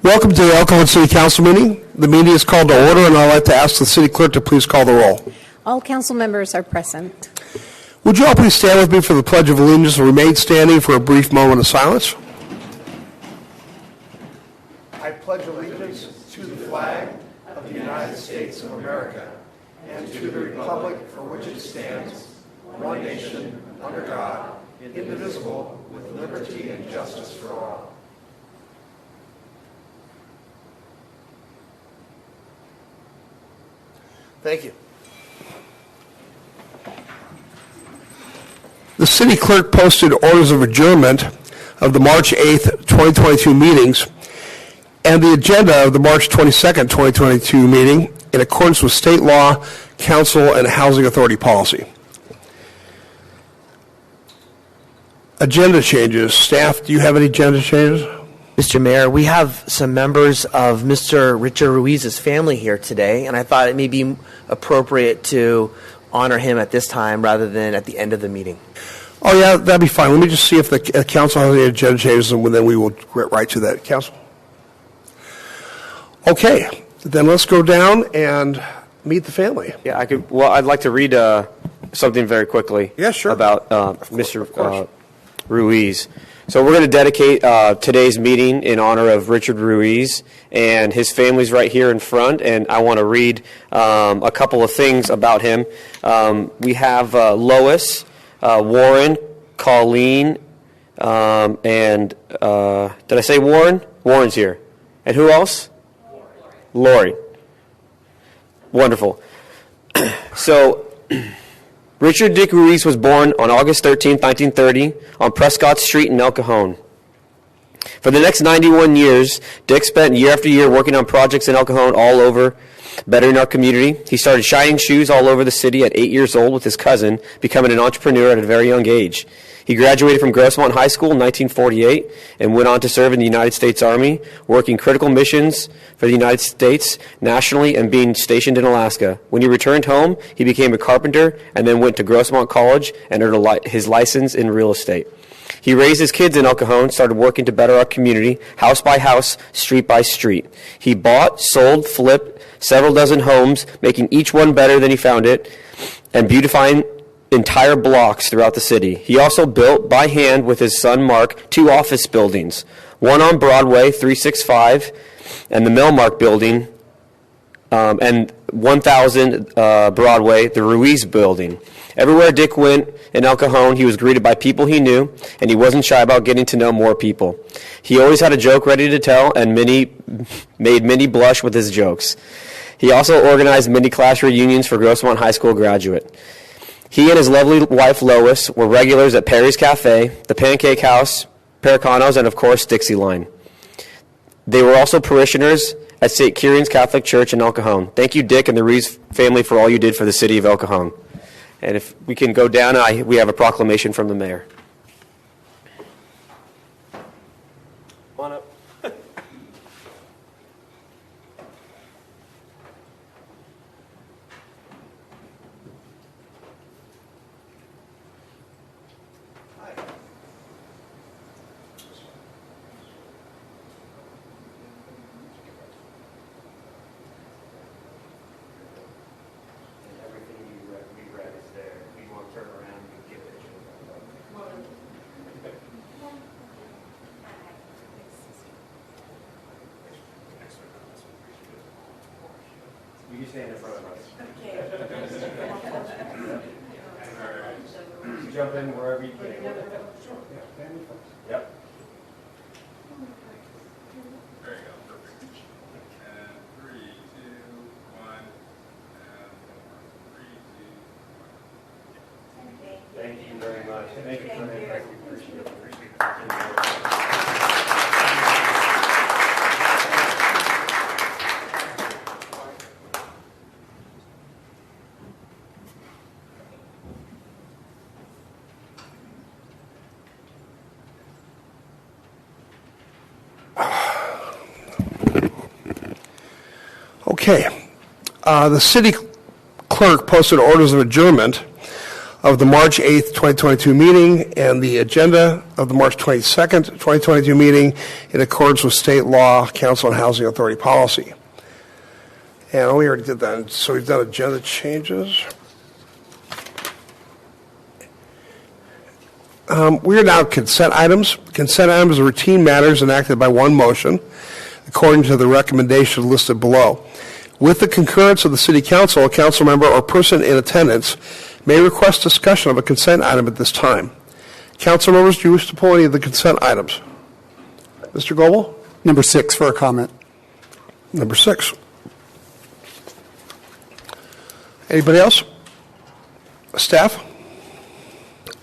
Welcome to the El Cajon City Council meeting. The meeting is called to order, and I'd like to ask the city clerk to please call the roll. All council members are present. Would you all please stand with me for the Pledge of Allegiance and remain standing for a brief moment of silence? I pledge allegiance to the flag of the United States of America and to the republic for which it stands, one nation, under God, indivisible, with liberty and justice for all. Thank you. The city clerk posted orders of adjournment of the March 8th, 2022 meetings and the agenda of the March 22nd, 2022 meeting in accordance with state law, council, and housing authority policy. Agenda changes. Staff, do you have any agenda changes? Mr. Mayor, we have some members of Mr. Richard Ruiz's family here today, and I thought it may be appropriate to honor him at this time rather than at the end of the meeting. Oh, yeah, that'd be fine. Let me just see if the council has any agenda changes, and then we will get right to that. Council? Okay, then let's go down and meet the family. Yeah, I could. Well, I'd like to read something very quickly. Yeah, sure. About Mr. Ruiz. So we're going to dedicate today's meeting in honor of Richard Ruiz, and his family's right here in front, and I want to read a couple of things about him. We have Lois, Warren, Colleen, and did I say Warren? Warren's here. And who else? Lori. Wonderful. So Richard Dick Ruiz was born on August 13, 1930, on Prescott Street in El Cajon. For the next 91 years, Dick spent year after year working on projects in El Cajon all over, bettering our community. He started shining shoes all over the city at 8 years old with his cousin, becoming an entrepreneur at a very young age. He graduated from Grossmont High School in 1948 and went on to serve in the United States Army, working critical missions for the United States nationally and being stationed in Alaska. When he returned home, he became a carpenter and then went to Grossmont College and earned his license in real estate. He raised his kids in El Cajon, started working to better our community, house by house, street by street. He bought, sold, flipped several dozen homes, making each one better than he found it, and beautifying entire blocks throughout the city. He also built by hand with his son Mark 2 office buildings, one on Broadway, 365, and the Melmark building, and 1000 Broadway, the Ruiz building. Everywhere Dick went in El Cajon, he was greeted by people he knew, and he wasn't shy about getting to know more people. He always had a joke ready to tell, and made many blush with his jokes. He also organized many class reunions for Grossmont High School graduate. He and his lovely wife, Lois, were regulars at Perry's Cafe, the Pancake House, Pericanos, and, of course, Dixieline. They were also parishioners at St. Kieran's Catholic Church in El Cajon. Thank you, Dick and the Ruiz family, for all you did for the city of El Cajon. And if we can go down, we have a proclamation from the mayor. Come on up. You can stand in front of us. Okay. Jump in wherever you can. Sure. Yeah, family first. Yep. There you go. Perfect. And 3, 2, 1. And 3, 2, 1. Thank you very much. Thank you for that. Appreciate it. Okay. The city clerk posted orders of adjournment of the March 8th, 2022 meeting and the agenda of the March 22nd, 2022 meeting in accordance with state law, Council on Housing Authority policy. And we already did that, so we've done agenda changes. We are now consent items. Consent items are routine matters enacted by one motion, according to the recommendation listed below. With the concurrence of the City Council, a council member or person in attendance may request discussion of a consent item at this time. Council members, do you wish to pull any of the consent items? Mr. Goebel? Number 6 for a comment. Number 6. Anybody else? Staff?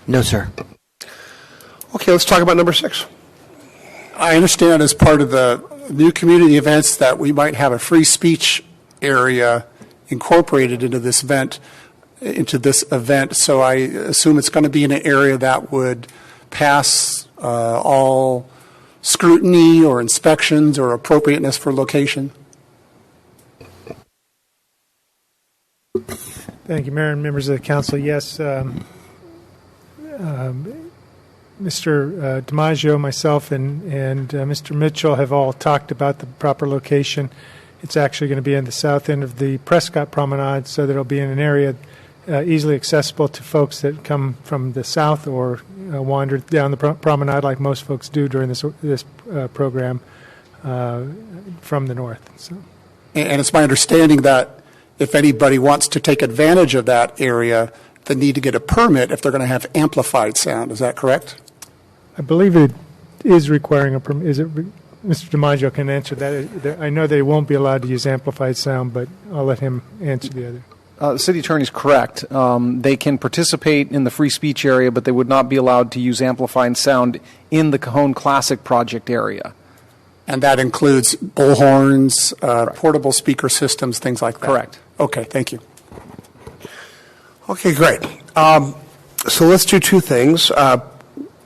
No, sir. Okay, let's talk about number 6. I understand as part of the new community events that we might have a free speech area incorporated into this event. So I assume it's going to be in an area that would pass all scrutiny or inspections or appropriateness for location. Thank you, Mayor and members of the council. Yes, Mr. DiMaggio, myself, and Mr. Mitchell have all talked about the proper location. It's actually going to be in the south end of the Prescott Promenade, so that it'll be in an area easily accessible to folks that come from the south or wander down the promenade like most folks do during this program from the north. So. And it's my understanding that if anybody wants to take advantage of that area, they need to get a permit if they're going to have amplified sound. Is that correct? I believe it is requiring a permit. Is it? Mr. DiMaggio can answer that. I know they won't be allowed to use amplified sound, but I'll let him answer the other. The city attorney is correct. They can participate in the free speech area, but they would not be allowed to use amplified sound in the Cajon Classic project area. And that includes bullhorns, portable speaker systems, things like that? Correct. Okay, thank you. Okay, great. So let's do two things.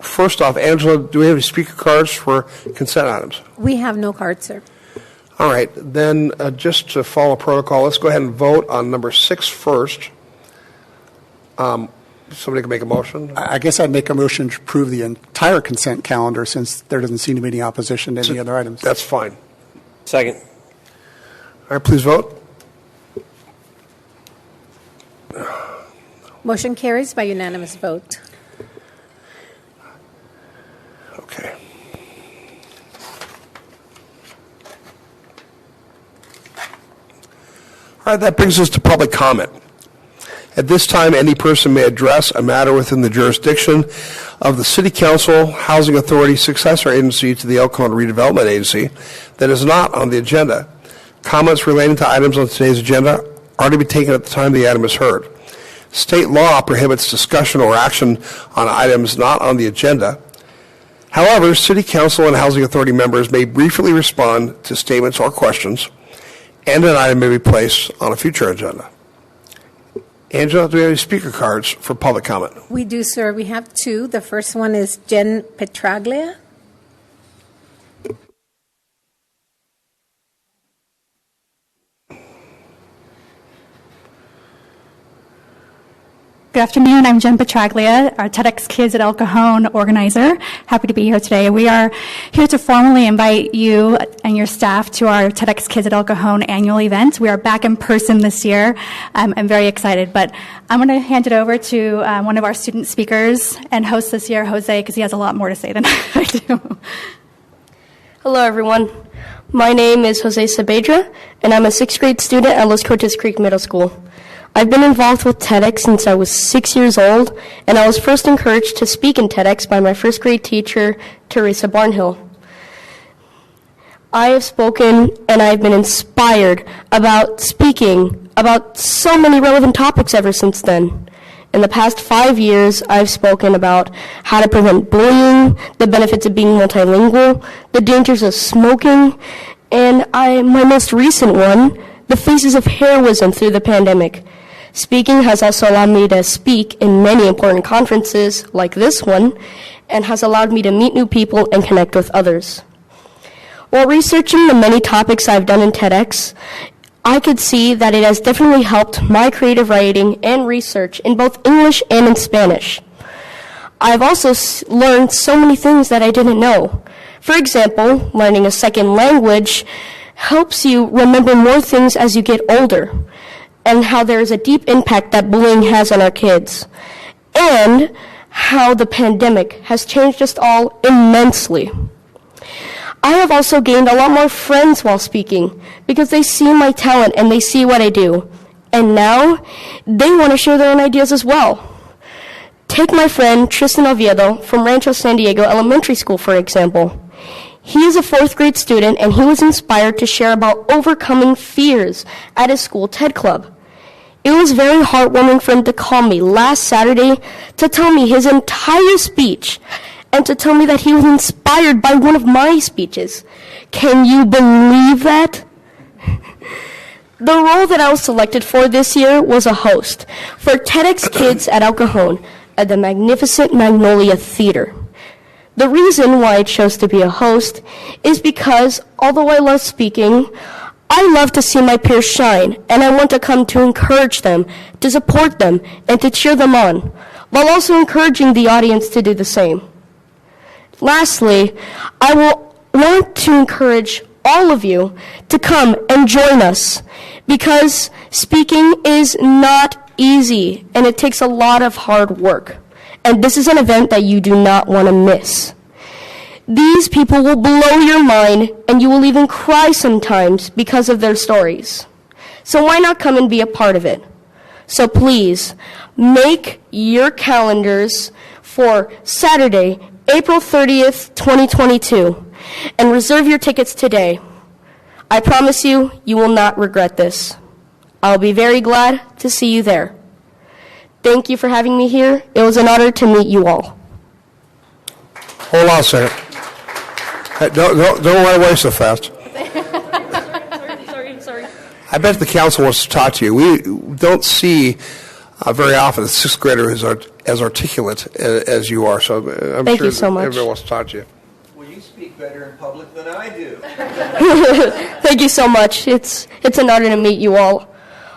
First off, Angela, do we have any speaker cards for consent items? We have no cards, sir. All right, then just to follow protocol, let's go ahead and vote on number 6 first. Somebody can make a motion. I guess I'd make a motion to approve the entire consent calendar since there doesn't seem to be any opposition to any other items. That's fine. Second. All right, please vote. Motion carries by unanimous vote. Okay. All right, that brings us to public comment. At this time, any person may address a matter within the jurisdiction of the City Council, Housing Authority, successor agency to the El Cajon Redevelopment Agency that is not on the agenda. Comments relating to items on today's agenda are to be taken at the time the item is heard. State law prohibits discussion or action on items not on the agenda. However, City Council and Housing Authority members may briefly respond to statements or questions, and an item may be placed on a future agenda. Angela, do we have any speaker cards for public comment? We do, sir. We have 2. The first one is Jen Petraglia. Good afternoon. I'm Jen Petraglia, our TEDx Kids at El Cajon organizer. Happy to be here today. We are here to formally invite you and your staff to our TEDx Kids at El Cajon annual event. We are back in person this year. I'm very excited, but I'm going to hand it over to one of our student speakers and host this year, Jose, because he has a lot more to say than I do. Hello, everyone. My name is Jose Saavedra, and I'm a 6th grade student at Los Cortes Creek Middle School. I've been involved with TEDx since I was 6 years old, and I was first encouraged to speak in TEDx by my 1st grade teacher, Teresa Barnhill. I have spoken and I've been inspired about speaking about so many relevant topics ever since then. In the past 5 years, I've spoken about how to prevent bullying, the benefits of being multilingual, the dangers of smoking, and my most recent one, the faces of heroism through the pandemic. Speaking has also allowed me to speak in many important conferences like this one, and has allowed me to meet new people and connect with others. While researching the many topics I've done in TEDx, I could see that it has definitely helped my creative writing and research in both English and in Spanish. I've also learned so many things that I didn't know. For example, learning a second language helps you remember more things as you get older, and how there is a deep impact that bullying has on our kids, and how the pandemic has changed us all immensely. I have also gained a lot more friends while speaking because they see my talent and they see what I do, and now they want to share their own ideas as well. Take my friend Tristan Oviedo from Rancho San Diego Elementary School, for example. He is a 4th grade student, and he was inspired to share about overcoming fears at his school TED Club. It was very heartwarming for him to call me last Saturday to tell me his entire speech and to tell me that he was inspired by one of my speeches. Can you believe that? The role that I was selected for this year was a host for TEDx Kids at El Cajon at the magnificent Magnolia Theater. The reason why I chose to be a host is because, although I love speaking, I love to see my peers shine, and I want to come to encourage them, to support them, and to cheer them on, while also encouraging the audience to do the same. Lastly, I will want to encourage all of you to come and join us, because speaking is not easy, and it takes a lot of hard work. And this is an event that you do not want to miss. These people will blow your mind, and you will even cry sometimes because of their stories. So why not come and be a part of it? So please, make your calendars for Saturday, April 30th, 2022, and reserve your tickets today. I promise you, you will not regret this. I'll be very glad to see you there. Thank you for having me here. It was an honor to meet you all. Hold on a second. Hey, don't run away so fast. Sorry. I bet the council wants to talk to you. We don't see very often a 6th grader as articulate as you are, so I'm Thank sure you so much. everyone wants to talk to you. Well, you speak better in public than I do. Thank you so much. It's an honor to meet you all.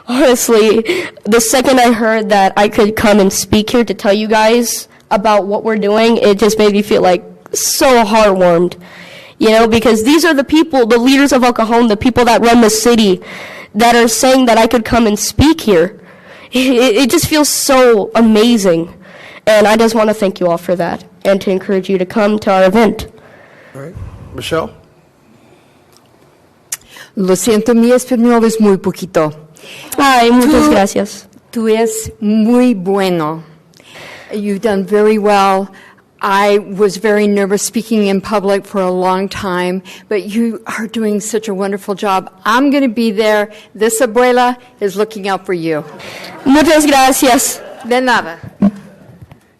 Honestly, the second I heard that I could come and speak here to tell you guys about what we're doing, it just made me feel like so heartwarmed. You know, because these are the people, the leaders of El Cajon, the people that run the city, that are saying that I could come and speak here. It just feels so amazing. And I just want to thank you all for that, and to encourage you to come to our event. All right. Michelle? Lo siento, mi español es muy poquito. Ay, muchas gracias. Tú eres muy bueno. You've done very well. I was very nervous speaking in public for a long time, but you are doing such a wonderful job. I'm going to be there. This abuela is looking out for you. Muchas gracias. De nada.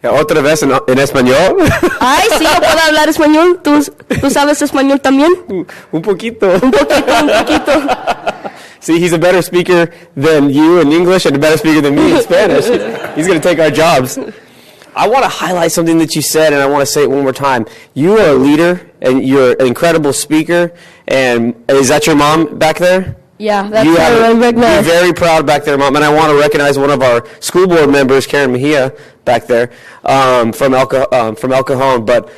¿Otra vez en español? Ay, sí, yo puedo hablar español. ¿Tú sabes español también? Un poquito. Un poquito. See, he's a better speaker than you in English and a better speaker than me in Spanish. He's going to take our jobs. I want to highlight something that you said, and I want to say it one more time. You are a leader, and you're an incredible speaker. And is that your mom back there? Yeah, that's you her right there. Be very proud back there, Mom. And I want to recognize one of our school board members, Karen Mejia, back there from El Cajon. But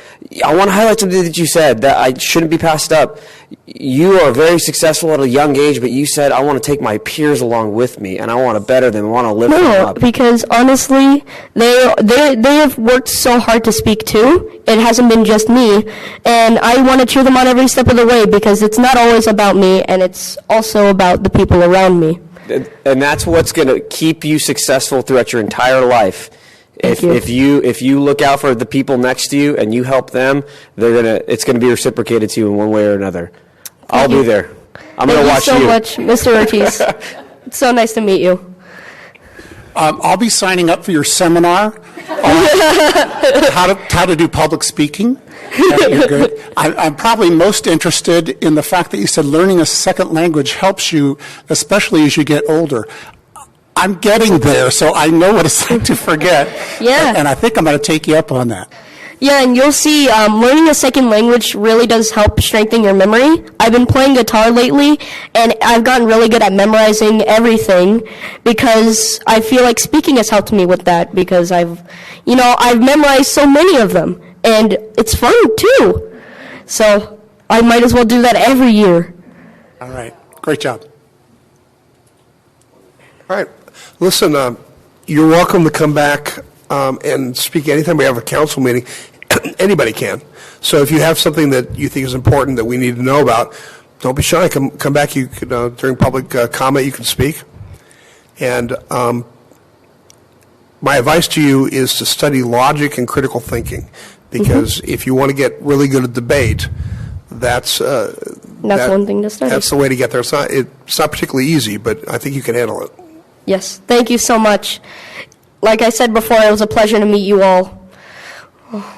I want to highlight something that you said that I shouldn't be passed up. You are very successful at a young age, but you said, I want to take my peers along with me, and I want to better them, I want to lift them up. Because honestly, they have worked so hard to speak too. It hasn't been just me, and I want to cheer them on every step of the way, because it's not always about me, and it's also about the people around me. And that's what's going to keep you successful throughout your entire life. If you look out for the people next to you and you help them, it's gonna be reciprocated to you in one way or another. I'll be there. I'm gonna watch you. Thank you so much, Mr. Ortiz. It's so nice to meet you. I'll be signing up for your seminar on how to do public speaking. You're good. I'm probably most interested in the fact that you said learning a second language helps you, especially as you get older. I'm getting there, so I know what it's like to forget. Yeah. And I think I'm going to take you up on that. Yeah, and you'll see learning a second language really does help strengthen your memory. I've been playing guitar lately, and I've gotten really good at memorizing everything because I feel like speaking has helped me with that because I've memorized so many of them, and it's fun too. So I might as well do that every year. All right. Great job. All right. Listen, you're welcome to come back and speak anytime we have a council meeting. Anybody can. So if you have something that you think is important that we need to know about, don't be shy. Come back. You can, during public comment, you can speak. And my advice to you is to study logic and critical thinking, because if you want to get really good at debate, that's one thing to study. That's the way to get there. It's not particularly easy, but I think you can handle it. Yes, thank you so much. Like I said before, it was a pleasure to meet you all. Oh,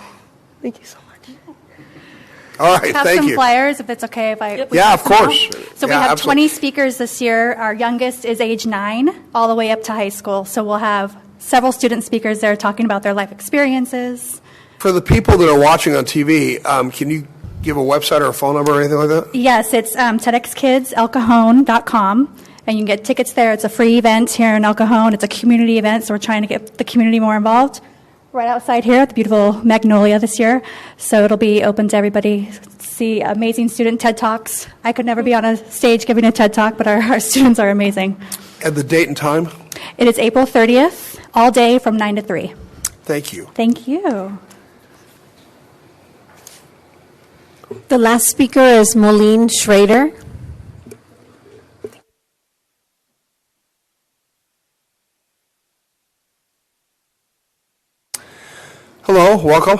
thank you so much. All right, have thank some you. flyers, if it's okay. If I Yeah, of course. So we Yeah, have absolutely. 20 speakers this year. Our youngest is age 9, all the way up to high school. So we'll have several student speakers there talking about their life experiences. For the people that are watching on TV, can you give a website or a phone number or anything like that? Yes, it's TEDxKidsElCajon.com, and you can get tickets there. It's a free event here in El Cajon. It's a community event, so we're trying to get the community more involved. Right outside here at the beautiful Magnolia this year, so it'll be open to everybody. See amazing student TED Talks. I could never be on a stage giving a TED Talk, but our students are amazing. And the date and time? It is April 30th, all day from 9 to 3. Thank you. Thank you. The last speaker is Moline Schrader. Hello, welcome.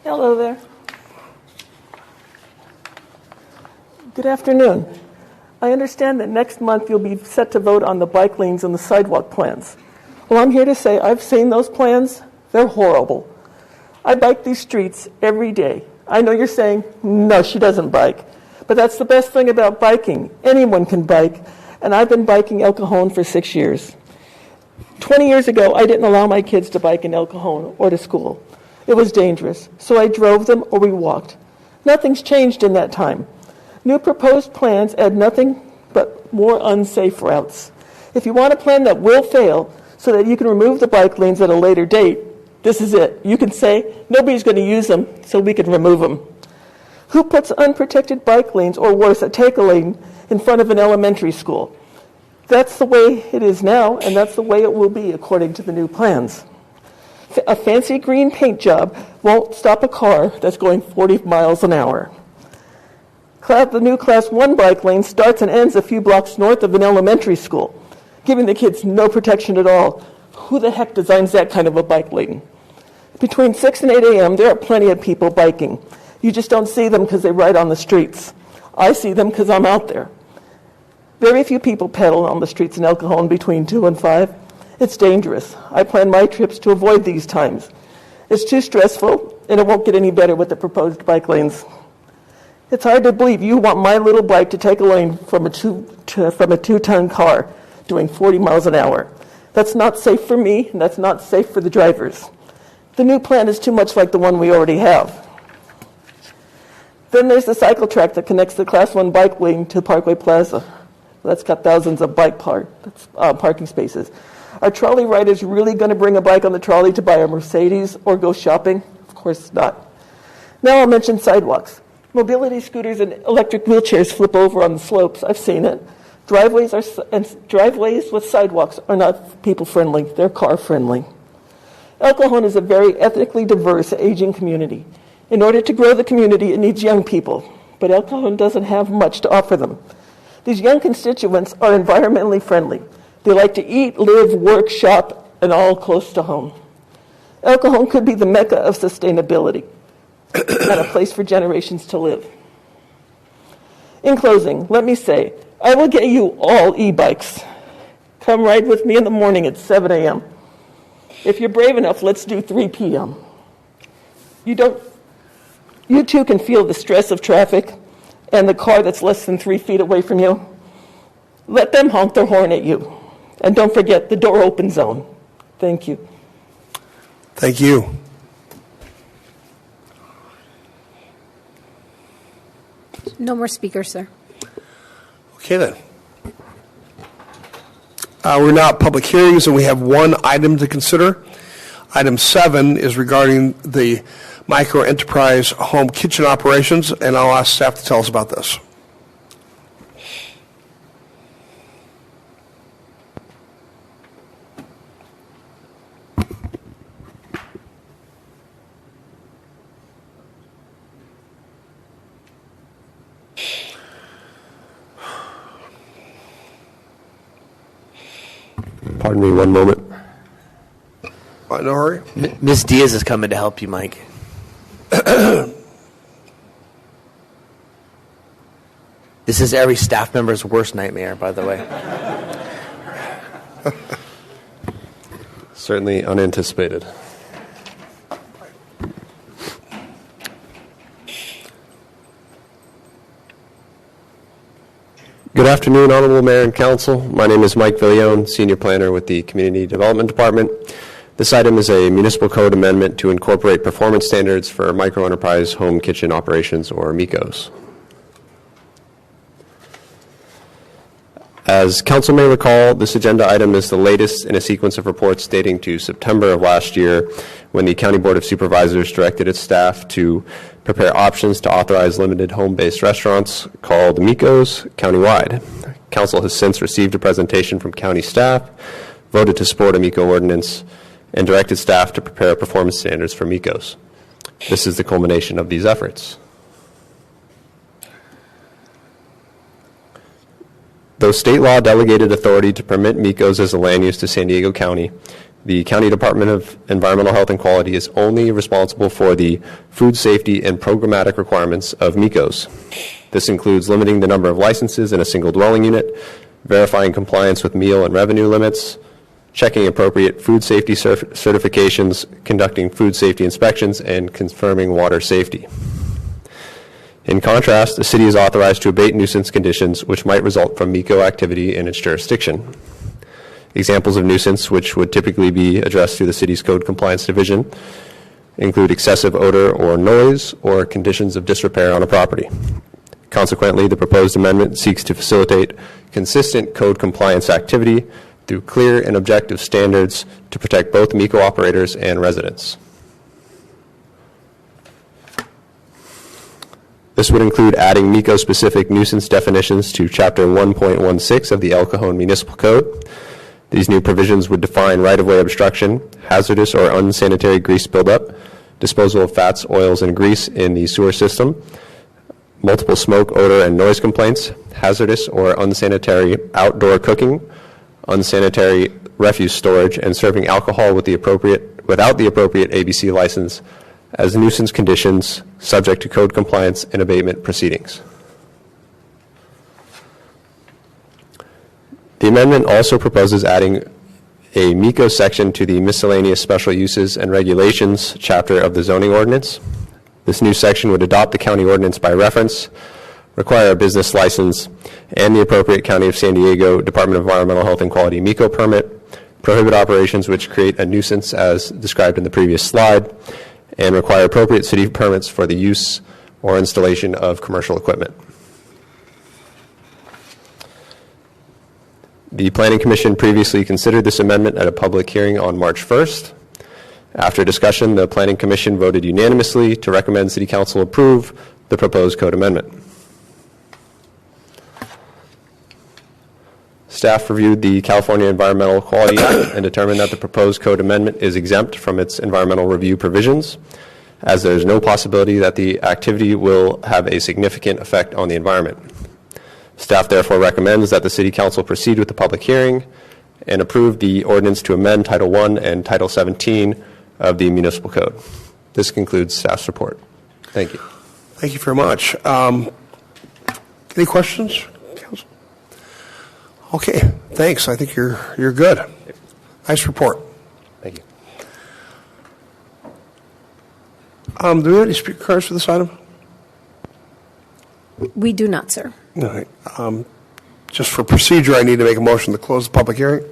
Hello there. Good afternoon. I understand that next month you'll be set to vote on the bike lanes and the sidewalk plans. Well, I'm here to say I've seen those plans. They're horrible. I bike these streets every day. I know you're saying, no, she doesn't bike. But that's the best thing about biking. Anyone can bike. And I've been biking El Cajon for 6 years. 20 years ago, I didn't allow my kids to bike in El Cajon or to school. It was dangerous, so I drove them or we walked. Nothing's changed in that time. New proposed plans add nothing but more unsafe routes. If you want a plan that will fail so that you can remove the bike lanes at a later date, this is it. You can say, nobody's going to use them, so we can remove them. Who puts unprotected bike lanes, or worse, a take a lane, in front of an elementary school? That's the way it is now, and that's the way it will be according to the new plans. A fancy green paint job won't stop a car that's going 40 miles an hour. The new Class 1 bike lane starts and ends a few blocks north of an elementary school, giving the kids no protection at all. Who the heck designs that kind of a bike lane? Between 6 and 8 a.m., there are plenty of people biking. You just don't see them because they ride on the streets. I see them because I'm out there. Very few people pedal on the streets in El Cajon between 2 and 5. It's dangerous. I plan my trips to avoid these times. It's too stressful, and it won't get any better with the proposed bike lanes. It's hard to believe you want my little bike to take a lane from a 2-ton car doing 40 miles an hour. That's not safe for me, and that's not safe for the drivers. The new plan is too much like the one we already have. Then there's the cycle track that connects the Class 1 bike lane to Parkway Plaza. That's got thousands of bike parking spaces. Are trolley riders really going to bring a bike on the trolley to buy a Mercedes or go shopping? Of course not. Now I'll mention sidewalks. Mobility scooters and electric wheelchairs flip over on the slopes. I've seen it. Driveways with sidewalks are not people-friendly. They're car-friendly. El Cajon is a very ethnically diverse, aging community. In order to grow the community, it needs young people. But El Cajon doesn't have much to offer them. These young constituents are environmentally friendly. They like to eat, live, work, shop, and all close to home. El Cajon could be the mecca of sustainability and a place for generations to live. In closing, let me say, I will get you all e-bikes. Come ride with me in the morning at 7 a.m. If you're brave enough, let's do 3 p.m. You too can feel the stress of traffic and the car that's less than 3 feet away from you. Let them honk their horn at you. And don't forget the door open zone. Thank you. Thank you. No more speakers, sir. Okay, then. We're now at public hearings, and we have one item to consider. Item 7 is regarding the micro enterprise home kitchen operations, and I'll ask staff to tell us about this. Pardon me one moment. No hurry. Ms. Diaz is coming to help you, Mike. This is every staff member's worst nightmare, by the way. Certainly unanticipated. Good afternoon, Honorable Mayor and Council. My name is Mike Villione, Senior Planner with the Community Development Department. This item is a municipal code amendment to incorporate performance standards for micro-enterprise home kitchen operations, or MICOs. As Council may recall, this agenda item is the latest in a sequence of reports dating to September of last year, when the County Board of Supervisors directed its staff to prepare options to authorize limited home-based restaurants called MICOs countywide. Council has since received a presentation from county staff, voted to support a MICO ordinance, and directed staff to prepare performance standards for MICOs. This is the culmination of these efforts. Though state law delegated authority to permit MICOs as a land use to San Diego County, the County Department of Environmental Health and Quality is only responsible for the food safety and programmatic requirements of MICOs. This includes limiting the number of licenses in a single dwelling unit, verifying compliance with meal and revenue limits, checking appropriate food safety certifications, conducting food safety inspections, and confirming water safety. In contrast, the city is authorized to abate nuisance conditions which might result from MICO activity in its jurisdiction. Examples of nuisance which would typically be addressed through the city's Code Compliance Division include excessive odor or noise or conditions of disrepair on a property. Consequently, the proposed amendment seeks to facilitate consistent code compliance activity through clear and objective standards to protect both MICO operators and residents. This would include adding MICO-specific nuisance definitions to Chapter 1.16 of the El Cajon Municipal Code. These new provisions would define right-of-way obstruction, hazardous or unsanitary grease buildup, disposal of fats, oils, and grease in the sewer system, multiple smoke, odor, and noise complaints, hazardous or unsanitary outdoor cooking, unsanitary refuse storage, and serving alcohol without the appropriate ABC license as nuisance conditions subject to code compliance and abatement proceedings. The amendment also proposes adding a MICO section to the Miscellaneous Special Uses and Regulations chapter of the zoning ordinance. This new section would adopt the county ordinance by reference, require a business license, and the appropriate County of San Diego Department of Environmental Health and Quality MICO permit, prohibit operations which create a nuisance as described in the previous slide, and require appropriate city permits for the use or installation of commercial equipment. The Planning Commission previously considered this amendment at a public hearing on March 1st. After discussion, the Planning Commission voted unanimously to recommend City Council approve the proposed code amendment. Staff reviewed the California Environmental Quality Act and determined that the proposed code amendment is exempt from its environmental review provisions, as there is no possibility that the activity will have a significant effect on the environment. Staff therefore recommends that the City Council proceed with the public hearing and approve the ordinance to amend Title I and Title 17 of the Municipal Code. This concludes staff's report. Thank you. Thank you very much. Any questions, Council? Okay, thanks. I think you're good. Nice report. Thank you. Do we have any speaker cards for this item? We do not, sir. All right. Just for procedure, I need to make a motion to close the public hearing.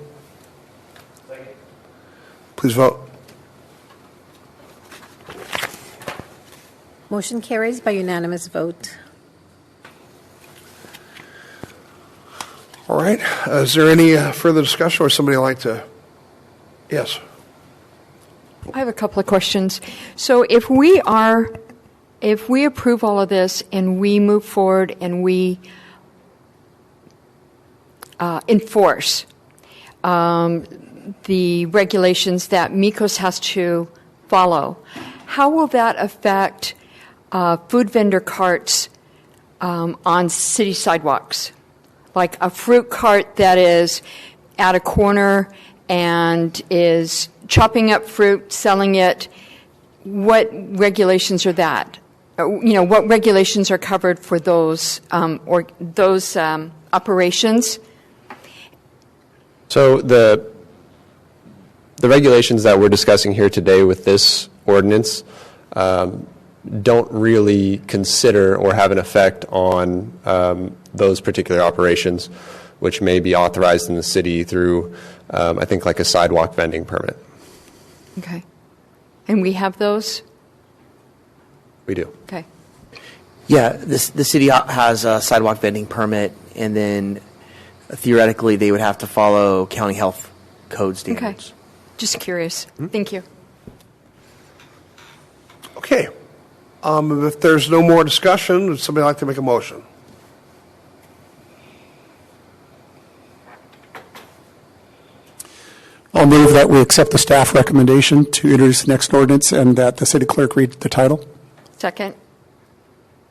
Please vote. Motion carries by unanimous vote. right. Is there any further discussion or somebody like to? Yes. I have a couple of questions. So if we approve all of this and we move forward and we enforce the regulations that Mikos has to follow, how will that affect food vendor carts on city sidewalks? Like a fruit cart that is at a corner and is chopping up fruit, selling it. What regulations are that? What regulations are covered for those operations? So the regulations that we're discussing here today with this ordinance don't really consider or have an effect on those particular operations, which may be authorized in the city through, I think, like a sidewalk vending permit. Okay. And we have those? We do. Okay. Yeah, the city has a sidewalk vending permit, and then theoretically they would have to follow county health code standards. Okay. Just curious. Thank you. Okay. If there's no more discussion, would somebody like to make a motion? I'll move that we accept the staff recommendation to introduce the next ordinance and that the city clerk read the title. Second.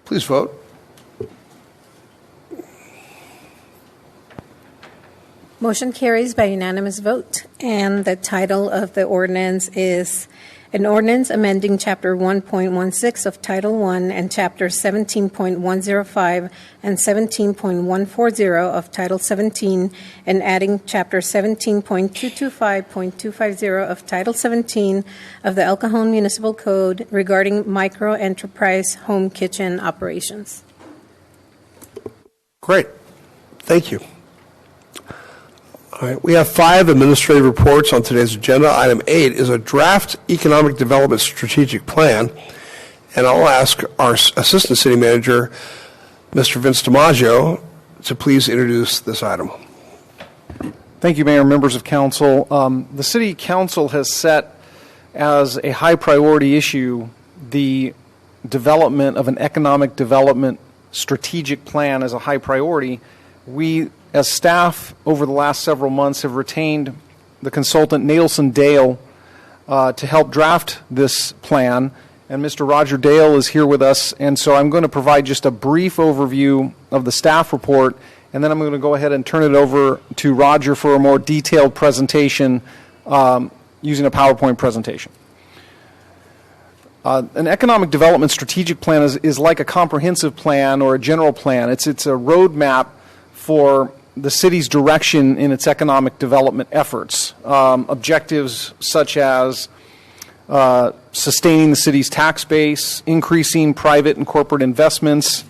Please vote. Motion carries by unanimous vote, and the title of the ordinance is an ordinance amending Chapter 1.16 of Title I and Chapter 17.105 and 17.140 of Title 17, and adding Chapter 17.225.250 of Title 17 of the El Cajon Municipal Code regarding micro-enterprise home kitchen operations. Great. Thank you. All right, we have 5 administrative reports on today's agenda. Item 8 is a draft economic development strategic plan, and I'll ask our Assistant City Manager, Mr. Vince DiMaggio, to please introduce this item. Thank you, Mayor, members of council. The City Council has set as a high priority issue the development of an economic development strategic plan as a high priority. We, as staff, over the last several months, have retained the consultant Nadelson Dale to help draft this plan, and Mr. Roger Dale is here with us, and so I'm going to provide just a brief overview of the staff report, and then I'm going to go ahead and turn it over to Roger for a more detailed presentation using a PowerPoint presentation. An economic development strategic plan is like a comprehensive plan or a general plan. It's a roadmap for the city's direction in its economic development efforts. Objectives such as sustaining the city's tax base, increasing private and corporate investments,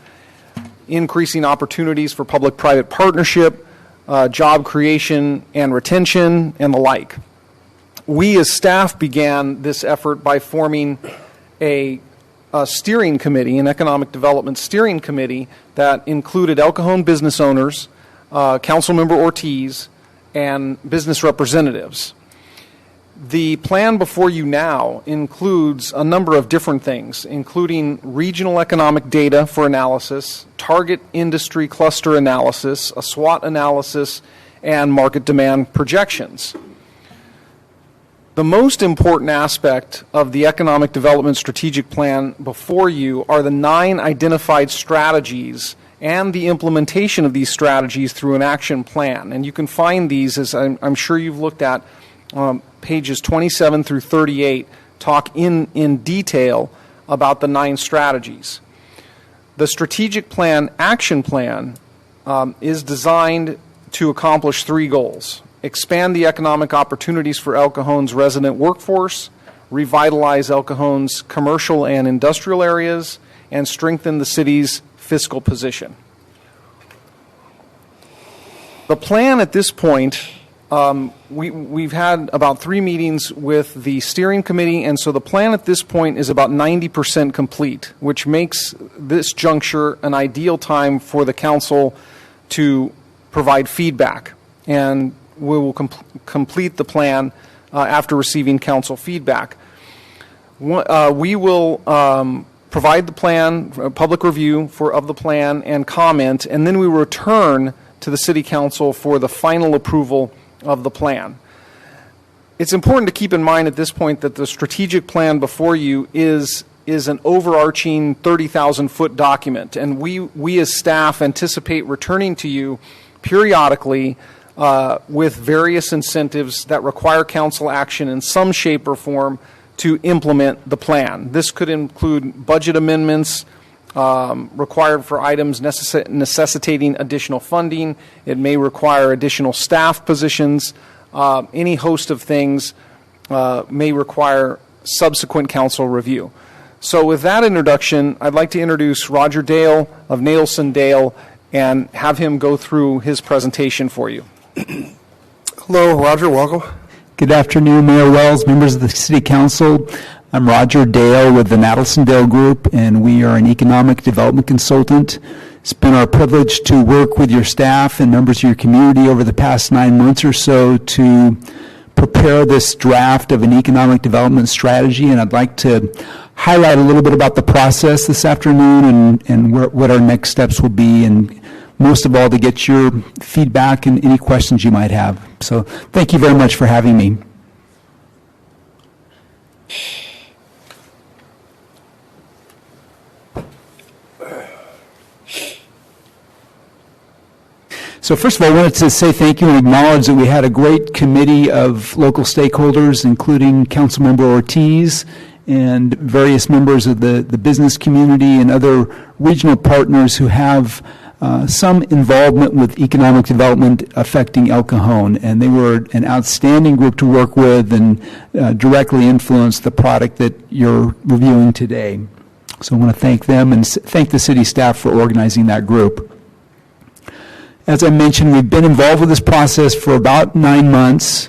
increasing opportunities for public-private partnership, job creation and retention, and the like. We as staff began this effort by forming a steering committee, an economic development steering committee that included El Cajon business owners, Councilmember Ortiz, and business representatives. The plan before you now includes a number of different things, including regional economic data for analysis, target industry cluster analysis, a SWOT analysis, and market demand projections. The most important aspect of the economic development strategic plan before you are the 9 identified strategies and the implementation of these strategies through an action plan. And you can find these, as I'm sure you've looked at, pages 27 through 38 talk in detail about the 9 strategies. The strategic plan action plan is designed to accomplish 3 goals: expand the economic opportunities for El Cajon's resident workforce, revitalize El Cajon's commercial and industrial areas, and strengthen the city's fiscal position. The plan at this point, we've had about 3 meetings with the steering committee, and so the plan at this point is about 90% complete, which makes this juncture an ideal time for the council to provide feedback. And we will complete the plan after receiving council feedback. We will provide the plan, a public review of the plan and comment, and then we return to the City Council for the final approval of the plan. It's important to keep in mind at this point that the strategic plan before you is an overarching 30,000-foot document, and we as staff anticipate returning to you periodically with various incentives that require council action in some shape or form to implement the plan. This could include budget amendments required for items necessitating additional funding. It may require additional staff positions. Any host of things may require subsequent council review. So with that introduction, I'd like to introduce Roger Dale of Nailson Dale and have him go through his presentation for you. Hello, Roger, welcome. Good afternoon, Mayor Wells, members of the City Council. I'm Roger Dale with the Nailson Dale Group, and we are an economic development consultant. It's been our privilege to work with your staff and members of your community over the past 9 months or so to prepare this draft of an economic development strategy, and I'd like to highlight a little bit about the process this afternoon and what our next steps will be, and most of all to get your feedback and any questions you might have. So thank you very much for having me. So first of all, I wanted to say thank you and acknowledge that we had a great committee of local stakeholders, including Councilmember Ortiz and various members of the business community and other regional partners who have some involvement with economic development affecting El Cajon. And they were an outstanding group to work with and directly influenced the product that you're reviewing today. So I want to thank them and thank the city staff for organizing that group. As I mentioned, we've been involved with this process for about 9 months,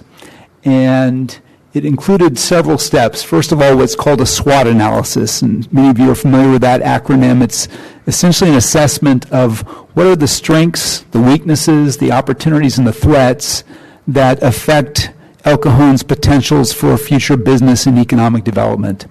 and it included several steps. First of all, what's called a SWOT analysis, and many of you are familiar with that acronym. It's essentially an assessment of what are the strengths, the weaknesses, the opportunities, and the threats that affect El Cajon's potentials for future business and economic development.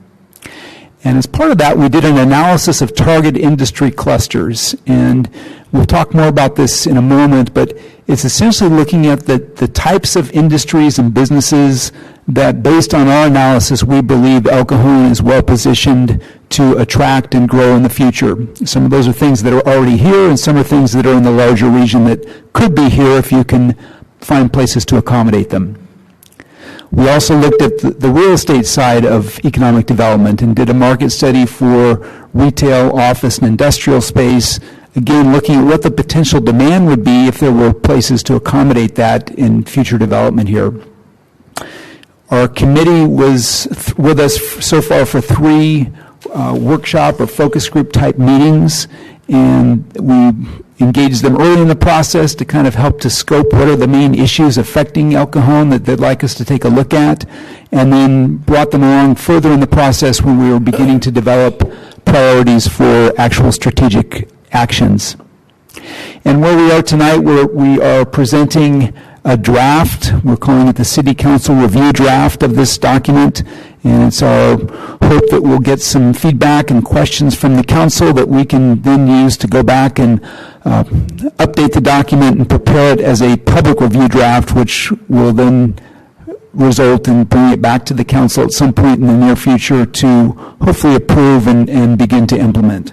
And as part of that, we did an analysis of target industry clusters. And we'll talk more about this in a moment, but it's essentially looking at the types of industries and businesses that, based on our analysis, we believe El Cajon is well positioned to attract and grow in the future. Some of those are things that are already here, and some are things that are in the larger region that could be here if you can find places to accommodate them. We also looked at the real estate side of economic development and did a market study for retail, office, and industrial space, again looking at what the potential demand would be if there were places to accommodate that in future development here. Our committee was with us so far for 3 workshop or focus group type meetings, and we engaged them early in the process to kind of help to scope what are the main issues affecting El Cajon that they'd like us to take a look at, and then brought them along further in the process when we were beginning to develop priorities for actual strategic actions. And where we are tonight, we are presenting a draft. We're calling it the City Council Review Draft of this document, and it's our hope that we'll get some feedback and questions from the council that we can then use to go back and update the document and prepare it as a public review draft, which will then result in bringing it back to the council at some point in the near future to hopefully approve and begin to implement.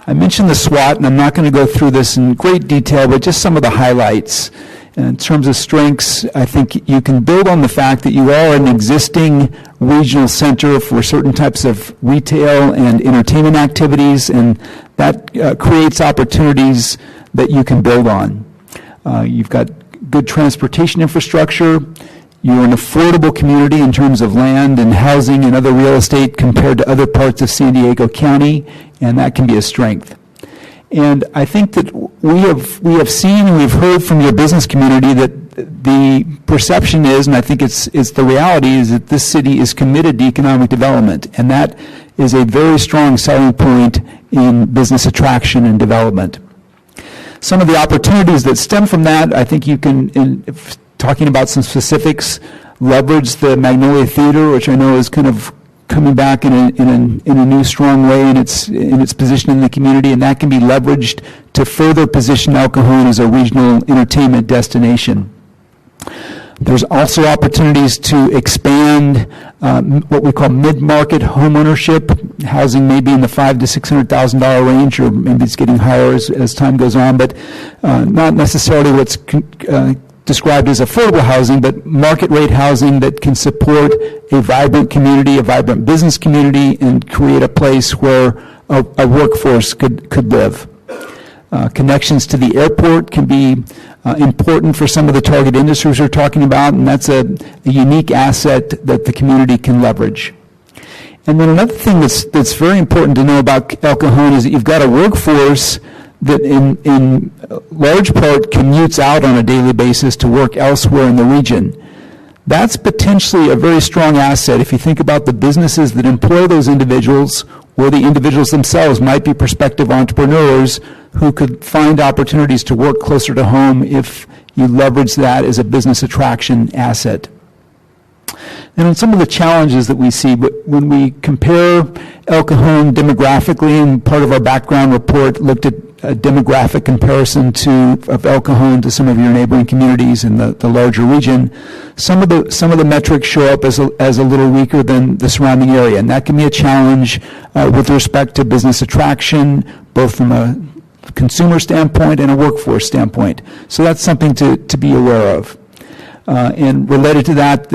I mentioned the SWOT, and I'm not going to go through this in great detail, but just some of the highlights. In terms of strengths, I think you can build on the fact that you are an existing regional center for certain types of retail and entertainment activities, and that creates opportunities that you can build on. You've got good transportation infrastructure. You're an affordable community in terms of land and housing and other real estate compared to other parts of San Diego County, and that can be a strength. And I think that we have seen and we've heard from your business community that the perception is, and I think it's the reality, is that this city is committed to economic development, and that is a very strong selling point in business attraction and development. Some of the opportunities that stem from that, I think you can, talking about some specifics, leverage the Magnolia Theater, which I know is kind of coming back in a new strong way in its position in the community, and that can be leveraged to further position El Cajon as a regional entertainment destination. There's also opportunities to expand what we call mid-market homeownership, housing maybe in the $500,000 to $600,000 range, or maybe it's getting higher as time goes on, but not necessarily what's described as affordable housing, but market rate housing that can support a vibrant community, a vibrant business community, and create a place where a workforce could live. Connections to the airport can be important for some of the target industries we're talking about, and that's a unique asset that the community can leverage. And then another thing that's very important to know about El Cajon is that you've got a workforce that in large part commutes out on a daily basis to work elsewhere in the region. That's potentially a very strong asset if you think about the businesses that employ those individuals, or the individuals themselves might be prospective entrepreneurs who could find opportunities to work closer to home if you leverage that as a business attraction asset. And on some of the challenges that we see, when we compare El Cajon demographically, and part of our background report looked at a demographic comparison of El Cajon to some of your neighboring communities in the larger region, some of the metrics show up as a little weaker than the surrounding area, and that can be a challenge with respect to business attraction, both from a consumer standpoint and a workforce standpoint. So that's something to be aware of. And related to that,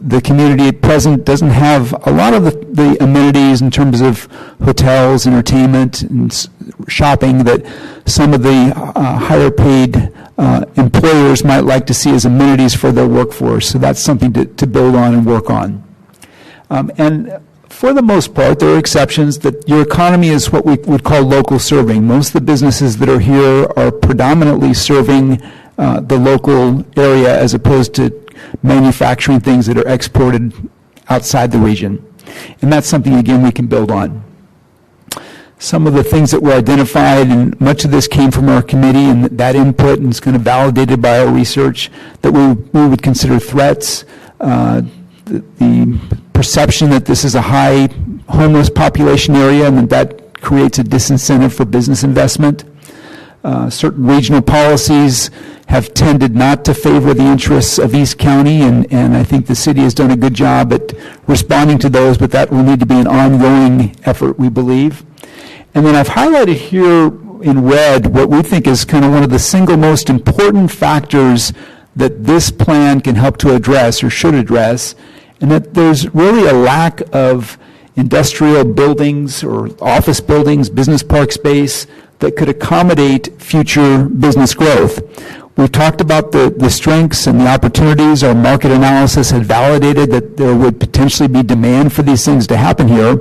the community at present doesn't have a lot of the amenities in terms of hotels, entertainment, and shopping that some of the higher paid employers might like to see as amenities for their workforce. So that's something to build on and work on. And for the most part, there are exceptions that your economy is what we would call local serving. Most of the businesses that are here are predominantly serving the local area as opposed to manufacturing things that are exported outside the region. And that's something, again, we can build on. Some of the things that were identified, and much of this came from our committee, and that input is kind of validated by our research, that we would consider threats, the perception that this is a high homeless population area and that creates a disincentive for business investment. Certain regional policies have tended not to favor the interests of East County, and I think the city has done a good job at responding to those, but that will need to be an ongoing effort, we believe. And then I've highlighted here in red what we think is kind of one of the single most important factors that this plan can help to address, or should address, and that there's really a lack of industrial buildings or office buildings, business park space that could accommodate future business growth. We've talked about the strengths and the opportunities. Our market analysis had validated that there would potentially be demand for these things to happen here.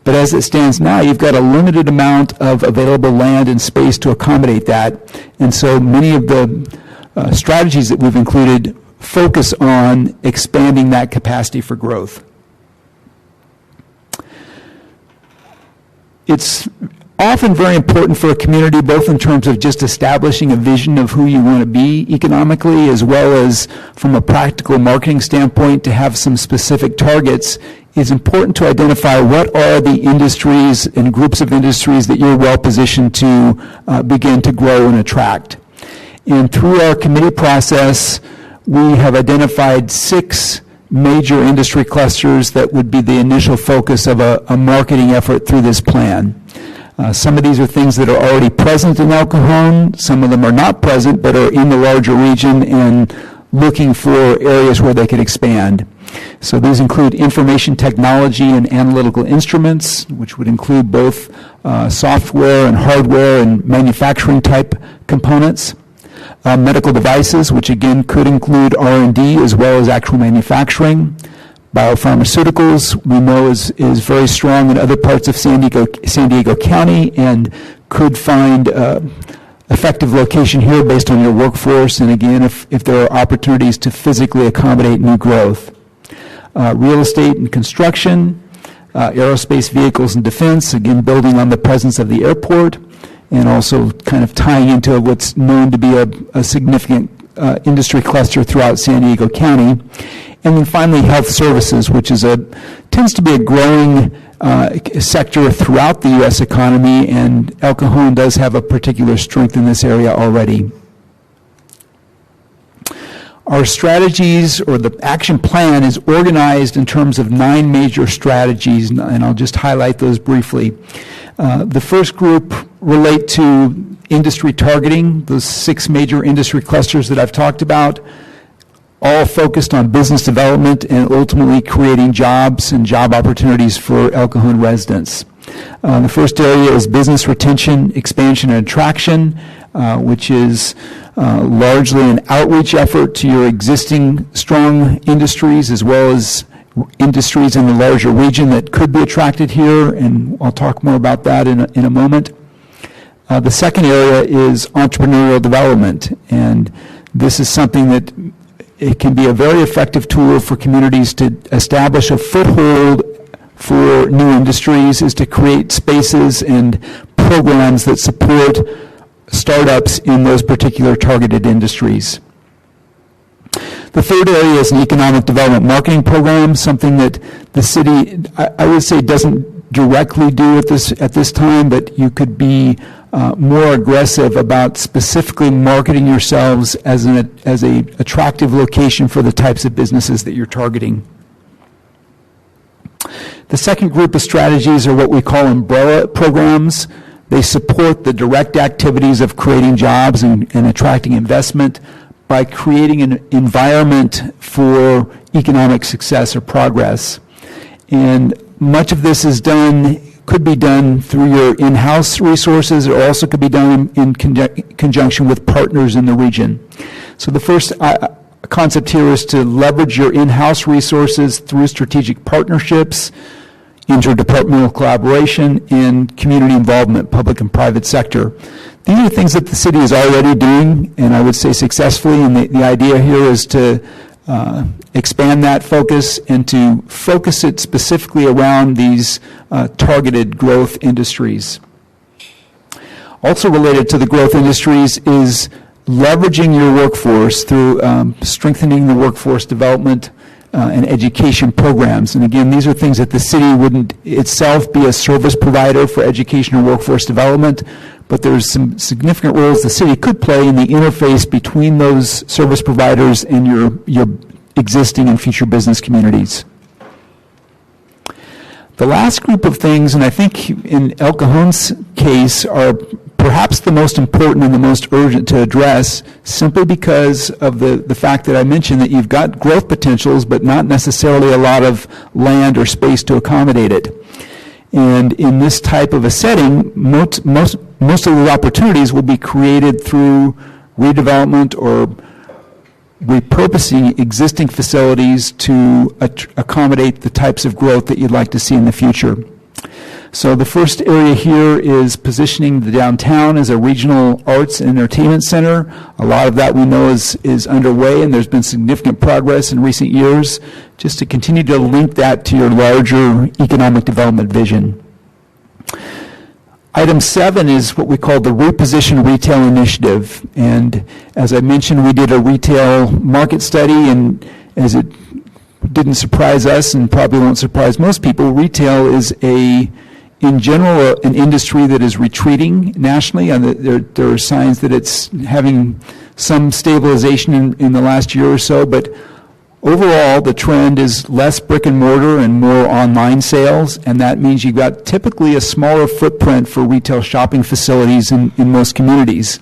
But as it stands now, you've got a limited amount of available land and space to accommodate that. And so many of the strategies that we've included focus on expanding that capacity for growth. It's often very important for a community, both in terms of just establishing a vision of who you want to be economically, as well as from a practical marketing standpoint, to have some specific targets. It's important to identify what are the industries and groups of industries that you're well positioned to begin to grow and attract. And through our committee process, we have identified 6 major industry clusters that would be the initial focus of a marketing effort through this plan. Some of these are things that are already present in El Cajon. Some of them are not present, but are in the larger region and looking for areas where they could expand. So these include information technology and analytical instruments, which would include both software and hardware and manufacturing type components. Medical devices, which again could include R&D as well as actual manufacturing. Biopharmaceuticals, we know is very strong in other parts of San Diego County and could find effective location here based on your workforce, and again, if there are opportunities to physically accommodate new growth. Real estate and construction, aerospace, vehicles, and defense, again building on the presence of the airport, and also kind of tying into what's known to be a significant industry cluster throughout San Diego County. And then finally, health services, which tends to be a growing sector throughout the U.S. economy, and El Cajon does have a particular strength in this area already. Our strategies, or the action plan, is organized in terms of 9 major strategies, and I'll just highlight those briefly. The first group relate to industry targeting, those 6 major industry clusters that I've talked about, all focused on business development and ultimately creating jobs and job opportunities for El Cajon residents. The first area is business retention, expansion, and attraction, which is largely an outreach effort to your existing strong industries as well as industries in the larger region that could be attracted here, and I'll talk more about that in a moment. The second area is entrepreneurial development, and this is something that it can be a very effective tool for communities to establish a foothold for new industries, is to create spaces and programs that support startups in those particular targeted industries. The third area is an economic development marketing program, something that the city, I would say, doesn't directly do at this time, but you could be more aggressive about specifically marketing yourselves as a attractive location for the types of businesses that you're targeting. The second group of strategies are what we call umbrella programs. They support the direct activities of creating jobs and attracting investment by creating an environment for economic success or progress. And much of this could be done through your in-house resources, or also could be done in conjunction with partners in the region. So the first concept here is to leverage your in-house resources through strategic partnerships, interdepartmental collaboration, and community involvement, public and private sector. These are things that the city is already doing, and I would say successfully, and the idea here is to expand that focus and to focus it specifically around these targeted growth industries. Also related to the growth industries is leveraging your workforce through strengthening the workforce development and education programs. And again, these are things that the city wouldn't itself be a service provider for education or workforce development, but there's some significant roles the city could play in the interface between those service providers and your existing and future business communities. The last group of things, and I think in El Cajon's case, are perhaps the most important and the most urgent to address, simply because of the fact that I mentioned that you've got growth potentials, but not necessarily a lot of land or space to accommodate it. And in this type of a setting, most of the opportunities will be created through redevelopment or repurposing existing facilities to accommodate the types of growth that you'd like to see in the future. So the first area here is positioning the downtown as a regional arts and entertainment center. A lot of that we know is underway, and there's been significant progress in recent years, just to continue to link that to your larger economic development vision. Item 7 is what we call the Reposition Retail Initiative. And as I mentioned, we did a retail market study, and as it didn't surprise us and probably won't surprise most people, retail is in general, an industry that is retreating nationally, and there are signs that it's having some stabilization in the last year or so, but overall, the trend is less brick and mortar and more online sales, and that means you've got typically a smaller footprint for retail shopping facilities in most communities.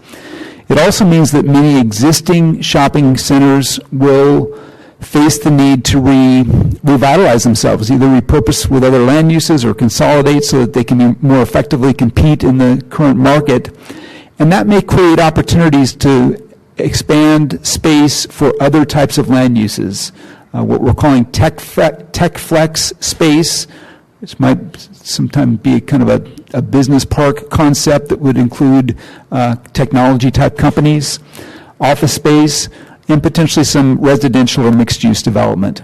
It also means that many existing shopping centers will face the need to revitalize themselves, either repurpose with other land uses or consolidate so that they can more effectively compete in the current market. And that may create opportunities to expand space for other types of land uses, what we're calling tech flex space, which might sometimes be kind of a business park concept that would include technology type companies, office space, and potentially some residential or mixed-use development.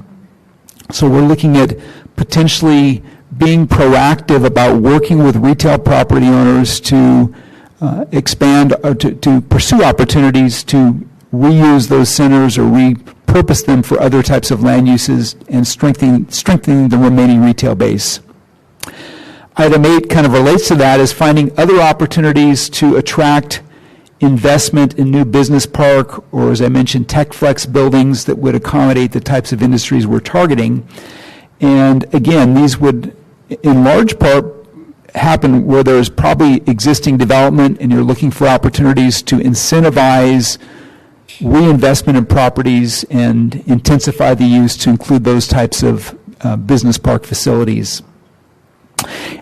So we're looking at potentially being proactive about working with retail property owners to expand or to pursue opportunities to reuse those centers or repurpose them for other types of land uses and strengthening the remaining retail base. Item 8 kind of relates to that, is finding other opportunities to attract investment in new business park, or as I mentioned, tech flex buildings that would accommodate the types of industries we're targeting. And again, these would in large part happen where there's probably existing development and you're looking for opportunities to incentivize reinvestment in properties and intensify the use to include those types of business park facilities.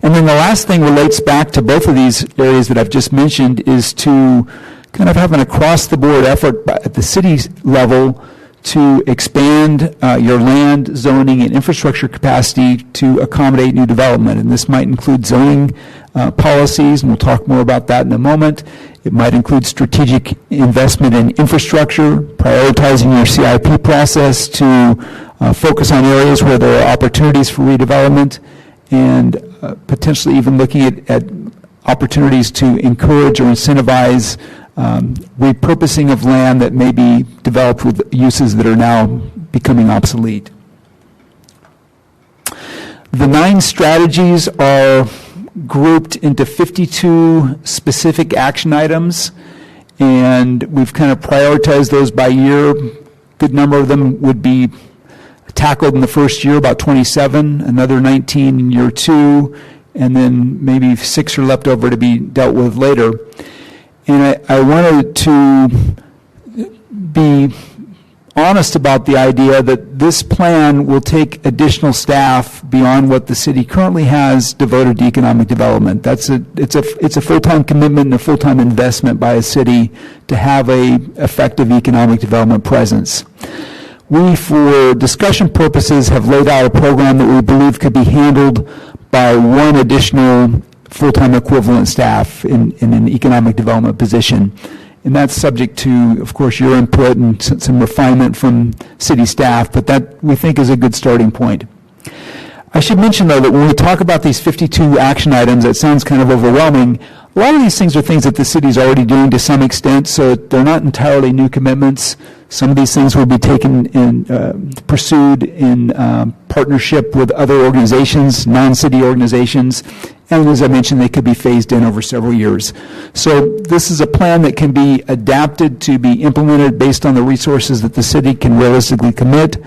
And then the last thing relates back to both of these areas that I've just mentioned, is to kind of have an across-the-board effort at the city level to expand your land, zoning, and infrastructure capacity to accommodate new development. And this might include zoning policies, and we'll talk more about that in a moment. It might include strategic investment in infrastructure, prioritizing your CIP process to focus on areas where there are opportunities for redevelopment, and potentially even looking at opportunities to encourage or incentivize repurposing of land that may be developed with uses that are now becoming obsolete. The 9 strategies are grouped into 52 specific action items, and we've kind of prioritized those by year. A good number of them would be tackled in the first year, about 27, another 19 in year 2, and then maybe 6 are left over to be dealt with later. And I wanted to be honest about the idea that this plan will take additional staff beyond what the city currently has devoted to economic development. It's a full-time commitment and a full-time investment by a city to have a effective economic development presence. We, for discussion purposes, have laid out a program that we believe could be handled by 1 additional full-time equivalent staff in an economic development position. And that's subject to, of course, your input and some refinement from city staff, but that we think is a good starting point. I should mention, though, that when we talk about these 52 action items, it sounds kind of overwhelming. A lot of these things are things that the city is already doing to some extent, so they're not entirely new commitments. Some of these things will be taken and pursued in partnership with other organizations, non-city organizations, and as I mentioned, they could be phased in over several years. So this is a plan that can be adapted to be implemented based on the resources that the city can realistically commit,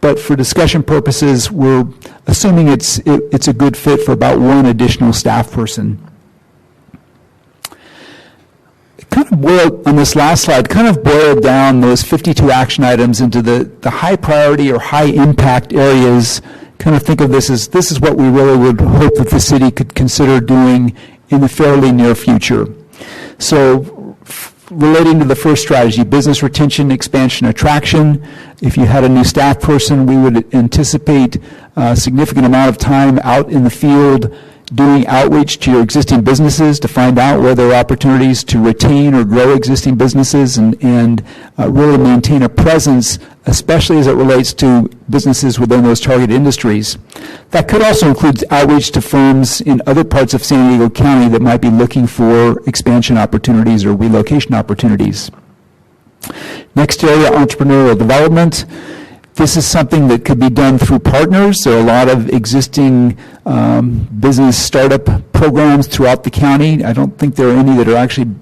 but for discussion purposes, we're assuming it's a good fit for about 1 additional staff person. Kind of boiled, on this last slide, kind of boiled down those 52 action items into the high priority or high impact areas. Kind of think of this is what we really would hope that the city could consider doing in the fairly near future. So relating to the first strategy, business retention, expansion, attraction, if you had a new staff person, we would anticipate a significant amount of time out in the field doing outreach to your existing businesses to find out where there are opportunities to retain or grow existing businesses and really maintain a presence, especially as it relates to businesses within those target industries. That could also include outreach to firms in other parts of San Diego County that might be looking for expansion opportunities or relocation opportunities. Next area, entrepreneurial development. This is something that could be done through partners. There are a lot of existing business startup programs throughout the county. I don't think there are any that are actually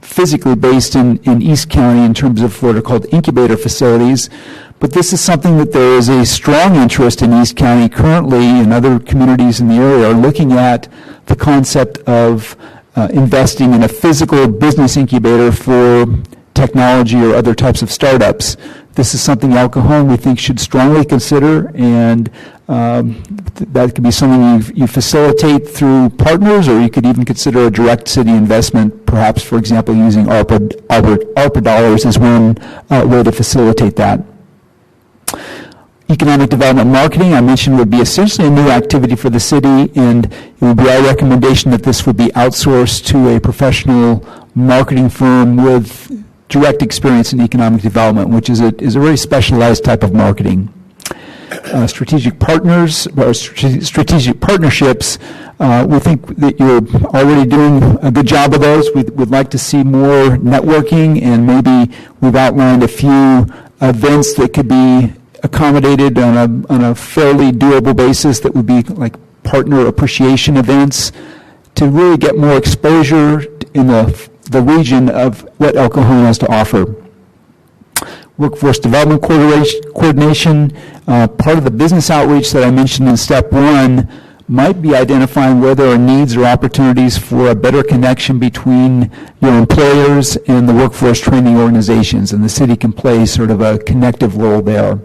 physically based in East County in terms of what are called incubator facilities. But this is something that there is a strong interest in East County currently, and other communities in the area are looking at the concept of investing in a physical business incubator for technology or other types of startups. This is something El Cajon we think should strongly consider, and that could be something you facilitate through partners, or you could even consider a direct city investment, perhaps, for example, using ARPA dollars as one way to facilitate that. Economic development marketing, I mentioned, would be essentially a new activity for the city, and it would be our recommendation that this would be outsourced to a professional marketing firm with direct experience in economic development, which is a very specialized type of marketing. strategic partners or strategic partnerships. We think that you're already doing a good job of those. We'd like to see more networking, and maybe we've outlined a few events that could be accommodated on a fairly doable basis that would be like partner appreciation events to really get more exposure in the region of what El Cajon has to offer. Workforce development coordination, part of the business outreach that I mentioned in step 1 might be identifying where there are needs or opportunities for a better connection between your employers and the workforce training organizations, and the city can play sort of a connective role there.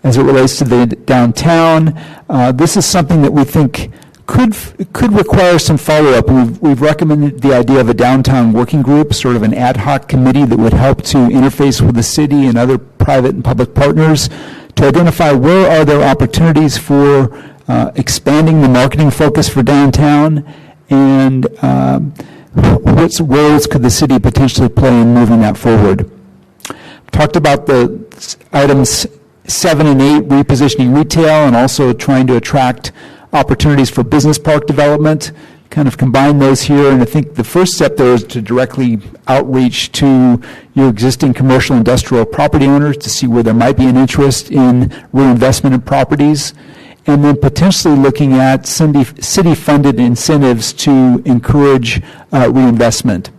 As it relates to the downtown, this is something that we think could require some follow-up. We've recommended the idea of a downtown working group, sort of an ad hoc committee that would help to interface with the city and other private and public partners to identify where are there opportunities for expanding the marketing focus for downtown, and what roles could the city potentially play in moving that forward. Talked about the items 7 and 8, repositioning retail and also trying to attract opportunities for business park development, kind of combine those here. And I think the first step there is to directly outreach to your existing commercial industrial property owners to see where there might be an interest in reinvestment in properties, and then potentially looking at city-funded incentives to encourage reinvestment.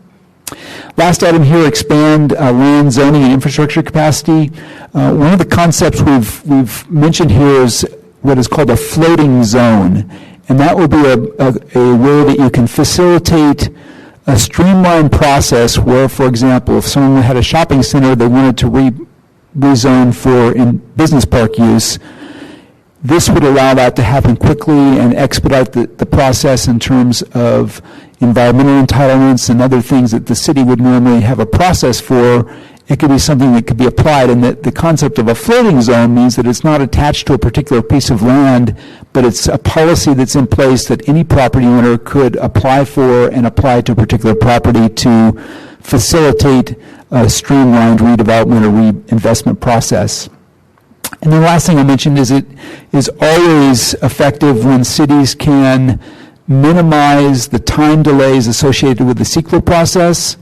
Last item here, expand land zoning and infrastructure capacity. One of the concepts we've mentioned here is what is called a floating zone, and that would be a way that you can facilitate a streamlined process where, for example, if someone had a shopping center they wanted to rezone for in business park use, this would allow that to happen quickly and expedite the process in terms of environmental entitlements and other things that the city would normally have a process for. It could be something that could be applied, and that the concept of a floating zone means that it's not attached to a particular piece of land, but it's a policy that's in place that any property owner could apply for and apply to a particular property to facilitate a streamlined redevelopment or reinvestment process. And the last thing I mentioned is it is always effective when cities can minimize the time delays associated with the CEQA process.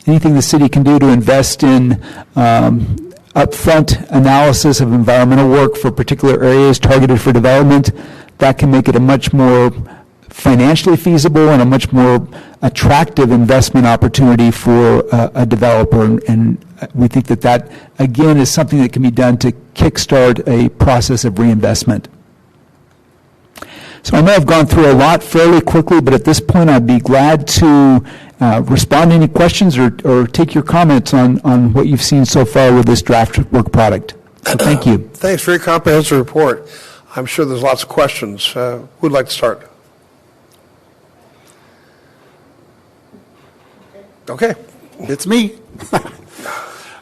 Anything the city can do to invest in upfront analysis of environmental work for particular areas targeted for development, that can make it a much more financially feasible and a much more attractive investment opportunity for a developer. And we think that again, is something that can be done to kickstart a process of reinvestment. So I know I've gone through a lot fairly quickly, but at this point I'd be glad to respond to any questions or take your comments on what you've seen so far with this draft work product. So thank you. Thanks. Very comprehensive report. I'm sure there's lots of questions. Who'd like to start? Okay. It's me.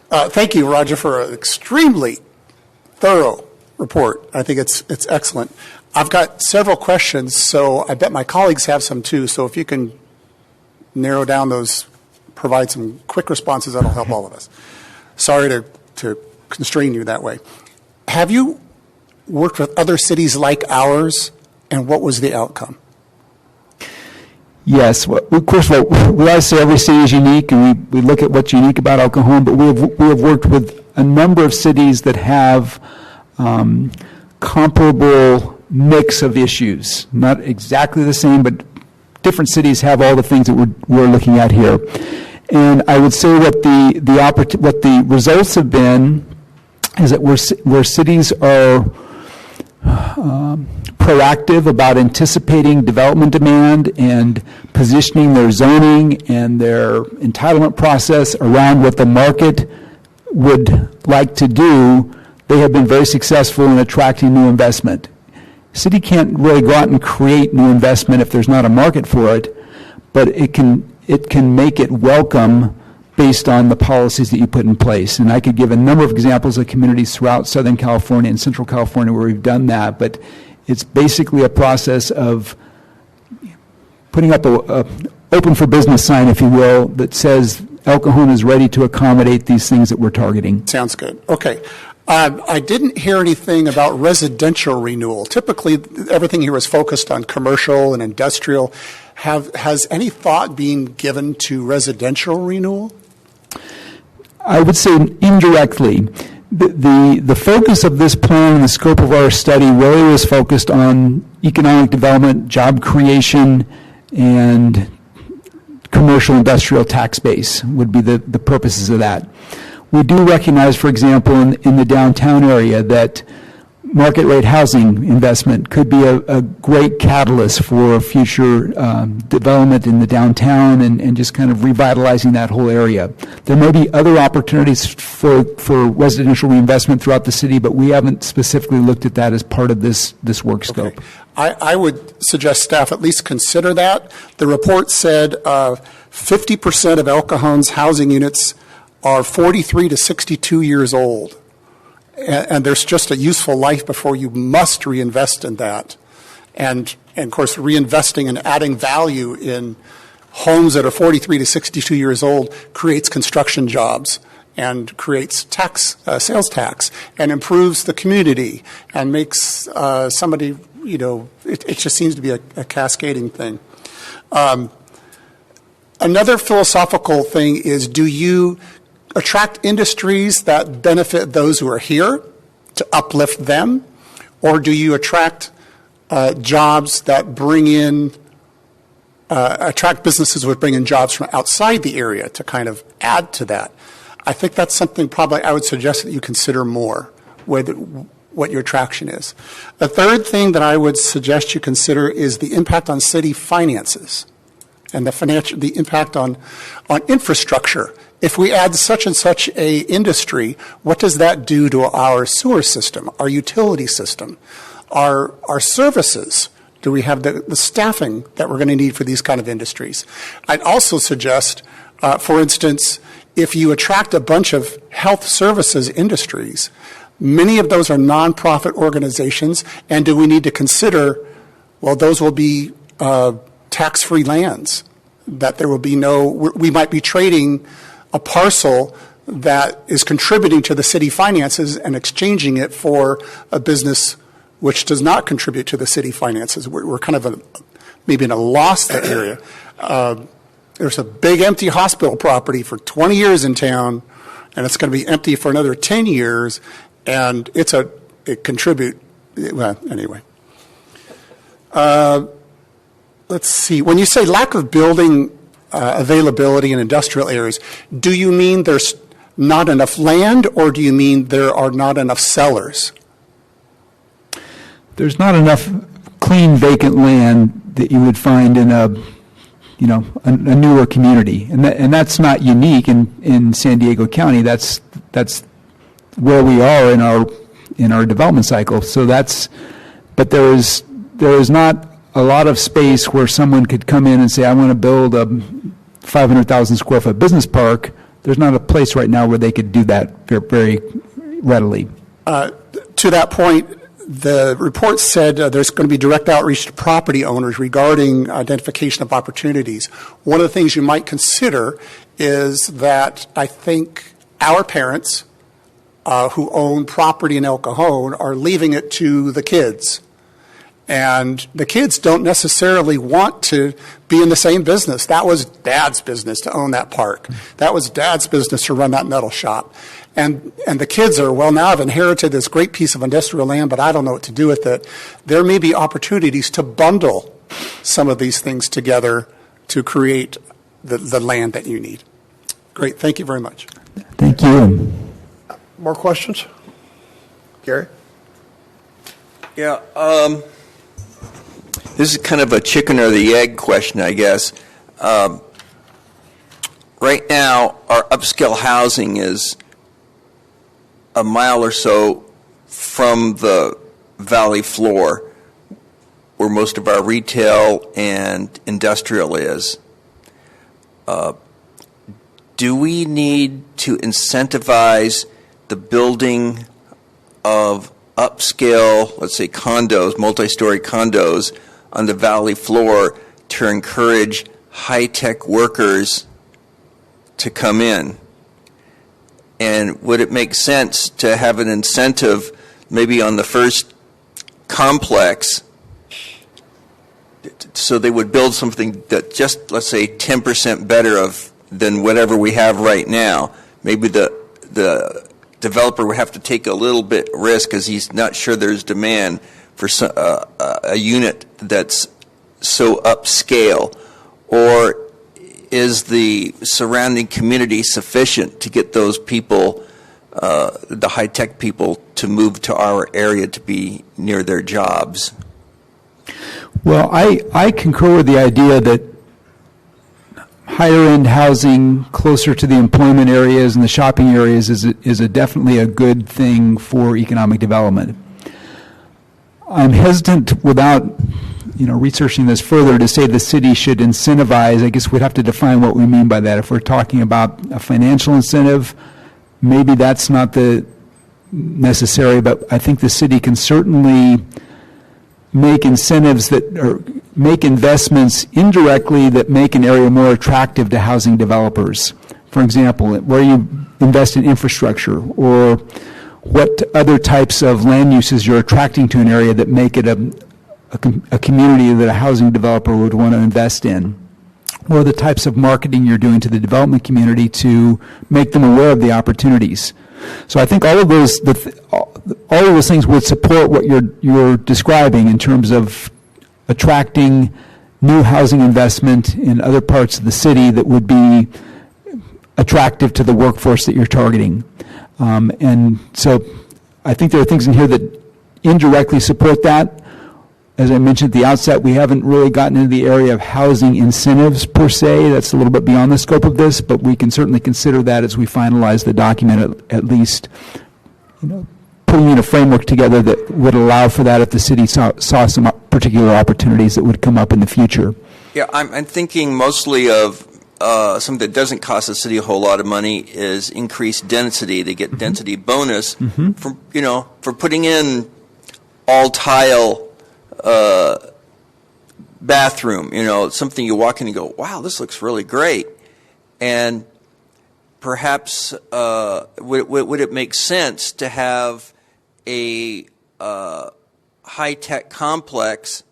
Thank you, Roger, for an extremely thorough report. I think it's excellent. I've got several questions, so I bet my colleagues have some too. So if you can narrow down those, provide some quick responses, that'll help all of us. Sorry to constrain you that way. Have you worked with other cities like ours, and what was the outcome? Yes. Well, of course, we always say every city is unique, and we look at what's unique about El Cajon, but we have worked with a number of cities that have comparable mix of issues. Not exactly the same, but different cities have all the things that we're looking at here. And I would say what the results have been is that where cities are proactive about anticipating development demand and positioning their zoning and their entitlement process around what the market would like to do, they have been very successful in attracting new investment. City can't really go out and create new investment if there's not a market for it, but it can make it welcome based on the policies that you put in place. And I could give a number of examples of communities throughout Southern California and Central California where we've done that, but it's basically a process of putting up a open for business sign, if you will, that says El Cajon is ready to accommodate these things that we're targeting. Sounds good. Okay. I didn't hear anything about residential renewal. Typically, everything here is focused on commercial and industrial. Has any thought been given to residential renewal? I would say indirectly. The focus of this plan and the scope of our study really was focused on economic development, job creation, and commercial industrial tax base would be the purposes of that. We do recognize, for example, in the downtown area that market rate housing investment could be a great catalyst for future development in the downtown and just kind of revitalizing that whole area. There may be other opportunities for residential reinvestment throughout the city, but we haven't specifically looked at that as part of this work scope. Okay. I would suggest staff at least consider that. The report said 50% of El Cajon's housing units are 43 to 62 years old. And there's just a useful life before you must reinvest in that. And of course, reinvesting and adding value in homes that are 43 to 62 years old creates construction jobs and creates sales tax, and improves the community and makes somebody, it just seems to be a cascading thing. Another philosophical thing is, do you attract industries that benefit those who are here to uplift them, or do you attract jobs that bring in, attract businesses that bring in jobs from outside the area to kind of add to that? I think that's something probably I would suggest that you consider more, what your attraction is. The third thing that I would suggest you consider is the impact on city finances and the impact on infrastructure. If we add such and such a industry, what does that do to our sewer system, our utility system, our services? Do we have the staffing that we're going to need for these kind of industries? I'd also suggest, for instance, if you attract a bunch of health services industries, many of those are nonprofit organizations, and do we need to consider, well, those will be tax-free lands, that there will be we might be trading a parcel that is contributing to the city finances and exchanging it for a business which does not contribute to the city finances. We're kind of maybe in a lost area. There's a big empty hospital property for 20 years in town, and it's going to be empty for another 10 years, and it contribute, well, anyway. Let's see. When you say lack of building availability in industrial areas, do you mean there's not enough land, or do you mean there are not enough sellers? There's not enough clean vacant land that you would find in a newer community, and that's not unique in San Diego County. That's where we are in our development cycle. So but there is not a lot of space where someone could come in and say, I want to build a 500,000 square foot business park. There's not a place right now where they could do that very readily. To that point, the report said there's going to be direct outreach to property owners regarding identification of opportunities. One of the things you might consider is that I think our parents who own property in El Cajon are leaving it to the kids. And the kids don't necessarily want to be in the same business. That was Dad's business to own that park. That was Dad's business to run that metal shop. And the kids are, well, now I've inherited this great piece of industrial land, but I don't know what to do with it. There may be opportunities to bundle some of these things together to create the land that you need. Great. Thank you very much. Thank you. More questions? Gary? Yeah. This is kind of a chicken or the egg question, I guess. Right now, our upscale housing is a mile or so from the valley floor, where most of our retail and industrial is. Do we need to incentivize the building of upscale, let's say condos, multi-story condos on the valley floor to encourage high-tech workers to come in? And would it make sense to have an incentive maybe on the first complex so they would build something that just, let's say, 10% better than whatever we have right now? Maybe the developer would have to take a little bit risk because he's not sure there's demand for a unit that's so upscale. Or is the surrounding community sufficient to get those people, the high-tech people, to move to our area to be near their jobs? Well, I concur with the idea that higher-end housing closer to the employment areas and the shopping areas is definitely a good thing for economic development. I'm hesitant, without researching this further, to say the city should incentivize. I guess we'd have to define what we mean by that. If we're talking about a financial incentive, maybe that's not the necessary, but I think the city can certainly make incentives make investments indirectly that make an area more attractive to housing developers. For example, where you invest in infrastructure, or what other types of land uses you're attracting to an area that make it a community that a housing developer would want to invest in, or the types of marketing you're doing to the development community to make them aware of the opportunities. So I think all of those things would support what you're describing in terms of attracting new housing investment in other parts of the city that would be attractive to the workforce that you're targeting. And so I think there are things in here that indirectly support that. As I mentioned at the outset, we haven't really gotten into the area of housing incentives per se. That's a little bit beyond the scope of this, but we can certainly consider that as we finalize the document, at least putting in a framework together that would allow for that if the city saw some particular opportunities that would come up in the future. Yeah, I'm thinking mostly of something that doesn't cost the city a whole lot of money is increased density. They get density bonus for putting in all tile bathroom, something you walk in and go, wow, this looks really great. And perhaps would it make sense to have a high-tech complex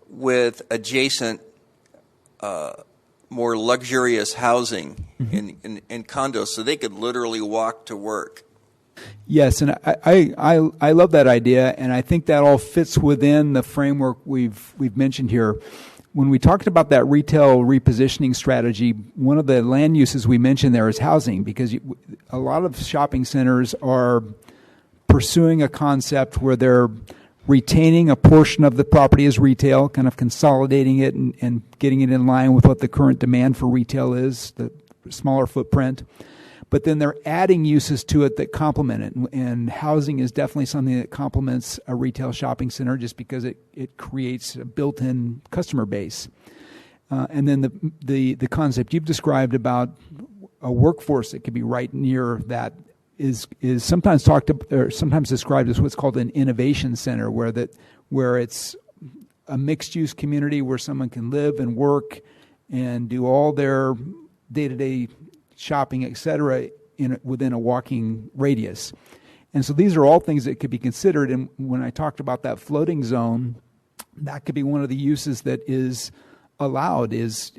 with adjacent more luxurious housing in condos so they could literally walk to work? Yes, and I love that idea, and I think that all fits within the framework we've mentioned here. When we talked about that retail repositioning strategy, one of the land uses we mentioned there is housing, because a lot of shopping centers are pursuing a concept where they're retaining a portion of the property as retail, kind of consolidating it and getting it in line with what the current demand for retail is, the smaller footprint. But then they're adding uses to it that complement it. And housing is definitely something that complements a retail shopping center just because it creates a built-in customer base. And then the concept you've described about a workforce that could be right near that is sometimes sometimes described as what's called an innovation center, where it's a mixed-use community where someone can live and work and do all their day-to-day shopping, et cetera, within a walking radius. And so these are all things that could be considered. And when I talked about that floating zone, that could be one of the uses that is allowed is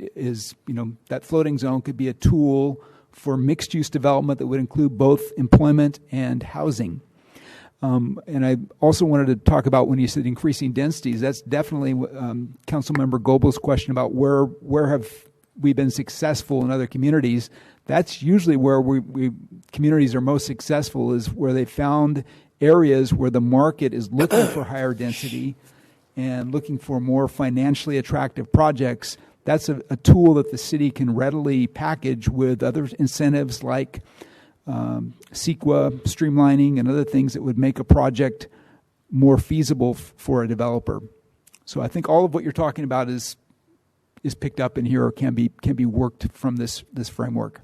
that floating zone could be a tool for mixed-use development that would include both employment and housing. And I also wanted to talk about when you said increasing densities, that's definitely Councilmember Goebel's question about where have we been successful in other communities. That's usually where communities are most successful, is where they found areas where the market is looking for higher density and looking for more financially attractive projects. That's a tool that the city can readily package with other incentives like CEQA, streamlining, and other things that would make a project more feasible for a developer. So I think all of what you're talking about is picked up in here, or can be worked from this framework.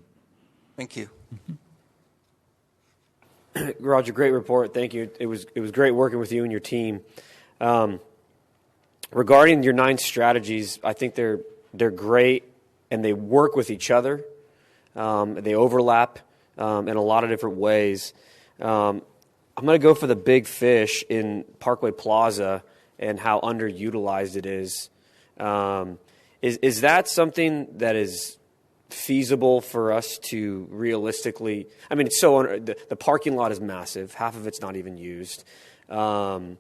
Thank you. Roger, great report. Thank you. It was great working with you and your team. Regarding your 9 strategies, I think they're great and they work with each other. They overlap. in a lot of different ways. I'm going to go for the big fish in Parkway Plaza and how underutilized it is. Is that something that is feasible for us to realistically? I mean, it's the parking lot is massive. Half of it's not even used. The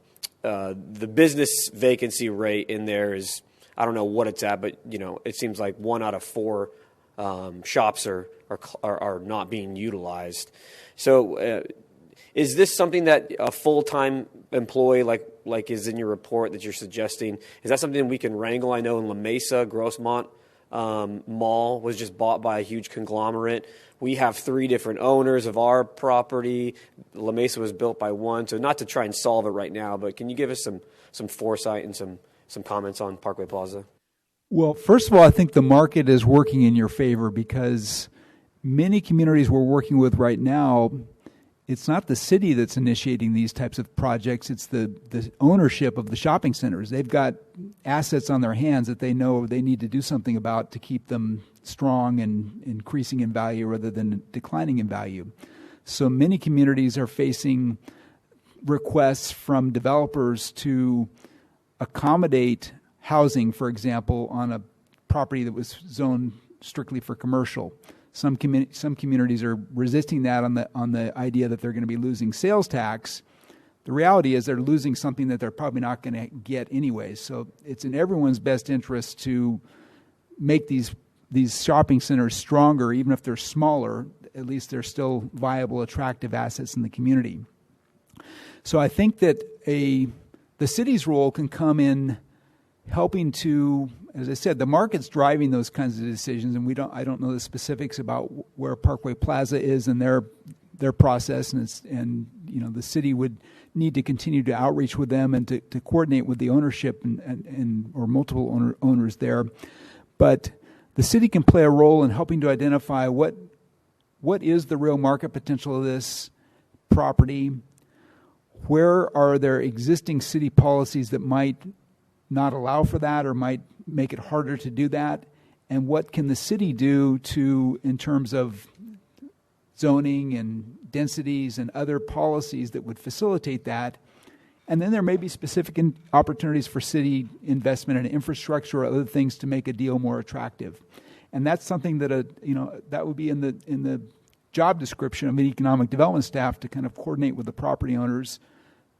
business vacancy rate in there is, I don't know what it's at, but it seems like 1 out of 4 shops are not being utilized. So, is this something that a full-time employee like is in your report that you're suggesting? Is that something we can wrangle? I know in La Mesa, Grossmont Mall was just bought by a huge conglomerate. We have 3 different owners of our property. La Mesa was built by one. So not to try and solve it right now, but can you give us some foresight and some comments on Parkway Plaza? Well, first of all, I think the market is working in your favor because many communities we're working with right now, it's not the city that's initiating these types of projects. It's the ownership of the shopping centers. They've got assets on their hands that they know they need to do something about to keep them strong and increasing in value rather than declining in value. So many communities are facing requests from developers to accommodate housing, for example, on a property that was zoned strictly for commercial. Some communities are resisting that on the idea that they're going to be losing sales tax. The reality is they're losing something that they're probably not going to get anyway. So it's in everyone's best interest to make these shopping centers stronger, even if they're smaller. At least they're still viable, attractive assets in the community. So I think that the city's role can come in helping to, as I said, the market's driving those kinds of decisions, and I don't know the specifics about where Parkway Plaza is and their process, and the city would need to continue to outreach with them and to coordinate with the ownership and or multiple owners there. But the city can play a role in helping to identify what is the real market potential of this property. Where are there existing city policies that might not allow for that or might make it harder to do that? And what can the city do in terms of zoning and densities and other policies that would facilitate that? And then there may be specific opportunities for city investment in infrastructure or other things to make a deal more attractive. And that's something that that would be in the job description of an economic development staff to kind of coordinate with the property owners,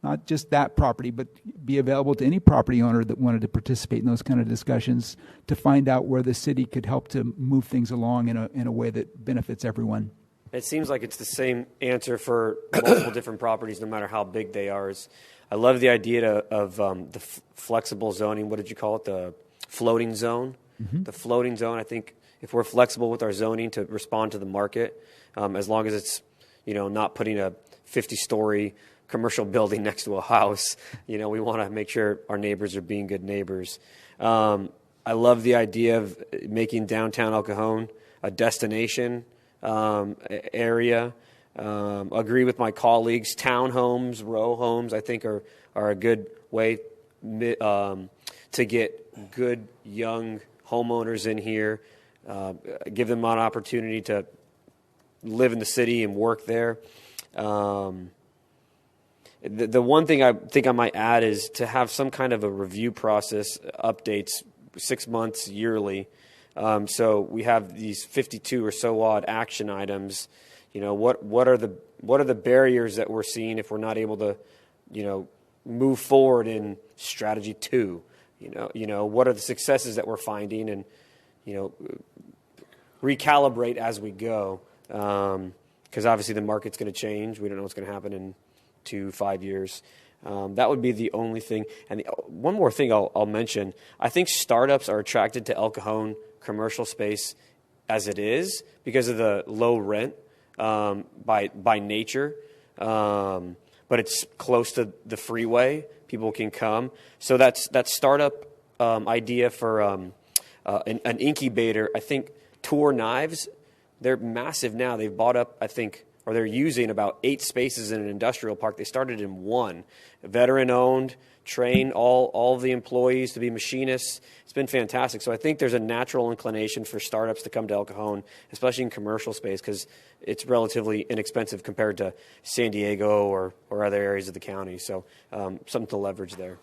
not just that property, but be available to any property owner that wanted to participate in those kind of discussions to find out where the city could help to move things along in a way that benefits everyone. It seems like it's the same answer for multiple different properties, no matter how big they are. I love the idea of the flexible zoning. What did you call it? The floating zone? Mm-hmm. The floating zone, I think if we're flexible with our zoning to respond to the market, as long as it's not putting a 50-story commercial building next to a house, we want to make sure our neighbors are being good neighbors. I love the idea of making downtown El Cajon a destination area. Agree with my colleagues. Townhomes, row homes, I think are a good way to get good young homeowners in here. Give them an opportunity to live in the city and work there. The one thing I think I might add is to have some kind of a review process, updates 6 months yearly. So we have these 52 or so odd action items. What are the barriers that we're seeing if we're not able to, move forward in strategy 2? What are the successes that we're finding, and recalibrate as we go. Because obviously the market's going to change. We don't know what's going to happen in 2-5 years. That would be the only thing. And one more thing I'll mention. I think startups are attracted to El Cajon commercial space as it is because of the low rent by nature. But it's close to the freeway. People can come. So that startup idea for an incubator, I think Tour Knives, they're massive now. They've bought up, I think, or they're using about 8 spaces in an industrial park. They started in 1. Veteran-owned, train all of the employees to be machinists. It's been fantastic. So I think there's a natural inclination for startups to come to El Cajon, especially in commercial space, because it's relatively inexpensive compared to San Diego or other areas of the county. So something to leverage there.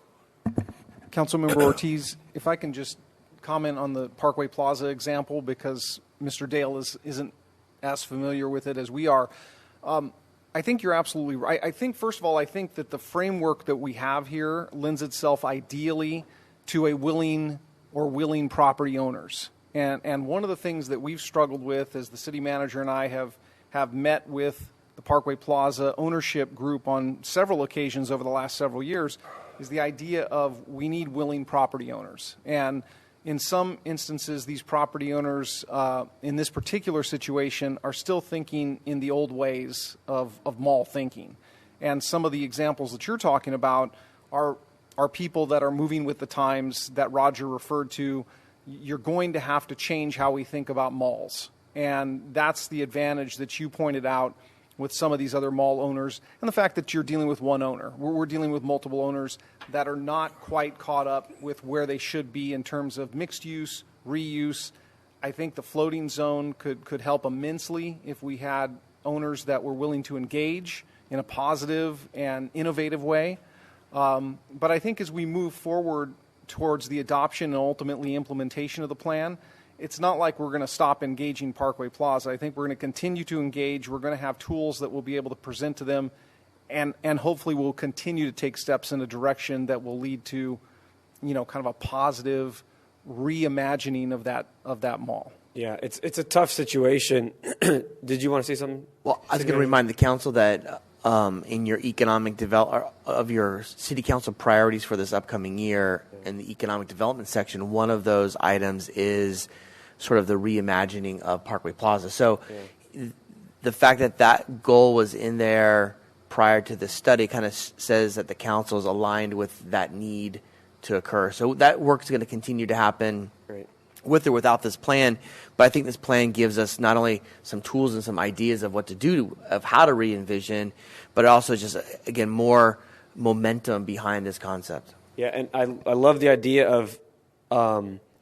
Councilmember Ortiz, if I can just comment on the Parkway Plaza example, because Mr. Dale isn't as familiar with it as we are. I think you're absolutely right. I think, first of all, I think that the framework that we have here lends itself ideally to a willing property owners. And one of the things that we've struggled with as the city manager and I have met with the Parkway Plaza ownership group on several occasions over the last several years is the idea of we need willing property owners. And in some instances, these property owners, in this particular situation, are still thinking in the old ways of mall thinking. And some of the examples that you're talking about are people that are moving with the times that Roger referred to. You're going to have to change how we think about malls. And that's the advantage that you pointed out with some of these other mall owners, and the fact that you're dealing with one owner. We're dealing with multiple owners that are not quite caught up with where they should be in terms of mixed use, reuse. I think the floating zone could help immensely if we had owners that were willing to engage in a positive and innovative way. But I think as we move forward towards the adoption and ultimately implementation of the plan, it's not like we're going to stop engaging Parkway Plaza. I think we're going to continue to engage. We're going to have tools that we'll be able to present to them, and hopefully we'll continue to take steps in a direction that will lead to, kind of a positive reimagining of that mall. Yeah, it's a tough situation. Did you want to say something? Well, I was going to remind the council that in your economic of your city council priorities for this upcoming year, in the economic development section, one of those items is sort of the reimagining of Parkway Plaza. So the fact that that goal was in there prior to the study kind of says that the council is aligned with that need to occur. So that work is going to continue to happen with or without this plan. But I think this plan gives us not only some tools and some ideas of what to do, of how to re-envision, but also just, again, more momentum behind this concept. Yeah, and I love the idea of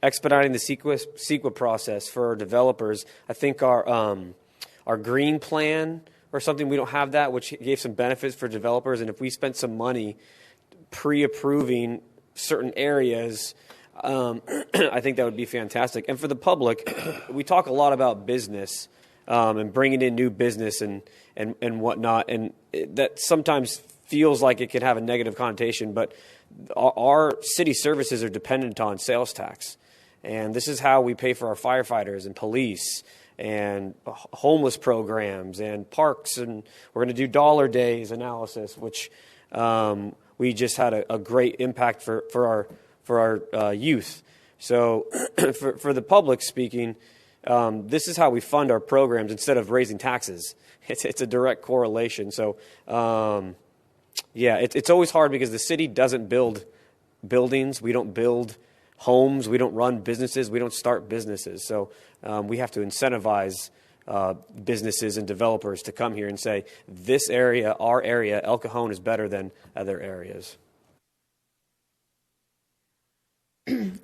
expediting the CEQA process for our developers. I think our green plan or something, we don't have that, which gave some benefits for developers. And if we spent some money pre-approving certain areas, I think that would be fantastic. And for the public, we talk a lot about business and bringing in new business and whatnot, and that sometimes feels like it could have a negative connotation, but our city services are dependent on sales tax. And this is how we pay for our firefighters and police and homeless programs and parks. And we're going to do dollar days analysis, which we just had a great impact for our youth. So for the public speaking, this is how we fund our programs instead of raising taxes. It's a direct correlation. So it's always hard because the city doesn't build buildings. We don't build homes. We don't run businesses. We don't start businesses. So we have to incentivize businesses and developers to come here and say, this area, our area, El Cajon is better than other areas.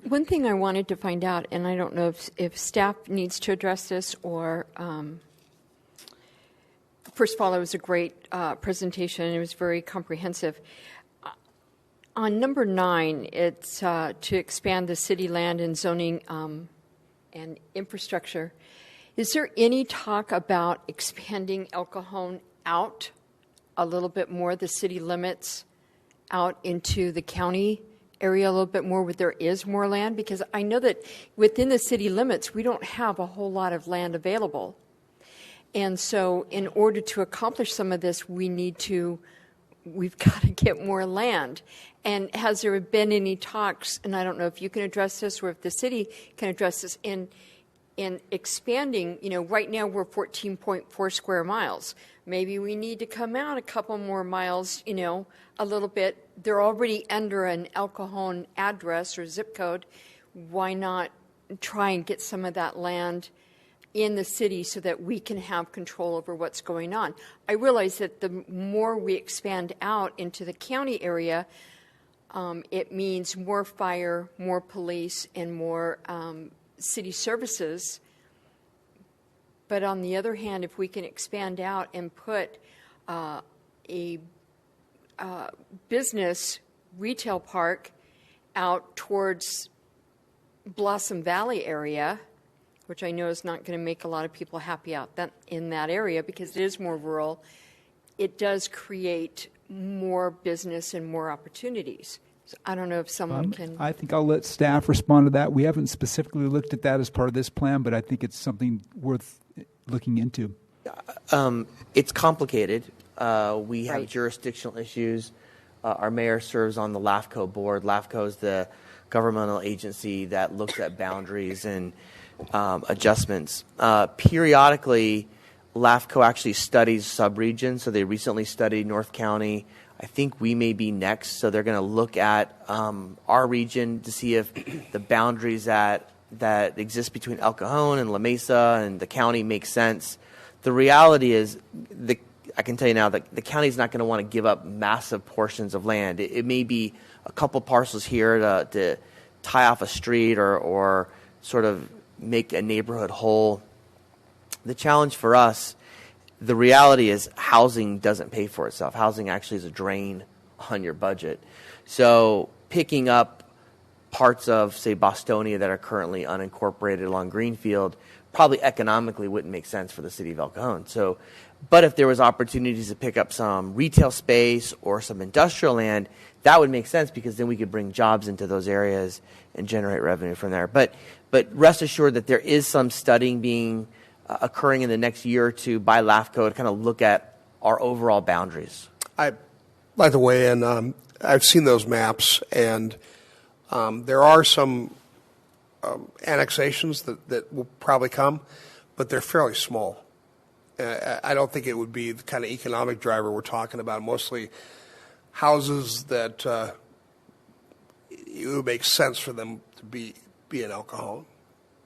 One thing I wanted to find out, and I don't know if staff needs to address this or, first of all, it was a great presentation and it was very comprehensive. On number 9, it's to expand the city land and zoning and infrastructure. Is there any talk about expanding El Cajon out a little bit more, the city limits out into the county area a little bit more where there is more land? Because I know that within the city limits, we don't have a whole lot of land available. And so in order to accomplish some of this, we've got to get more land. And has there been any talks, and I don't know if you can address this or if the city can address this, in expanding, right now we're 14.4 square miles. Maybe we need to come out a couple more miles, a little bit. They're already under an El Cajon address or zip code. Why not try and get some of that land in the city so that we can have control over what's going on? I realize that the more we expand out into the county area, it means more fire, more police, and more city services. But on the other hand, if we can expand out and put a business retail park out towards Blossom Valley area, which I know is not going to make a lot of people happy in that area because it is more rural, it does create more business and more opportunities. So I don't know if someone can... I think I'll let staff respond to that. We haven't specifically looked at that as part of this plan, but I think it's something worth looking into. It's complicated. We have Right. jurisdictional issues. Our mayor serves on the LAFCO board. LAFCO is the governmental agency that looks at boundaries and adjustments. Periodically, LAFCO actually studies subregions. So they recently studied North County. I think we may be next. So they're going to look at our region to see if the boundaries that exist between El Cajon and La Mesa and the county make sense. The reality is, I can tell you now that the county is not going to want to give up massive portions of land. It may be a couple parcels here to tie off a street or sort of make a neighborhood whole. The challenge for us, the reality is housing doesn't pay for itself. Housing actually is a drain on your budget. So picking up parts of, say, Bostonia that are currently unincorporated along Greenfield probably economically wouldn't make sense for the city of El Cajon. So, but if there was opportunities to pick up some retail space or some industrial land, that would make sense because then we could bring jobs into those areas and generate revenue from there. But rest assured that there is some studying being occurring in the next year or two by LAFCO to kind of look at our overall boundaries. I'd like to weigh in. I've seen those maps, and there are some annexations that will probably come, but they're fairly small. I don't think it would be the kind of economic driver we're talking about. Mostly houses that it would make sense for them to be in El Cajon,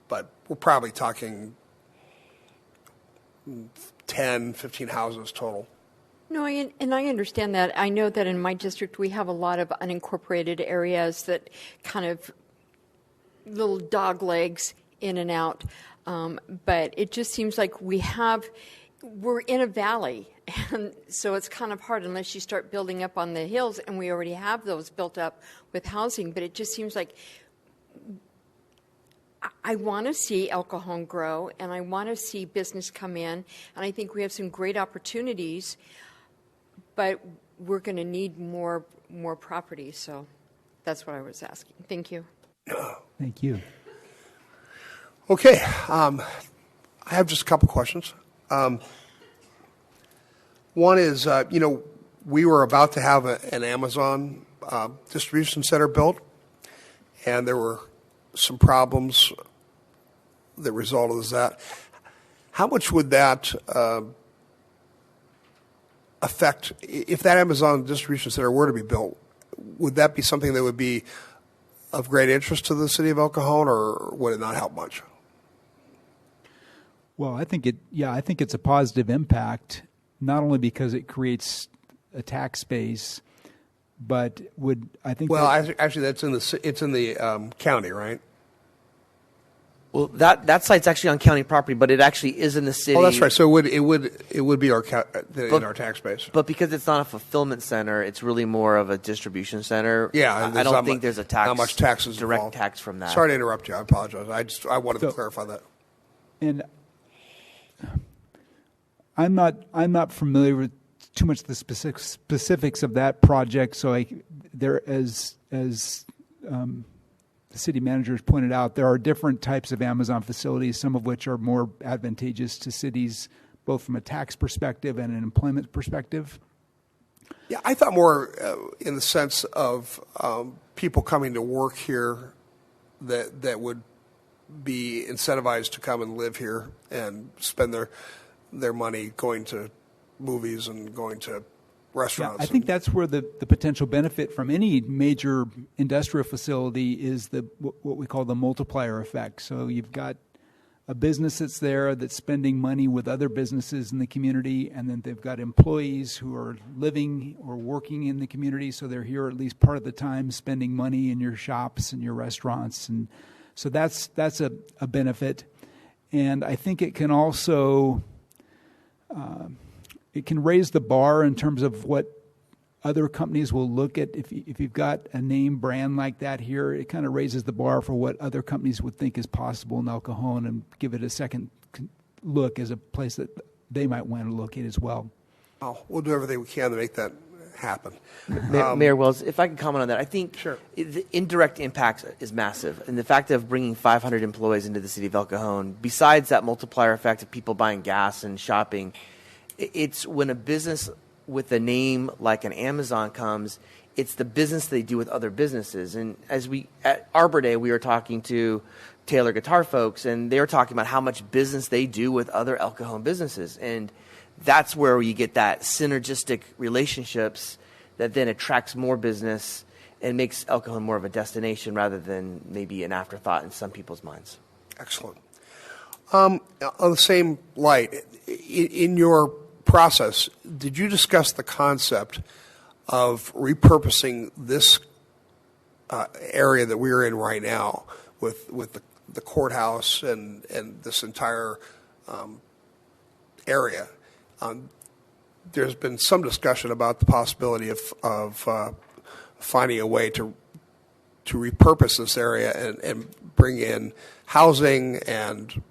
but we're probably talking 10, 15 houses total. No, and I understand that. I know that in my district we have a lot of unincorporated areas that kind of little dog legs in and out. But it just seems like we're in a valley, and so it's kind of hard unless you start building up on the hills, and we already have those built up with housing. But it just seems like I want to see El Cajon grow, and I want to see business come in, and I think we have some great opportunities, but we're going to need more property. So that's what I was asking. Thank you. Thank you. Okay, I have just a couple questions. One is, we were about to have an Amazon distribution center built, and there were some problems that resulted as that. How much would that affect, if that Amazon distribution center were to be built, would that be something that would be of great interest to the city of El Cajon, or would it not help much? Well, I think it's a positive impact, not only because it creates a tax base, but actually, it's in the county, right? Well, that site's actually on county property, but it actually is in the city. Oh, that's right. So it would be in our tax base. But because it's not a fulfillment center, it's really more of a distribution center. Yeah, I don't think there's a tax. Not much taxes direct involved. Tax from that. Sorry to interrupt you. I apologize. I wanted to clarify that. And I'm not familiar with too much the specifics of that project. So as the city manager has pointed out, there are different types of Amazon facilities, some of which are more advantageous to cities, both from a tax perspective and an employment perspective. Yeah, I thought more in the sense of people coming to work here that would be incentivized to come and live here and spend their money going to movies and going to restaurants. Yeah, I think that's where the potential benefit from any major industrial facility is what we call the multiplier effect. So you've got a business that's there that's spending money with other businesses in the community, and then they've got employees who are living or working in the community, so they're here at least part of the time spending money in your shops and your restaurants. And so that's a benefit. And I think it can also it can raise the bar in terms of what other companies will look at. If you've got a name brand like that here, it kind of raises the bar for what other companies would think is possible in El Cajon, and give it a second look as a place that they might want to locate as well. Oh, we'll do everything we can to make that happen. Mayor Wells, if I could comment on that, I think the indirect impact is massive. And the fact of bringing 500 employees into the city of El Cajon, besides that multiplier effect of people buying gas and shopping, it's when a business with a name like an Amazon comes, it's the business they do with other businesses. And as at Arbor Day, we were talking to Taylor Guitar folks, and they were talking about how much business they do with other El Cajon businesses. And that's where you get that synergistic relationships that then attracts more business and makes El Cajon more of a destination rather than maybe an afterthought in some people's minds. Excellent. On the same light, in your process, did you discuss the concept of repurposing this area that we're in right now with the courthouse and this entire area? There's been some discussion about the possibility of finding a way to repurpose this area and bring in housing and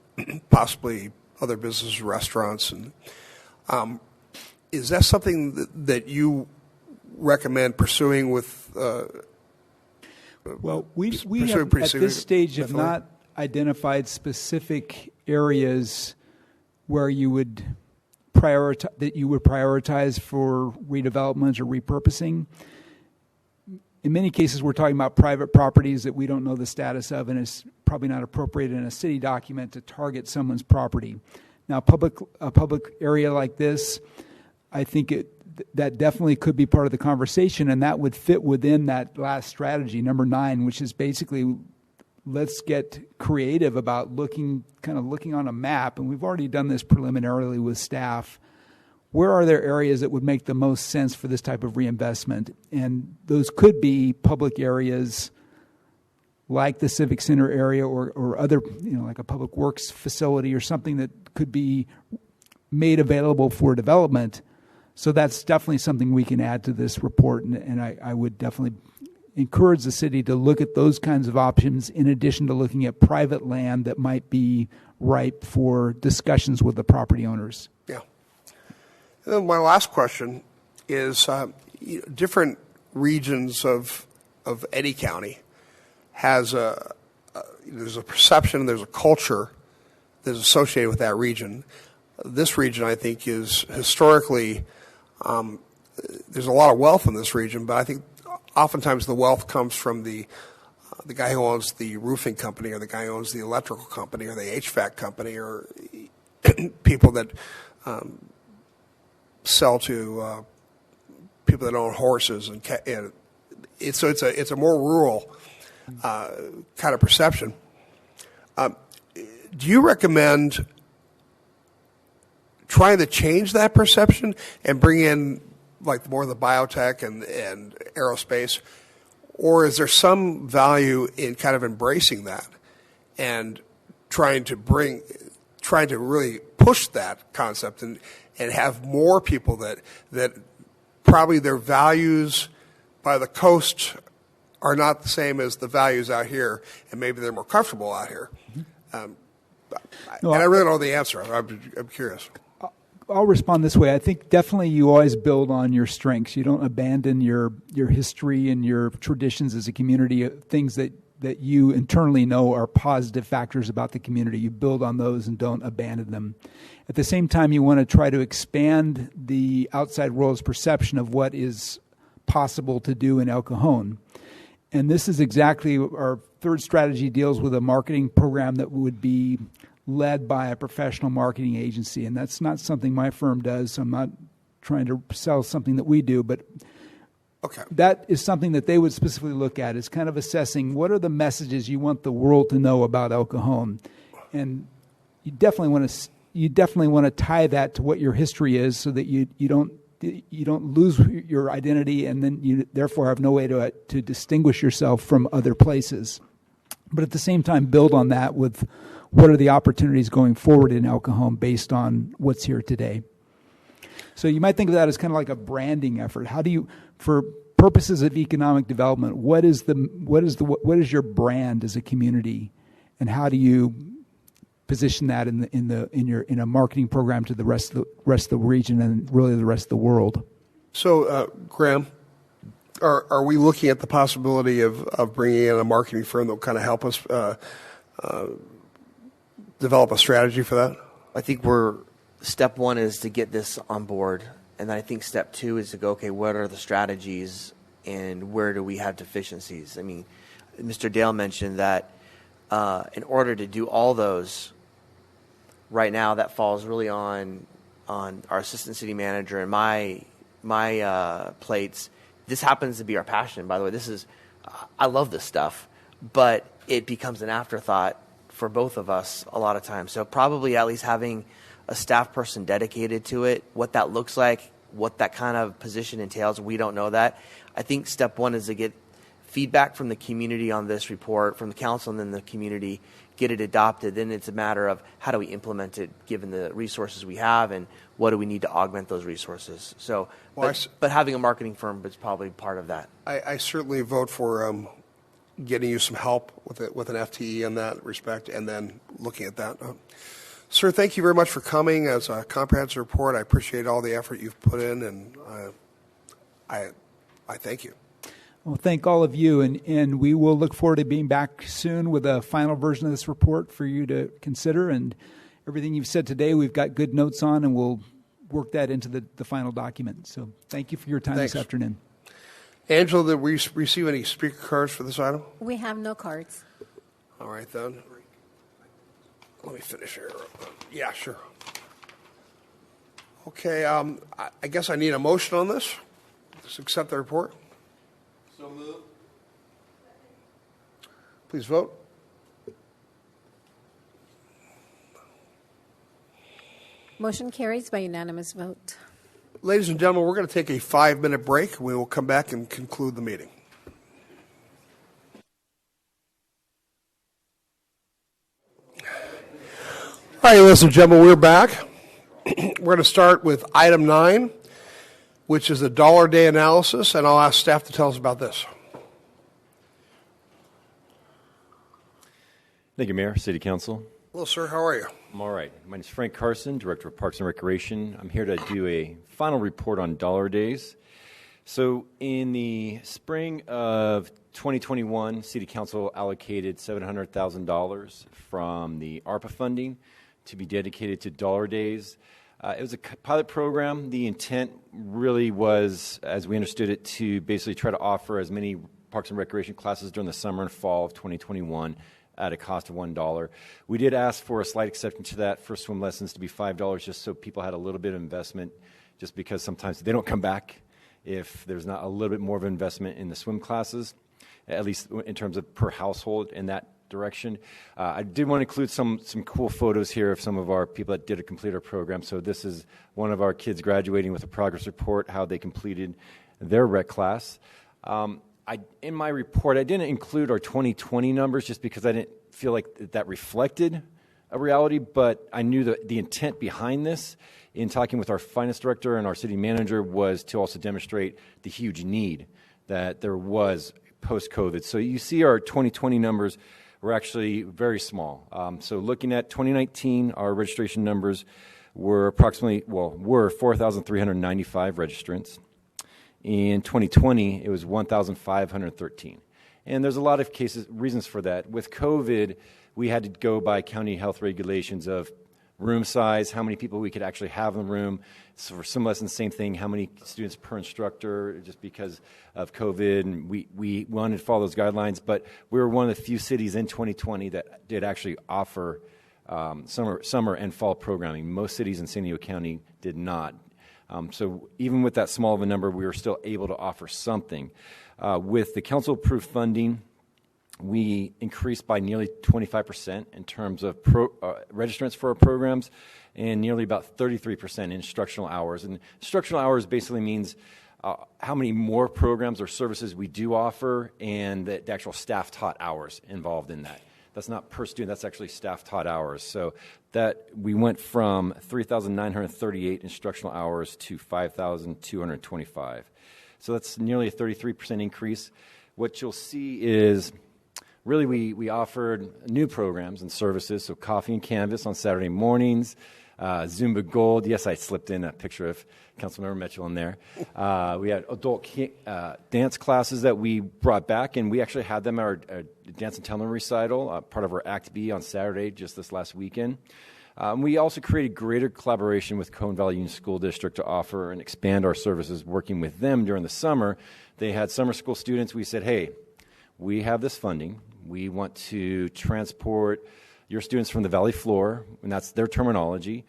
possibly other businesses, restaurants, and is that something that you recommend pursuing with? Well, we have, at this stage have not identified specific areas where you would prioritize for redevelopment or repurposing. In many cases, we're talking about private properties that we don't know the status of, and it's probably not appropriate in a city document to target someone's property. Now, a public area like this, I think that definitely could be part of the conversation, and that would fit within that last strategy, number 9, which is basically let's get creative about looking on a map, and we've already done this preliminarily with staff. Where are there areas that would make the most sense for this type of reinvestment? And those could be public areas like the Civic Center area or other, like a public works facility or something that could be made available for development. So that's definitely something we can add to this report, and I would definitely encourage the city to look at those kinds of options in addition to looking at private land that might be ripe for discussions with the property owners. Yeah. And then my last question is different regions of any county has there's a perception, there's a culture that's associated with that region. This region, I think, is historically, there's a lot of wealth in this region, but I think oftentimes the wealth comes from the guy who owns the roofing company, or the guy who owns the electrical company, or the HVAC company, or people that sell to people that own horses, and it's a more rural kind of perception. Do you recommend trying to change that perception and bring in like more of the biotech and aerospace, or is there some value in kind of embracing that and trying to really push that concept and have more people that probably their values by the coast are not the same as the values out here, and maybe they're more comfortable out here? And I really don't know the answer. I'm curious. I'll respond this way. I think definitely you always build on your strengths. You don't abandon your history and your traditions as a community, things that you internally know are positive factors about the community. You build on those and don't abandon them. At the same time, you want to try to expand the outside world's perception of what is possible to do in El Cajon. And this is exactly our third strategy, deals with a marketing program that would be led by a professional marketing agency. And that's not something my firm does, so I'm not trying to sell something that we do, but that is something that they would specifically look at, is kind of assessing what are the messages you want the world to know about El Cajon. And you definitely want to tie that to what your history is, so that you don't lose your identity, and then you therefore have no way to distinguish yourself from other places. But at the same time, build on that with what are the opportunities going forward in El Cajon based on what's here today. So you might think of that as kind of like a branding effort. How do you, for purposes of economic development, what is your brand as a community, and how do you position that in a marketing program to the rest of the region and really the rest of the world? So, Graham, are we looking at the possibility of bringing in a marketing firm that will kind of help us develop a strategy for that? I think step one is to get this on board, and then I think step two is to go, okay, what are the strategies and where do we have deficiencies? I mean, Mr. Dale mentioned that in order to do all those, right now that falls really on our assistant city manager and my plates. This happens to be our passion, by the way. I love this stuff, but it becomes an afterthought for both of us a lot of times. So probably at least having a staff person dedicated to it, what that looks like, what that kind of position entails, we don't know that. I think step one is to get feedback from the community on this report, from the council and then the community, get it adopted. Then it's a matter of how do we implement it given the resources we have, and what do we need to augment those resources. So, but having a marketing firm is probably part of that. I certainly vote for getting you some help with an FTE in that respect, and then looking at that. Sir, thank you very much for coming as a comprehensive report. I appreciate all the effort you've put in, and I thank you. Well, thank all of you, and we will look forward to being back soon with a final version of this report for you to consider. And everything you've said today, we've got good notes on, and we'll work that into the final document. So thank you for your time this afternoon. Angela, did we receive any speaker cards for this item? We have no cards. All right, then. Let me finish here. Yeah, sure. Okay, I guess I need a motion on this. Just accept the report. So moved. Please vote. Motion carries by unanimous vote. Ladies and gentlemen, we're going to take a 5-minute break. We will come back and conclude the meeting. All right, ladies and gentlemen, we're back. We're going to start with item 9, which is the dollar day analysis, and I'll ask staff to tell us about this. Thank you, Mayor, City Council. Hello, sir. How are you? I'm all right. My name is Frank Carson, Director of Parks and Recreation. I'm here to do a final report on dollar days. So in the spring of 2021, City Council allocated $700,000 from the ARPA funding to be dedicated to dollar days. It was a pilot program. The intent really was, as we understood it, to basically try to offer as many Parks and Recreation classes during the summer and fall of 2021 at a cost of $1. We did ask for a slight exception to that for swim lessons to be $5, just so people had a little bit of investment, just because sometimes they don't come back if there's not a little bit more of an investment in the swim classes, at least in terms of per household in that direction. I did want to include some cool photos here of some of our people that did complete our program. So this is one of our kids graduating with a progress report, how they completed their rec class. In my report, I didn't include our 2020 numbers just because I didn't feel like that reflected a reality, but I knew that the intent behind this in talking with our finance director and our city manager was to also demonstrate the huge need that there was post-COVID. So you see our 2020 numbers were actually very small. So looking at 2019, our registration numbers were were 4,395 registrants. In 2020, it was 1,513. And there's a lot of reasons for that. With COVID, we had to go by county health regulations of room size, how many people we could actually have in the room. So for some lessons, same thing, how many students per instructor, just because of COVID. And we wanted to follow those guidelines. But we were one of the few cities in 2020 that did actually offer summer and fall programming. Most cities in San Diego County did not. So even with that small of a number, we were still able to offer something. With the council-approved funding, we increased by nearly 25% in terms of registrants for our programs, and nearly about 33% in instructional hours. And instructional hours basically means how many more programs or services we do offer, and the actual staff-taught hours involved in that. That's not per student, that's actually staff-taught hours. So that we went from 3,938 instructional hours to 5,225. So that's nearly a 33% increase. What you'll see is really we offered new programs and services, so Coffee and Canvas on Saturday mornings, Zumba Gold. Yes, I slipped in a picture of Councilmember Mitchell in there. We had adult dance classes that we brought back, and we actually had them at our Dance and Talent recital, part of our Act B on Saturday, just this last weekend. We also created greater collaboration with Cajon Valley Union School District to offer and expand our services, working with them during the summer. They had summer school students. We said, hey, we have this funding. We want to transport your students from the valley floor, and that's their terminology,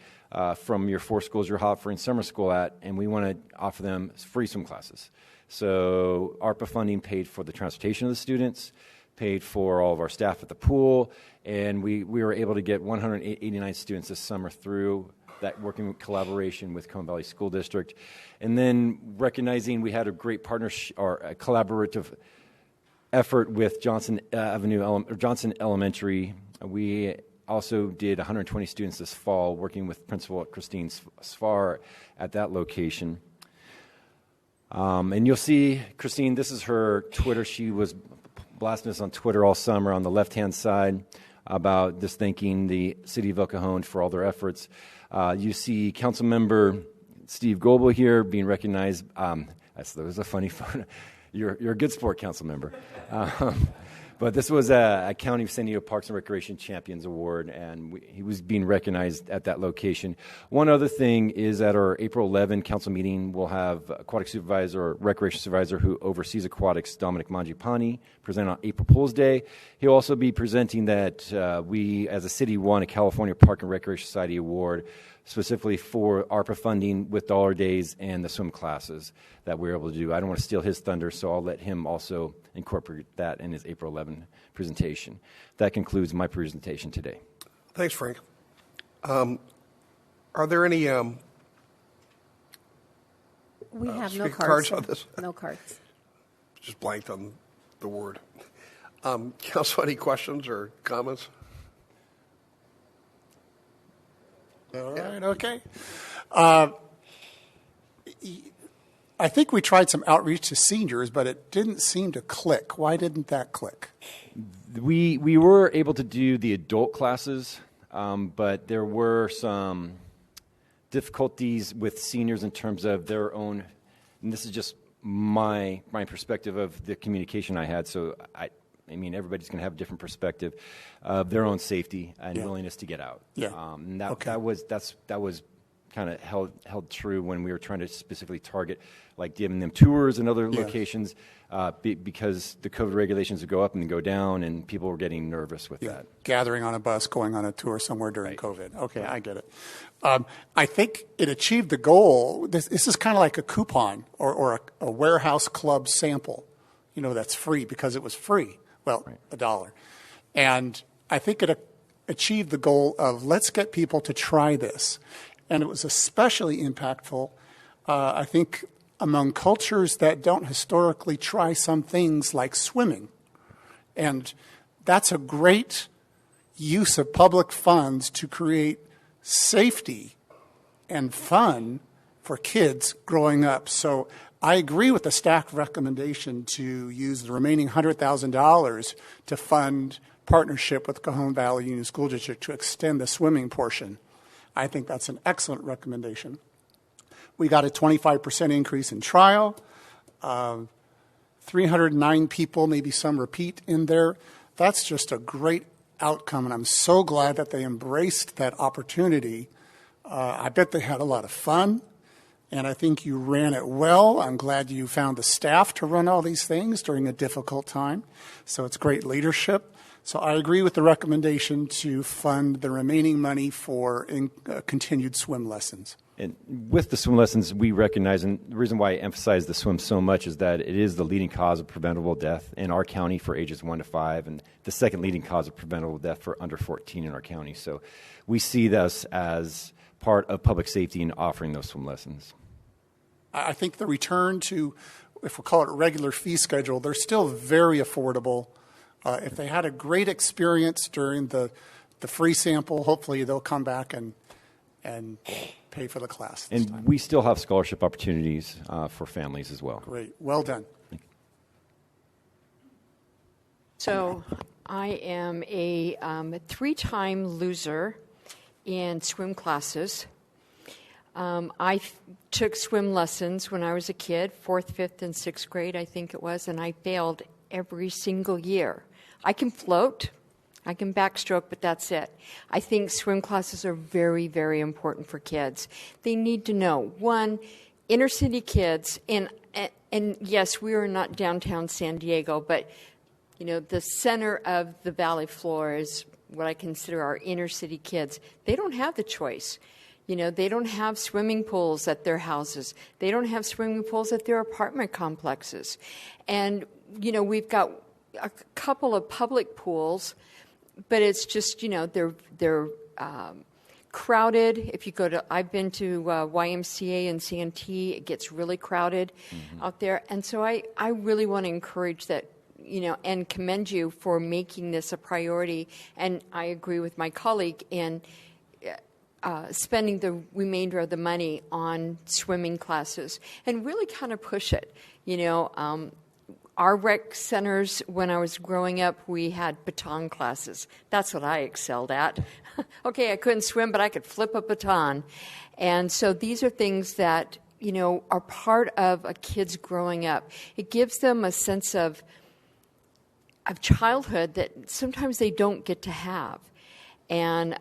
from your 4 schools you're offering summer school at, and we want to offer them free swim classes. So ARPA funding paid for the transportation of the students, paid for all of our staff at the pool, and we were able to get 189 students this summer through that working collaboration with Cajon Valley School District. And then recognizing we had a great partnership or a collaborative effort with Johnson Elementary. We also did 120 students this fall, working with Principal Christine Sfar at that location. And you'll see, Christine, this is her Twitter. She was blasting us on Twitter all summer on the left-hand side about just thanking the City of El Cajon for all their efforts. You see Councilmember Steve Goebel here being recognized. That was a funny photo. You're a good sport, council member. But this was a County of San Diego Parks and Recreation Champions Award, and he was being recognized at that location. One other thing is at our April 11 council meeting, we'll have aquatic supervisor or recreation supervisor who oversees aquatics, Dominic Mangiapane, present on April Fool's Day. He'll also be presenting that we, as a city, won a California Park and Recreation Society Award specifically for ARPA funding with dollar days and the swim classes that we were able to do. I don't want to steal his thunder, so I'll let him also incorporate that in his April 11 presentation. That concludes my presentation today. Thanks, Frank. Are there any we have no cards on this? No cards. Just blanked on the word. Council, any questions or comments? All right, okay. I think we tried some outreach to seniors, but it didn't seem to click. Why didn't that click? We were able to do the adult classes, but there were some difficulties with seniors in terms of their own, and this is just my perspective of the communication I had, so I mean, everybody's going to have a different perspective of their own safety and willingness to get out. Yeah. And that was kind of held true when we were trying to specifically target, like giving them tours in other locations, because the COVID regulations would go up and go down, and people were getting nervous with that. Gathering on a bus, going on a tour somewhere during COVID. Okay, I get it. I think it achieved the goal. This is kind of like a coupon or a warehouse club sample, that's free because it was free. Well, $1. And I think it achieved the goal of let's get people to try this. And it was especially impactful, I think, among cultures that don't historically try some things like swimming. And that's a great use of public funds to create safety and fun for kids growing up. So I agree with the staff recommendation to use the remaining $100,000 to fund partnership with Cajon Valley Union School District to extend the swimming portion. I think that's an excellent recommendation. We got a 25% increase in trial, 309 people, maybe some repeat in there. That's just a great outcome, and I'm so glad that they embraced that opportunity. I bet they had a lot of fun. And I think you ran it well. I'm glad you found the staff to run all these things during a difficult time. So it's great leadership. So I agree with the recommendation to fund the remaining money for continued swim lessons. And with the swim lessons, we recognize, and the reason why I emphasize the swim so much is that it is the leading cause of preventable death in our county for ages 1 to 5, and the second leading cause of preventable death for under 14 in our county. So we see this as part of public safety in offering those swim lessons. I think the return to, if we call it a regular fee schedule, they're still very affordable. If they had a great experience during the free sample, hopefully they'll come back and pay for the class this time. And we still have scholarship opportunities for families as well. Great. Well done. So I am a 3-time loser in swim classes. I took swim lessons when I was a kid, 4th, 5th, and 6th grade, I think it was, and I failed every single year. I can float, I can backstroke, but that's it. I think swim classes are very, very important for kids. They need to know, one, inner city kids, and yes, we are not downtown San Diego, but you know, the center of the valley floor is what I consider our inner city kids. They don't have the choice. You know, they don't have swimming pools at their houses. They don't have swimming pools at their apartment complexes. And, you know, we've got a couple of public pools, but it's just, you know, they're crowded. If you go to, I've been to YMCA and Santee, it gets really crowded out there. And so I really want to encourage that, you know, and commend you for making this a priority. And I agree with my colleague in spending the remainder of the money on swimming classes and really kind of push it. You know, our rec centers, when I was growing up, we had baton classes. That's what I excelled at. Okay, I couldn't swim, but I could flip a baton. And so these are things that, you know, are part of a kid's growing up. It gives them a sense of childhood that sometimes they don't get to have. And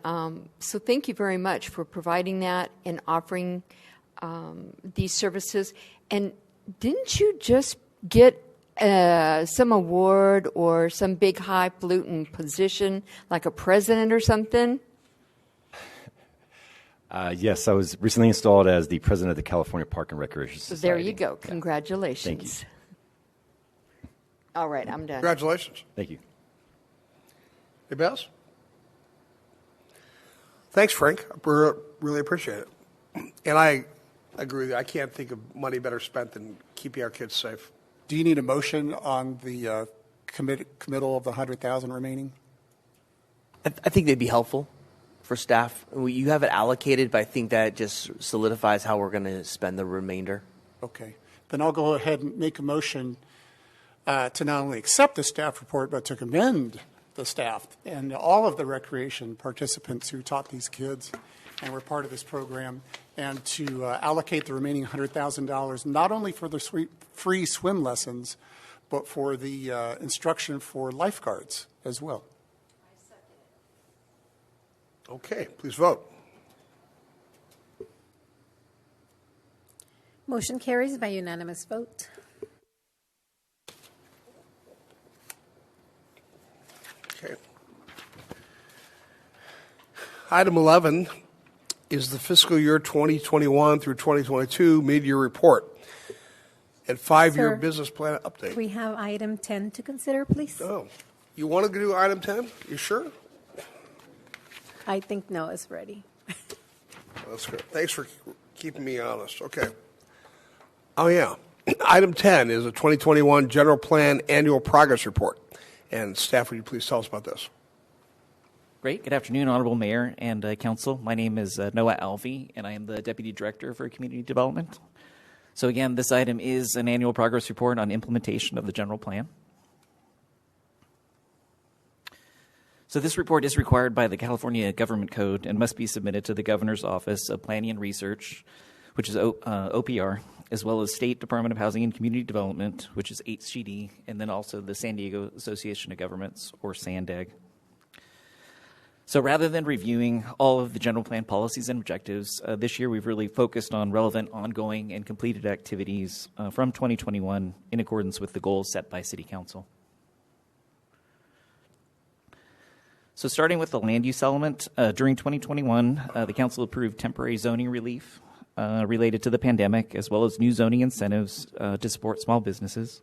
so thank you very much for providing that and offering these services. And didn't you just get some award or some big highfalutin position, like a president or something? Yes, I was recently installed as the president of the California Park and Recreation Society. So there you go. Congratulations. Thank you. All right, I'm done. Congratulations. Thank you. Hey, Bess? Thanks, Frank. I really appreciate it. And I agree with you. I can't think of money better spent than keeping our kids safe. Do you need a motion on the committal of the $100,000 remaining? I think they'd be helpful for staff. You have it allocated, but I think that just solidifies how we're going to spend the remainder. Okay. Then I'll go ahead and make a motion to not only accept the staff report, but to commend the staff and all of the recreation participants who taught these kids and were part of this program, and to allocate the remaining $100,000 not only for the free swim lessons, but for the instruction for lifeguards as well. Okay, please vote. Motion carries by unanimous vote. Okay. Item 11 is the fiscal year 2021 through 2022 mid-year report and 5-year Sir, business plan update. We have item 10 to consider, please. Oh, you want to do item 10? You sure? I think Noah's ready. That's good. Thanks for keeping me honest. Okay. Oh, yeah. Item 10 is a 2021 general plan annual progress report. And staff, would you please tell us about this? Great. Good afternoon, Honorable Mayor and Council. My name is Noah Alvey, and I am the Deputy Director for Community Development. So again, this item is an annual progress report on implementation of the general plan. So this report is required by the California Government Code and must be submitted to the Governor's Office of Planning and Research, which is OPR, as well as State Department of Housing and Community Development, which is HCD, and then also the San Diego Association of Governments, or SANDAG. So rather than reviewing all of the general plan policies and objectives, this year we've really focused on relevant ongoing and completed activities from 2021 in accordance with the goals set by City Council. So starting with the land use element, during 2021, the Council approved temporary zoning relief related to the pandemic, as well as new zoning incentives to support small businesses.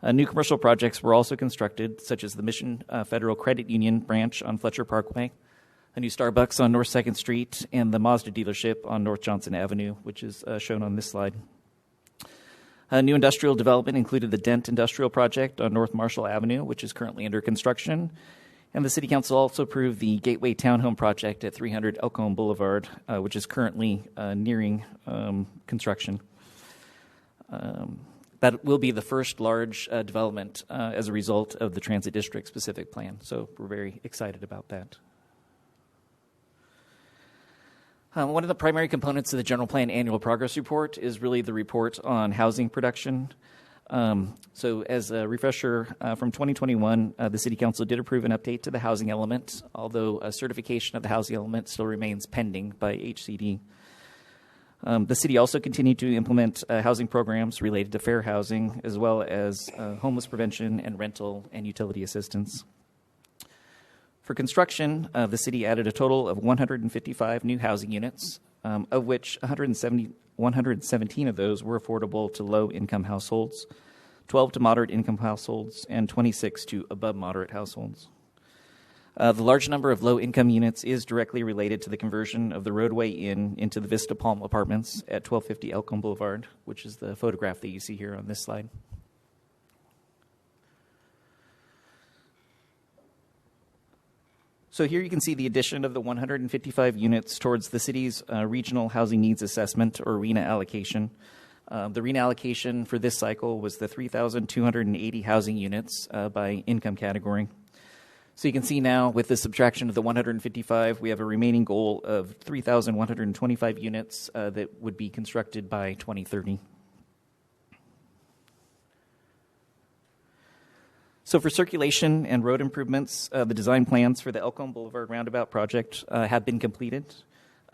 New commercial projects were also constructed, such as the Mission Federal Credit Union branch on Fletcher Parkway, a new Starbucks on North 2nd Street, and the Mazda dealership on North Johnson Avenue, which is shown on this slide. New industrial development included the Dent Industrial Project on North Marshall Avenue, which is currently under construction. And the City Council also approved the Gateway Townhome Project at 300 Elkhorn Boulevard, which is currently nearing construction. That will be the first large development as a result of the Transit District specific plan. So we're very excited about that. One of the primary components of the General Plan Annual Progress Report is really the report on housing production. So as a refresher, from 2021, the City Council did approve an update to the housing element, although a certification of the housing element still remains pending by HCD. The city also continued to implement housing programs related to fair housing, as well as homeless prevention and rental and utility assistance. For construction, the city added a total of 155 new housing units, of which 117 of those were affordable to low-income households, 12 to moderate-income households, and 26 to above-moderate households. The large number of low-income units is directly related to the conversion of the roadway into the Vista Palm Apartments at 1250 Elkhorn Boulevard, which is the photograph that you see here on this slide. So here you can see the addition of the 155 units towards the city's Regional Housing Needs Assessment, or RHNA allocation. The RHNA allocation for this cycle was the 3,280 housing units by income category. So you can see now with the subtraction of the 155, we have a remaining goal of 3,125 units that would be constructed by 2030. So for circulation and road improvements, the design plans for the Elkhorn Boulevard Roundabout project have been completed.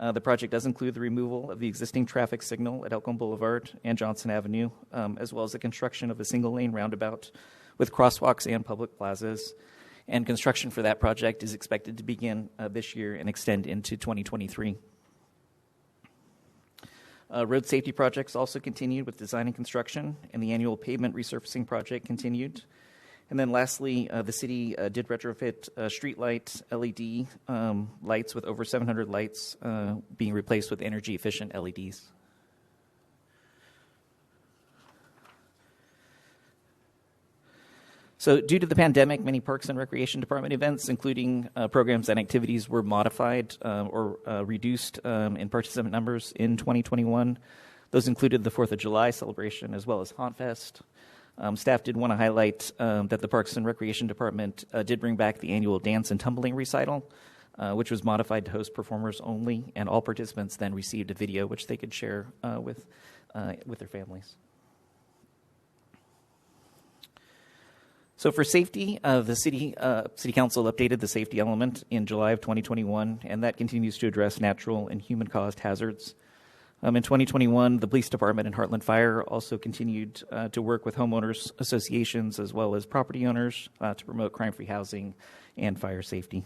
The project does include the removal of the existing traffic signal at Elkhorn Boulevard and Johnson Avenue, as well as the construction of a single-lane roundabout with crosswalks and public plazas. And construction for that project is expected to begin this year and extend into 2023. Road safety projects also continued with design and construction, and the annual pavement resurfacing project continued. And then lastly, the city did retrofit streetlight LED lights with over 700 lights being replaced with energy-efficient LEDs. So due to the pandemic, many Parks and Recreation Department events, including programs and activities, were modified or reduced in participant numbers in 2021. Those included the 4th of July celebration as well as Haunt Fest. Staff did want to highlight that the Parks and Recreation Department did bring back the annual dance and tumbling recital, which was modified to host performers only, and all participants then received a video which they could share with their families. So for safety, the City Council updated the safety element in July of 2021, and that continues to address natural and human-caused hazards. In 2021, the Police Department and Heartland Fire also continued to work with homeowners associations as well as property owners to promote crime-free housing and fire safety.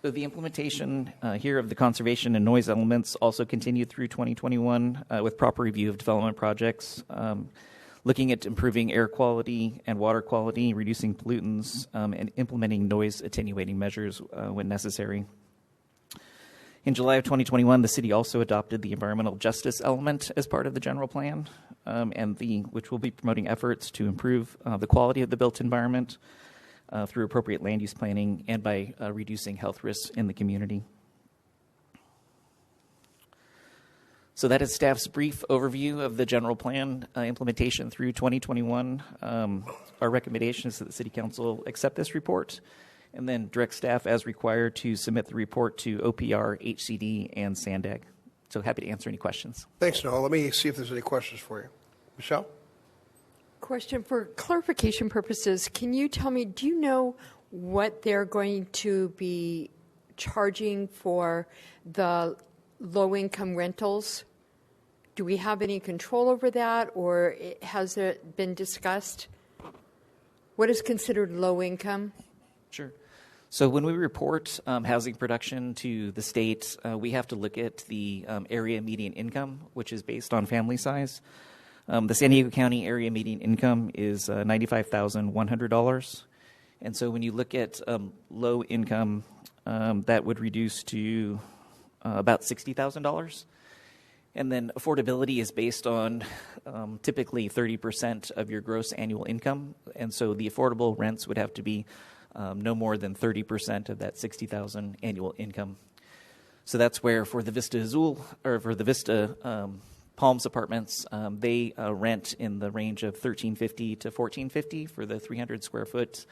So the implementation here of the conservation and noise elements also continued through 2021 with proper review of development projects, looking at improving air quality and water quality, reducing pollutants, and implementing noise attenuating measures when necessary. In July of 2021, the city also adopted the environmental justice element as part of the general plan, which will be promoting efforts to improve the quality of the built environment through appropriate land use planning and by reducing health risks in the community. So that is staff's brief overview of the general plan implementation through 2021. Our recommendation is that the City Council accept this report and then direct staff as required to submit the report to OPR, HCD, and SANDAG. So happy to answer any questions. Thanks, Noah. Let me see if there's any questions for you. Michelle? Question for clarification purposes. Can you tell me, do you know what they're going to be charging for the low-income rentals? Do we have any control over that, or has it been discussed? What is considered low income? Sure. So when we report housing production to the state, we have to look at the area median income, which is based on family size. The San Diego County area median income is $95,100. And so when you look at low income, that would reduce to about $60,000. And then affordability is based on typically 30% of your gross annual income. And so the affordable rents would have to be no more than 30% of that $60,000 annual income. So that's where for the Vista Azul, or for the Vista Palms apartments, they rent in the range of $1,350 to $1,450 for the 300 square foot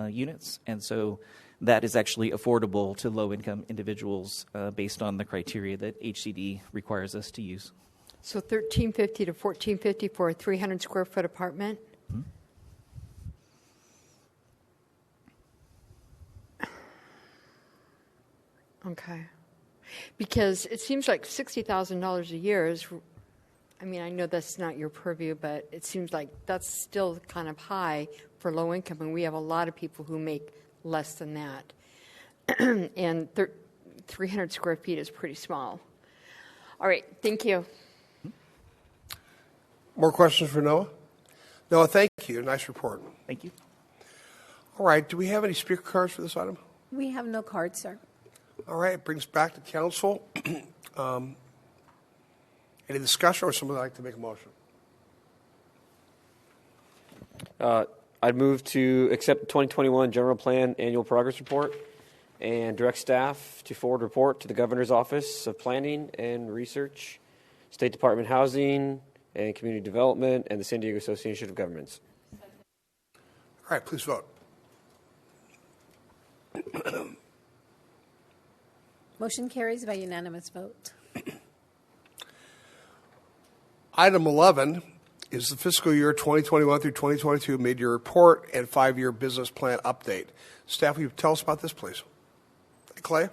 units. And so that is actually affordable to low-income individuals based on the criteria that HCD requires us to use. So $1,350 to $1,450 for a 300 square foot apartment? Mm-hmm. Okay. Because it seems like $60,000 a year is, I mean, I know that's not your purview, but it seems like that's still kind of high for low income, and we have a lot of people who make less than that. And 300 square feet is pretty small. All right, thank you. More questions for Noah? Noah, thank you. Nice report. Thank you. All right, do we have any speaker cards for this item? We have no cards, sir. All right, it brings back to council. Any discussion, or someone would like to make a motion? I'd move to accept the 2021 General Plan Annual Progress Report and direct staff to forward report to the Governor's Office of Planning and Research, State Department Housing and Community Development, and the San Diego Association of Governments. All right, please vote. Motion carries by unanimous vote. Item 11 is the fiscal year 2021 through 2022 mid-year report and 5-year business plan update. Staff, will you tell us about this, please? Clay?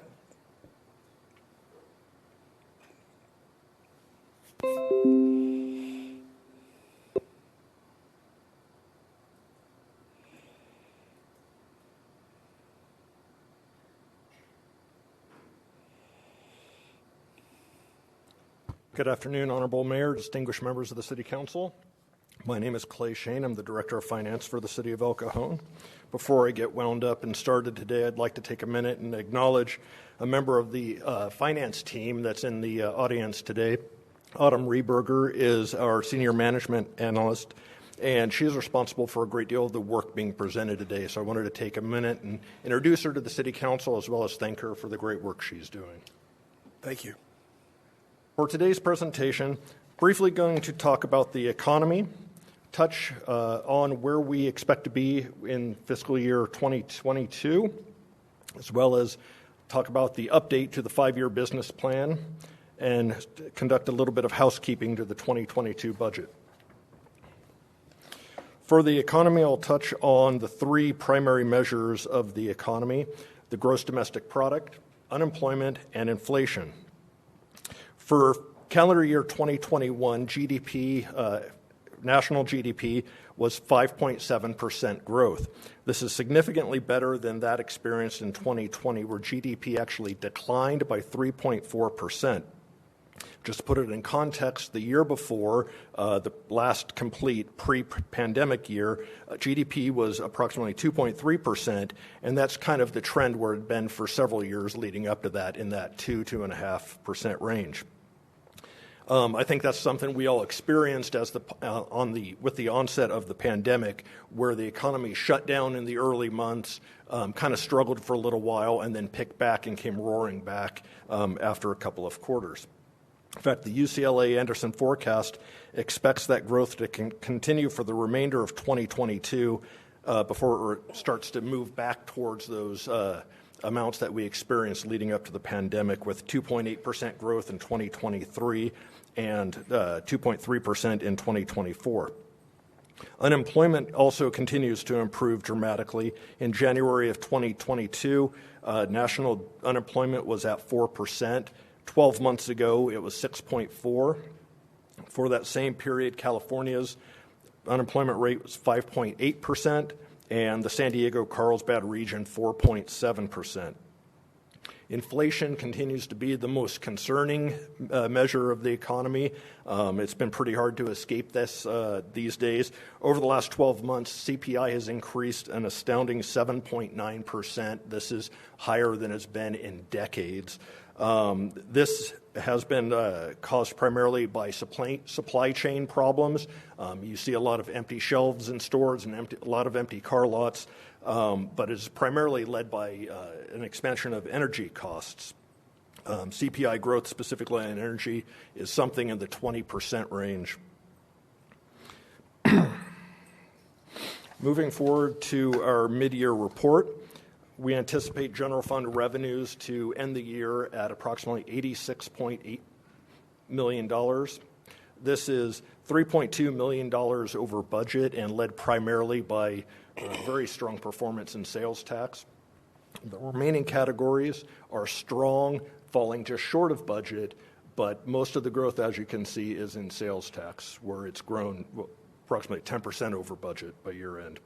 Good afternoon, Honorable Mayor, distinguished members of the City Council. My name is Clay Shane. I'm the Director of Finance for the City of El Cajon. Before I get wound up and started today, I'd like to take a minute and acknowledge a member of the finance team that's in the audience today. Autumn Rehberger is our Senior Management Analyst, and she is responsible for a great deal of the work being presented today. So I wanted to take a minute and introduce her to the City Council, as well as thank her for the great work she's doing. Thank you. For today's presentation, briefly going to talk about the economy, touch on where we expect to be in fiscal year 2022, as well as talk about the update to the 5-year business plan, and conduct a little bit of housekeeping to the 2022 budget. For the economy, I'll touch on the 3 primary measures of the economy: the gross domestic product, unemployment, and inflation. For calendar year 2021, GDP, national GDP was 5.7% growth. This is significantly better than that experienced in 2020, where GDP actually declined by 3.4%. Just to put it in context, the year before, the last complete pre-pandemic year, GDP was approximately 2.3%, and that's kind of the trend where it had been for several years leading up to that, in that 2.5% range. I think that's something we all experienced as with the onset of the pandemic, where the economy shut down in the early months, kind of struggled for a little while, and then picked back and came roaring back after a couple of quarters. In fact, the UCLA Anderson forecast expects that growth to continue for the remainder of 2022 before it starts to move back towards those amounts that we experienced leading up to the pandemic, with 2.8% growth in 2023 and 2.3% in 2024. Unemployment also continues to improve dramatically. In January of 2022, national unemployment was at 4%. 12 months ago, it was 6.4%. For that same period, California's unemployment rate was 5.8%, and the San Diego-Carlsbad region 4.7%. Inflation continues to be the most concerning measure of the economy. It's been pretty hard to escape this these days. Over the last 12 months, CPI has increased an astounding 7.9%. This is higher than it's been in decades. This has been caused primarily by supply chain problems. You see a lot of empty shelves in stores and a lot of empty car lots, but it's primarily led by an expansion of energy costs. CPI growth, specifically on energy, is something in the 20% range. Moving forward to our mid-year report, we anticipate general fund revenues to end the year at approximately $86.8 million. This is $3.2 million over budget and led primarily by very strong performance in sales tax. The remaining categories are strong, falling just short of budget, but most of the growth, as you can see, is in sales tax, where it's grown approximately 10% over budget by year end.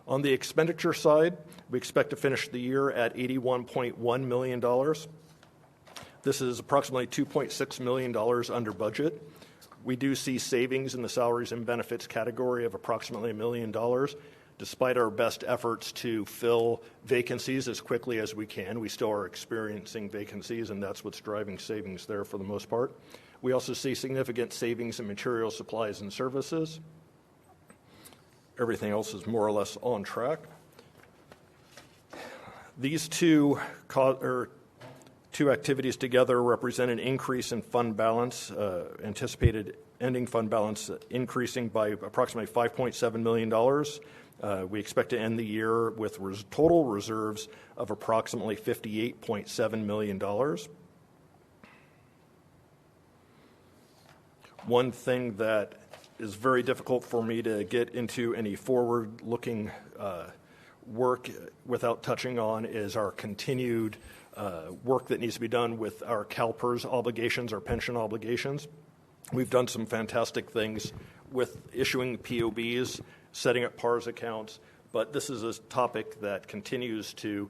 On the expenditure side, we expect to finish the year at $81.1 million. This is approximately $2.6 million under budget. We do see savings in the salaries and benefits category of approximately $1 million, despite our best efforts to fill vacancies as quickly as we can. We still are experiencing vacancies, and that's what's driving savings there for the most part. We also see significant savings in materials, supplies, and services. Everything else is more or less on track. These two activities together represent an increase in fund balance, anticipated ending fund balance increasing by approximately $5.7 million. We expect to end the year with total reserves of approximately $58.7 million. One thing that is very difficult for me to get into any forward-looking work without touching on is our continued work that needs to be done with our CalPERS obligations, our pension obligations. We've done some fantastic things with issuing POBs, setting up PARS accounts, but this is a topic that continues to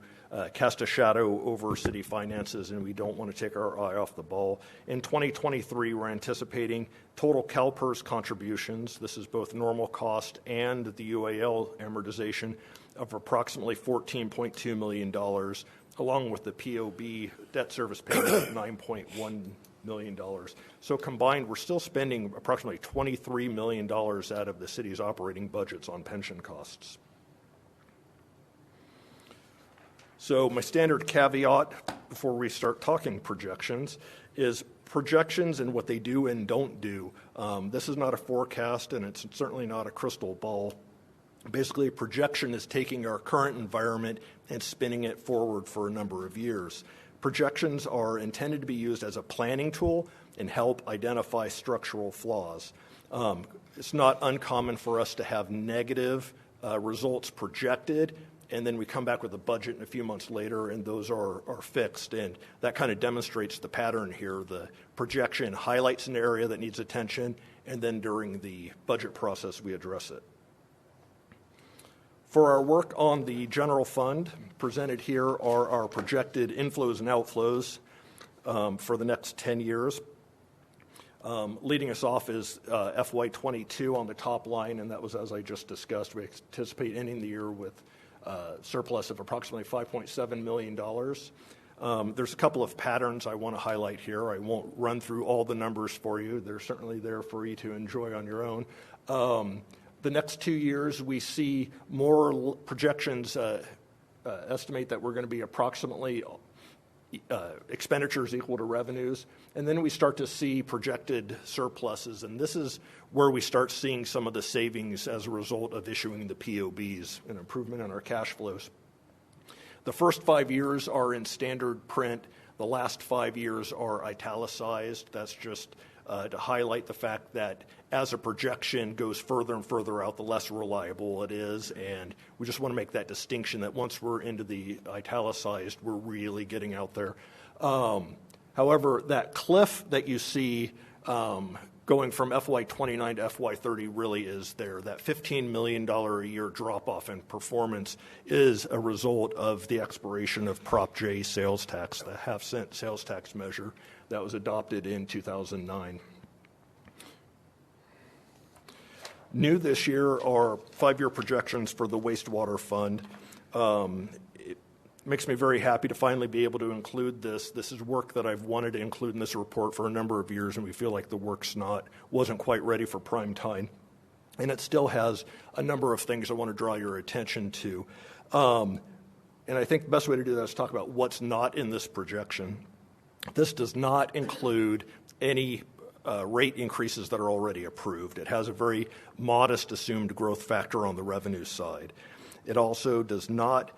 cast a shadow over city finances, and we don't want to take our eye off the ball. In 2023, we're anticipating total CalPERS contributions, this is both normal cost and the UAL amortization, of approximately $14.2 million, along with the POB debt service payment of $9.1 million. So combined, we're still spending approximately $23 million out of the city's operating budgets on pension costs. So my standard caveat before we start talking projections is projections and what they do and don't do. This is not a forecast, and it's certainly not a crystal ball. Basically, a projection is taking our current environment and spinning it forward for a number of years. Projections are intended to be used as a planning tool and help identify structural flaws. It's not uncommon for us to have negative results projected, and then we come back with a budget a few months later, and those are fixed. And that kind of demonstrates the pattern here. The projection highlights an area that needs attention, and then during the budget process, we address it. For our work on the general fund, presented here are our projected inflows and outflows for the next 10 years. Leading us off is FY22 on the top line, and that was, as I just discussed, we anticipate ending the year with surplus of approximately $5.7 million. There's a couple of patterns I want to highlight here. I won't run through all the numbers for you. They're certainly there for you to enjoy on your own. The next 2 years, we see more projections estimate that we're going to be approximately expenditures equal to revenues, and then we start to see projected surpluses, and this is where we start seeing some of the savings as a result of issuing the POBs, an improvement in our cash flows. The first 5 years are in standard print. The last 5 years are italicized. That's just to highlight the fact that as a projection goes further and further out, the less reliable it is, and we just want to make that distinction that once we're into the italicized, we're really getting out there. However, that cliff that you see going from FY29 to FY30 really is there. That $15 million a year drop-off in performance is a result of the expiration of Prop J sales tax, the half-cent sales tax measure that was adopted in 2009. New this year are 5-year projections for the wastewater fund. It makes me very happy to finally be able to include this. This is work that I've wanted to include in this report for a number of years, and we feel like the work's wasn't quite ready for prime time. And it still has a number of things I want to draw your attention to. And I think the best way to do that is talk about what's not in this projection. This does not include any rate increases that are already approved. It has a very modest assumed growth factor on the revenue side. It also does not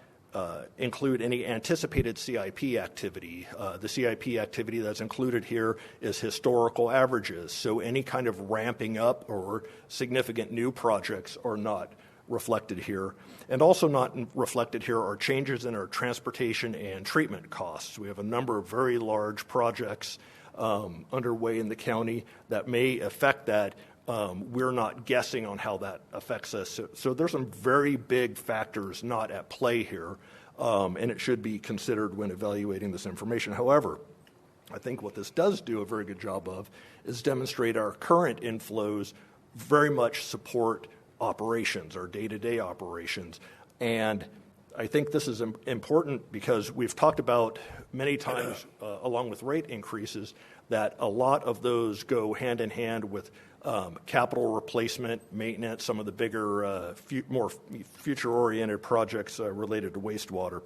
include any anticipated CIP activity. The CIP activity that's included here is historical averages, so any kind of ramping up or significant new projects are not reflected here. And also not reflected here are changes in our transportation and treatment costs. We have a number of very large projects underway in the county that may affect that. We're not guessing on how that affects us. So there's some very big factors not at play here, and it should be considered when evaluating this information. However, I think what this does do a very good job of is demonstrate our current inflows very much support operations, our day-to-day operations. And I think this is important because we've talked about many times, along with rate increases, that a lot of those go hand in hand with capital replacement, maintenance, some of the bigger, more future-oriented projects related to wastewater.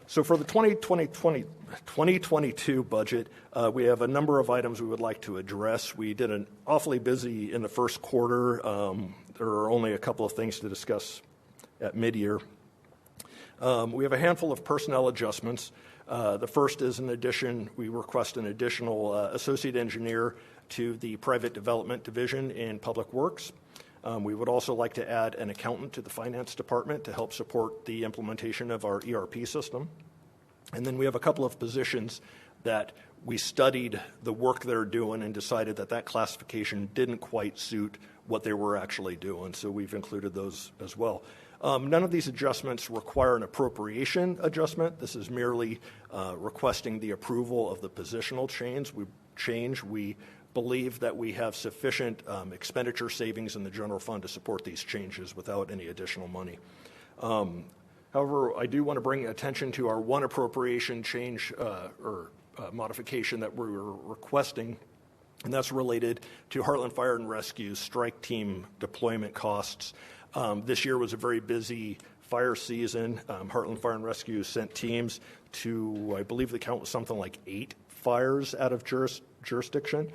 So for the 2022 budget, we have a number of items we would like to address. We did an awfully busy in the first quarter. There are only a couple of things to discuss at mid-year. We have a handful of personnel adjustments. The first is an addition. We request an additional associate engineer to the private development division in Public Works. We would also like to add an accountant to the finance department to help support the implementation of our ERP system. And then we have a couple of positions that we studied the work they're doing and decided that that classification didn't quite suit what they were actually doing, so we've included those as well. None of these adjustments require an appropriation adjustment. This is merely requesting the approval of the positional change. We believe that we have sufficient expenditure savings in the general fund to support these changes without any additional money. However, I do want to bring attention to our one appropriation change or modification that we're requesting, and that's related to Heartland Fire and Rescue strike team deployment costs. This year was a very busy fire season. Heartland Fire and Rescue sent teams to, I believe the count was something like 8 fires out of jurisdiction.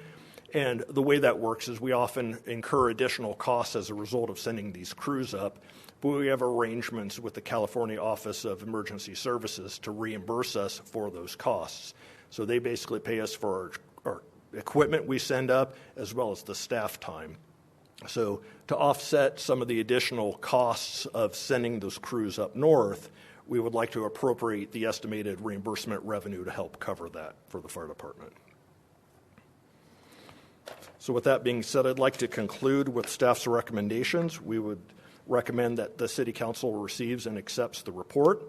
And the way that works is we often incur additional costs as a result of sending these crews up, but we have arrangements with the California Office of Emergency Services to reimburse us for those costs. So they basically pay us for our equipment we send up as well as the staff time. So to offset some of the additional costs of sending those crews up north, we would like to appropriate the estimated reimbursement revenue to help cover that for the fire department. So with that being said, I'd like to conclude with staff's recommendations. We would recommend that the City Council receives and accepts the report,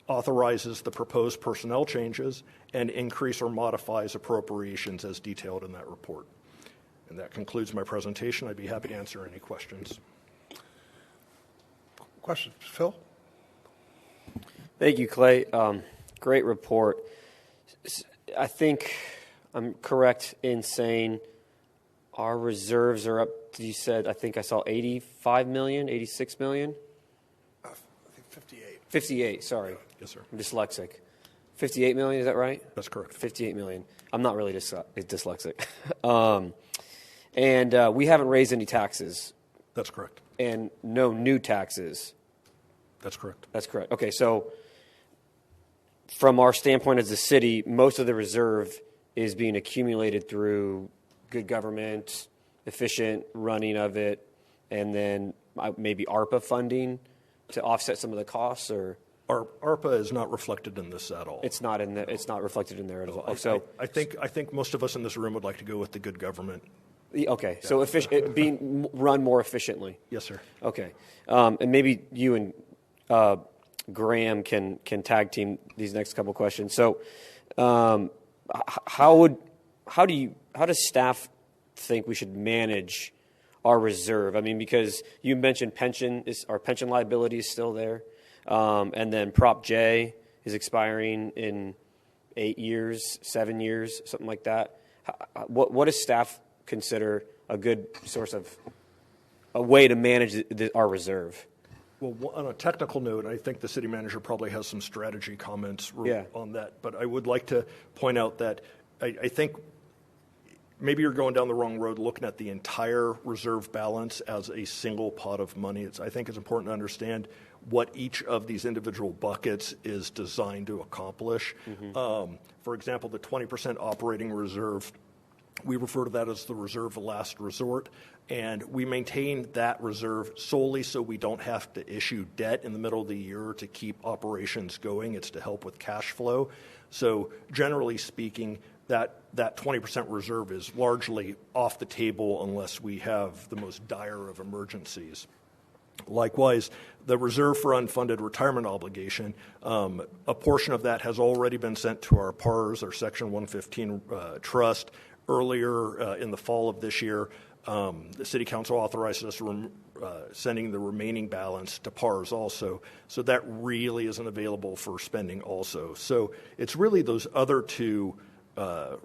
authorizes the proposed personnel changes, and increase or modifies appropriations as detailed in that report. And that concludes my presentation. I'd be happy to answer any questions. Questions, Phil? Thank you, Clay. Great report. I think I'm correct in saying our reserves are up, you said, I think I saw 85 million, 86 million? I think 58. 58, sorry. Yes, sir. I'm dyslexic. 58 million, is that right? That's correct. 58 million. I'm not really dyslexic. And we haven't raised any taxes. That's correct. And no new taxes. That's correct. That's correct. Okay, so from our standpoint as a city, most of the reserve is being accumulated through good government, efficient running of it, and then maybe ARPA funding to offset some of the costs, or? Our ARPA is not reflected in this at all. It's not in the, it's not reflected in there at all. I think most of us in this room would like to go with the good government. Okay, so being run more efficiently. Yes, sir. Okay, and maybe you and Graham can tag team these next couple questions. So, how does staff think we should manage our reserve? I mean, because you mentioned our pension liability is still there, and then Prop J is expiring in 8 years, 7 years, something like that. What does staff consider a good source of a way to manage our reserve? Well, on a technical note, I think the city manager probably has some strategy comments on that. But I would like to point out that I think maybe you're going down the wrong road looking at the entire reserve balance as a single pot of money. I think it's important to understand what each of these individual buckets is designed to accomplish. Mm-hmm. For example, the 20% operating reserve, we refer to that as the reserve of last resort, and we maintain that reserve solely so we don't have to issue debt in the middle of the year to keep operations going. It's to help with cash flow. So generally speaking, that 20% reserve is largely off the table unless we have the most dire of emergencies. Likewise, the reserve for unfunded retirement obligation, a portion of that has already been sent to our PARS, our Section 115 trust. Earlier in the fall of this year, the City Council authorized us sending the remaining balance to PARS also. So that really isn't available for spending also. So it's really those other two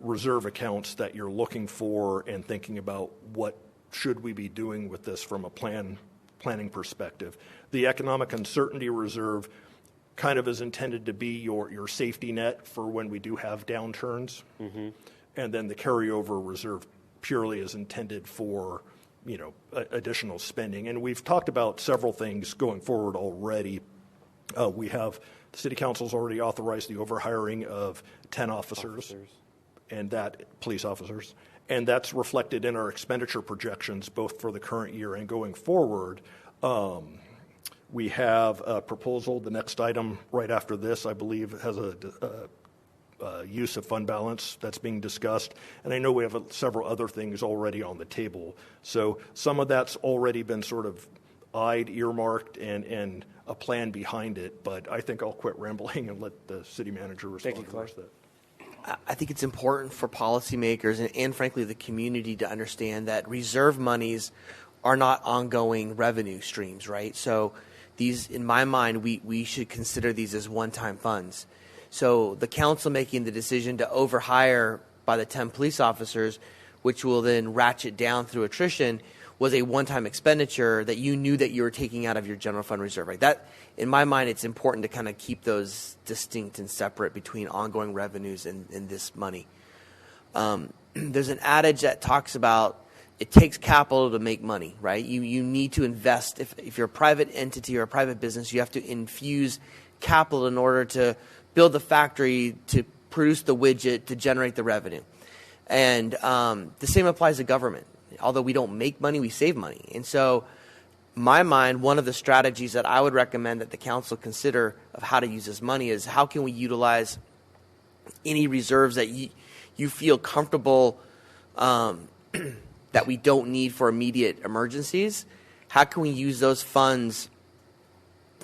reserve accounts that you're looking for and thinking about what should we be doing with this from a planning perspective. The economic uncertainty reserve kind of is intended to be your safety net for when we do have downturns. Mm-hmm. And then the carryover reserve purely is intended for, additional spending. And we've talked about several things going forward already. The City Council's already authorized the overhiring of 10 officers. And police officers. And that's reflected in our expenditure projections, both for the current year and going forward. We have a proposal, the next item right after this, I believe, has a use of fund balance that's being discussed. And I know we have several other things already on the table. So some of that's already been sort of eyed, earmarked, and a plan behind it. But I think I'll quit rambling and let the city manager respond to the rest of that. I think it's important for policymakers and frankly the community to understand that reserve monies are not ongoing revenue streams, right? So these, in my mind, we should consider these as one-time funds. So the council making the decision to overhire by the 10 police officers, which will then ratchet down through attrition, was a one-time expenditure that you knew that you were taking out of your general fund reserve, right? That, in my mind, it's important to kind of keep those distinct and separate between ongoing revenues and this money. There's an adage that talks about it takes capital to make money, right? You need to invest. If you're a private entity or a private business, you have to infuse capital in order to build the factory, to produce the widget, to generate the revenue. And the same applies to government. Although we don't make money, we save money. And so, in my mind, one of the strategies that I would recommend that the council consider of how to use this money is how can we utilize any reserves that you feel comfortable that we don't need for immediate emergencies. How can we use those funds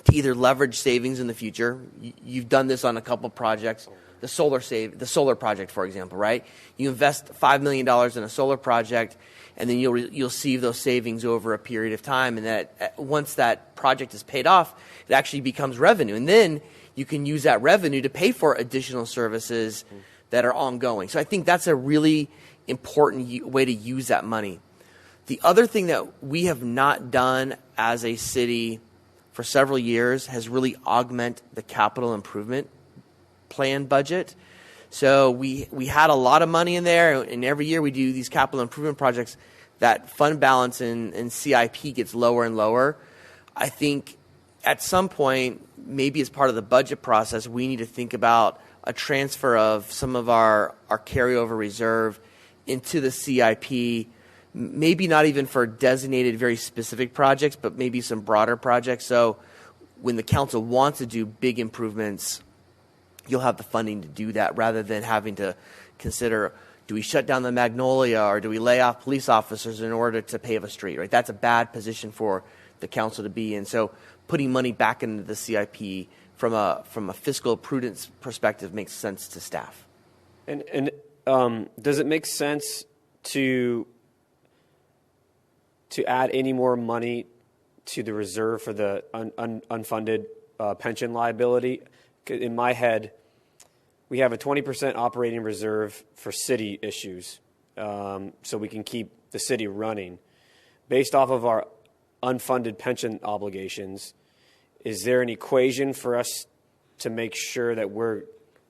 to either leverage savings in the future? You've done this on a couple projects. The solar project, for example, right? You invest $5 million in a solar project, and then you'll see those savings over a period of time. And that once that project is paid off, it actually becomes revenue, and then you can use that revenue to pay for additional services that are ongoing. So I think that's a really important way to use that money. The other thing that we have not done as a city for several years has really augment the capital improvement plan budget. So we had a lot of money in there, and every year we do these capital improvement projects. That fund balance in CIP gets lower and lower. I think at some point, maybe as part of the budget process, we need to think about a transfer of some of our carryover reserve into the CIP, maybe not even for designated very specific projects, but maybe some broader projects. So when the council wants to do big improvements, you'll have the funding to do that rather than having to consider, do we shut down the Magnolia or do we lay off police officers in order to pave a street, right? That's a bad position for the council to be in. So putting money back into the CIP from a fiscal prudence perspective makes sense to staff. And does it make sense to add any more money to the reserve for the unfunded pension liability? In my head, we have a 20% operating reserve for city issues, so we can keep the city running. Based off of our unfunded pension obligations, is there an equation for us to make sure that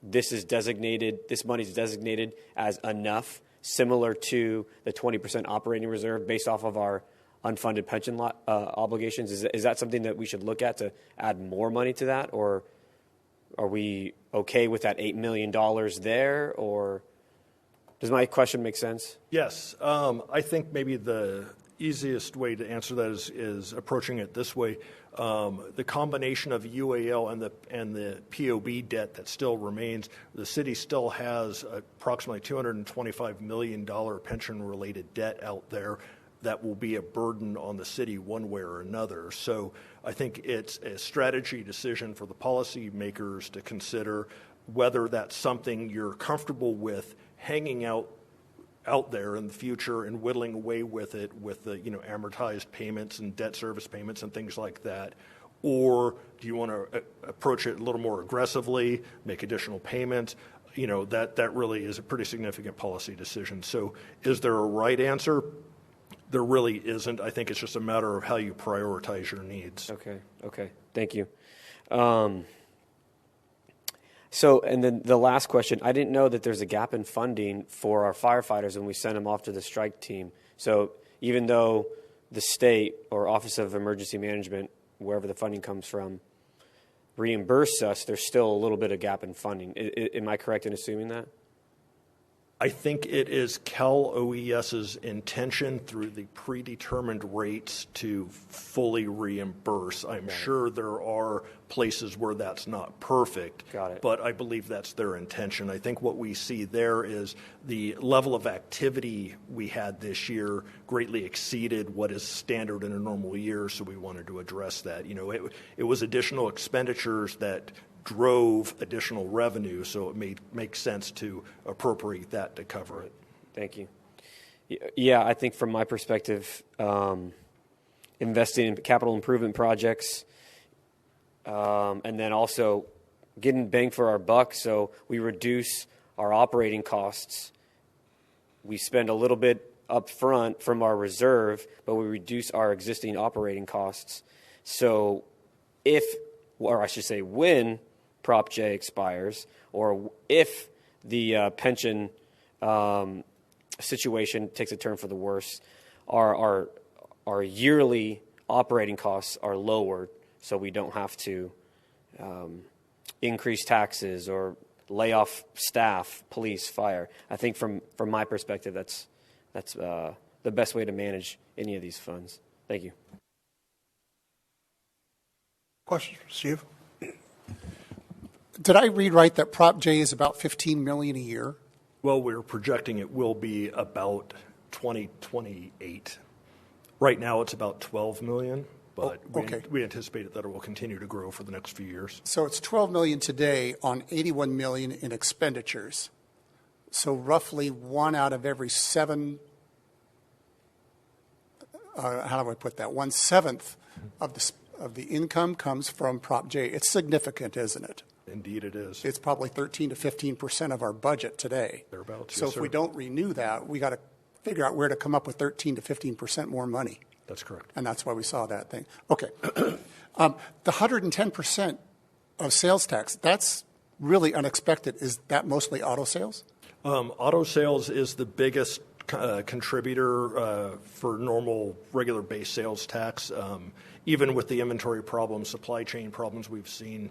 this money is designated as enough, similar to the 20% operating reserve based off of our unfunded pension obligations? Is that something that we should look at to add more money to that, or are we okay with that $8 million there, or does my question make sense? Yes. I think maybe the easiest way to answer that is approaching it this way. The combination of UAL and the POB debt that still remains, the city still has approximately $225 million pension-related debt out there that will be a burden on the city one way or another. So I think it's a strategy decision for the policymakers to consider whether that's something you're comfortable with hanging out there in the future and whittling away with it with the amortized payments and debt service payments and things like that, or do you want to approach it a little more aggressively, make additional payments? That really is a pretty significant policy decision. So is there a right answer? There really isn't. I think it's just a matter of how you prioritize your needs. Okay. Thank you. So, and then the last question, I didn't know that there's a gap in funding for our firefighters when we send them off to the strike team. So even though the state or Office of Emergency Management, wherever the funding comes from, reimburse us, there's still a little bit of gap in funding. Am I correct in assuming that? I think it is Cal OES's intention through the predetermined rates to fully reimburse. I'm sure there are places where that's not perfect, but I believe that's their intention. I think what we see there is the level of activity we had this year greatly exceeded what is standard in a normal year, so we wanted to address that. It was additional expenditures that drove additional revenue, so it made make sense to appropriate that to cover it. Thank you. Yeah, I think from my perspective, investing in capital improvement projects, and then also getting bang for our buck, so we reduce our operating costs. We spend a little bit up front from our reserve, but we reduce our existing operating costs. So when Prop J expires, or if the pension situation takes a turn for the worse, our yearly operating costs are lowered, so we don't have to increase taxes or lay off staff, police, fire. I think from my perspective, that's the best way to manage any of these funds. Thank you. Question, Steve? Did I read right that Prop J is about $15 million a year? Well, we're projecting it will be about 2028. Right now, it's about $12 million, but we anticipate that it will continue to grow for the next few years. So it's $12 million today on $81 million in expenditures. So roughly 1 out of every 7. How do I put that? 1/7 of the income comes from Prop J. It's significant, isn't it? Indeed it is. It's probably 13 to 15% of our budget today. Thereabouts, so yes, if we don't renew that, we got to figure out where to come up with 13 to 15% more money. That's correct. And that's why we saw that thing. Okay. The 110% of sales tax, that's really unexpected. Is that mostly auto sales? Auto sales is the biggest contributor for normal, regular base sales tax. Even with the inventory problems, supply chain problems we've seen,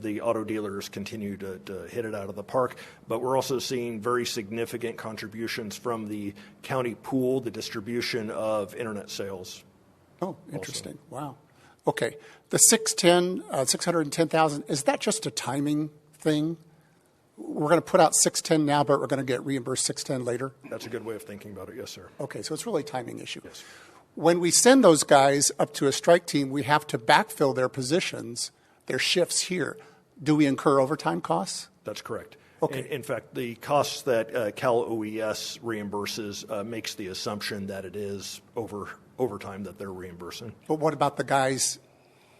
the auto dealers continue to hit it out of the park. But we're also seeing very significant contributions from the county pool, the distribution of internet sales. Oh, interesting. Also. Okay. The 610,000, is that just a timing thing? We're going to put out 610 now, but we're going to get reimbursed 610 later? That's a good way of thinking about it, yes, sir. Okay, so it's really a timing issue. Yes. When we send those guys up to a strike team, we have to backfill their positions, their shifts here. Do we incur overtime costs? That's correct. Okay. In fact, the costs that Cal OES reimburses makes the assumption that it is overtime that they're reimbursing. But what about the guys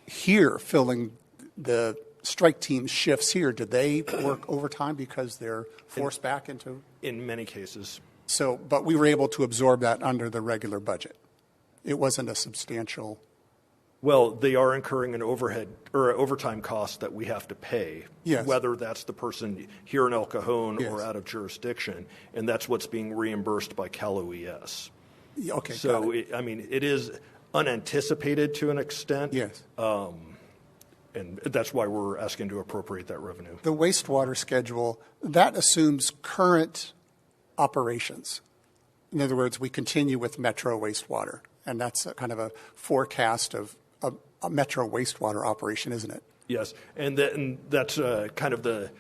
here filling the strike team shifts here? Do they work overtime because they're forced back into? In many cases. So, but we were able to absorb that under the regular budget. It wasn't a substantial. Well, they are incurring an overhead or overtime cost that we have to pay, yes. Whether that's the person here in El Cajon yes. or out of jurisdiction, and that's what's being reimbursed by Cal OES. Okay. So, it is unanticipated to an extent. Yes. And that's why we're asking to appropriate that revenue. The wastewater schedule, that assumes current operations. In other words, we continue with Metro wastewater, and that's a kind of a forecast of a Metro wastewater operation, isn't it? Yes, and that's kind of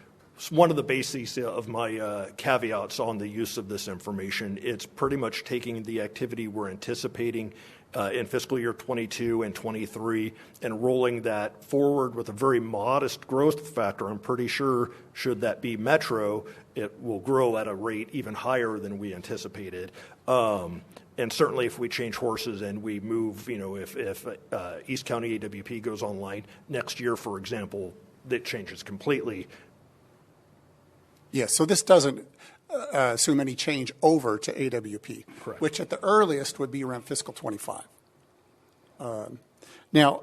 one of the bases of my caveats on the use of this information. It's pretty much taking the activity we're anticipating in fiscal year 22 and 23 and rolling that forward with a very modest growth factor. I'm pretty sure should that be Metro, it will grow at a rate even higher than we anticipated. And certainly if we change horses and we move, if East County AWP goes online next year, for example, that changes completely. Yes, so this doesn't assume any change over to AWP, correct. Which at the earliest would be around fiscal 25. Now,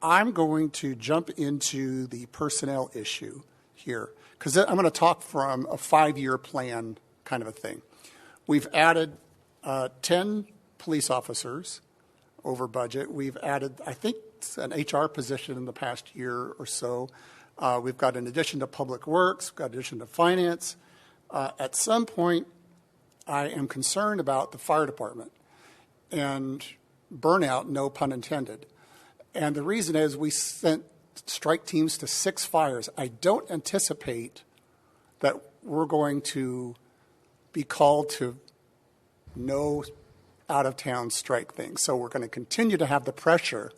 I'm going to jump into the personnel issue here, because I'm going to talk from a 5-year plan kind of a thing. We've added 10 police officers over budget. We've added, I think, an HR position in the past year or so. We've got an addition to Public Works, we've got an addition to Finance. At some point, I am concerned about the fire department and burnout, no pun intended. And the reason is we sent strike teams to 6 fires. I don't anticipate that we're going to be called to no out-of-town strike things. So we're going to continue to have the pressure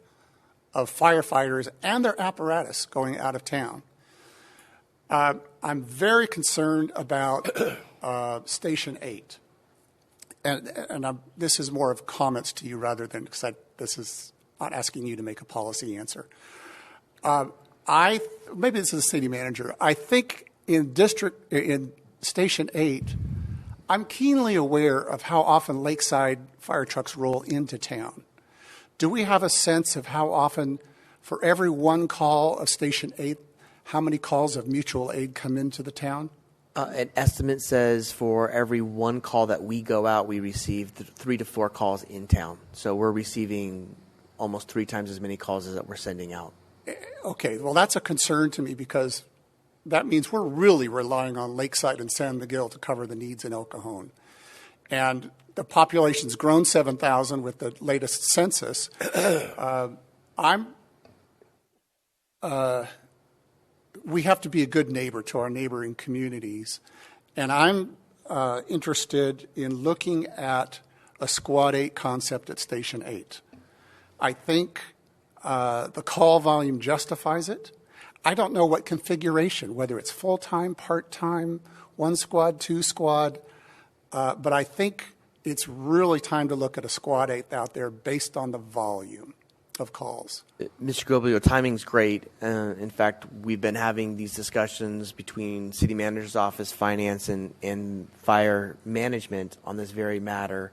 of firefighters and their apparatus going out of town. I'm very concerned about Station 8. And this is more of comments to you rather than, because this is not asking you to make a policy answer. Maybe this is a city manager. I think in Station 8, I'm keenly aware of how often Lakeside fire trucks roll into town. Do we have a sense of how often, for every one call of Station 8, how many calls of mutual aid come into the town? An estimate says for every one call that we go out, we receive 3 to 4 calls in town. So we're receiving almost 3 times as many calls as that we're sending out. Okay, well, that's a concern to me because that means we're really relying on Lakeside and San Miguel to cover the needs in El Cajon. And the population's grown 7,000 with the latest census. We have to be a good neighbor to our neighboring communities. And I'm interested in looking at a Squad 8 concept at Station 8. I think the call volume justifies it. I don't know what configuration, whether it's full-time, part-time, 1 squad, 2 squad, but I think it's really time to look at a Squad 8 out there based on the volume of calls. Mr. Goblio, timing's great. In fact, we've been having these discussions between City Manager's Office, Finance, and Fire Management on this very matter.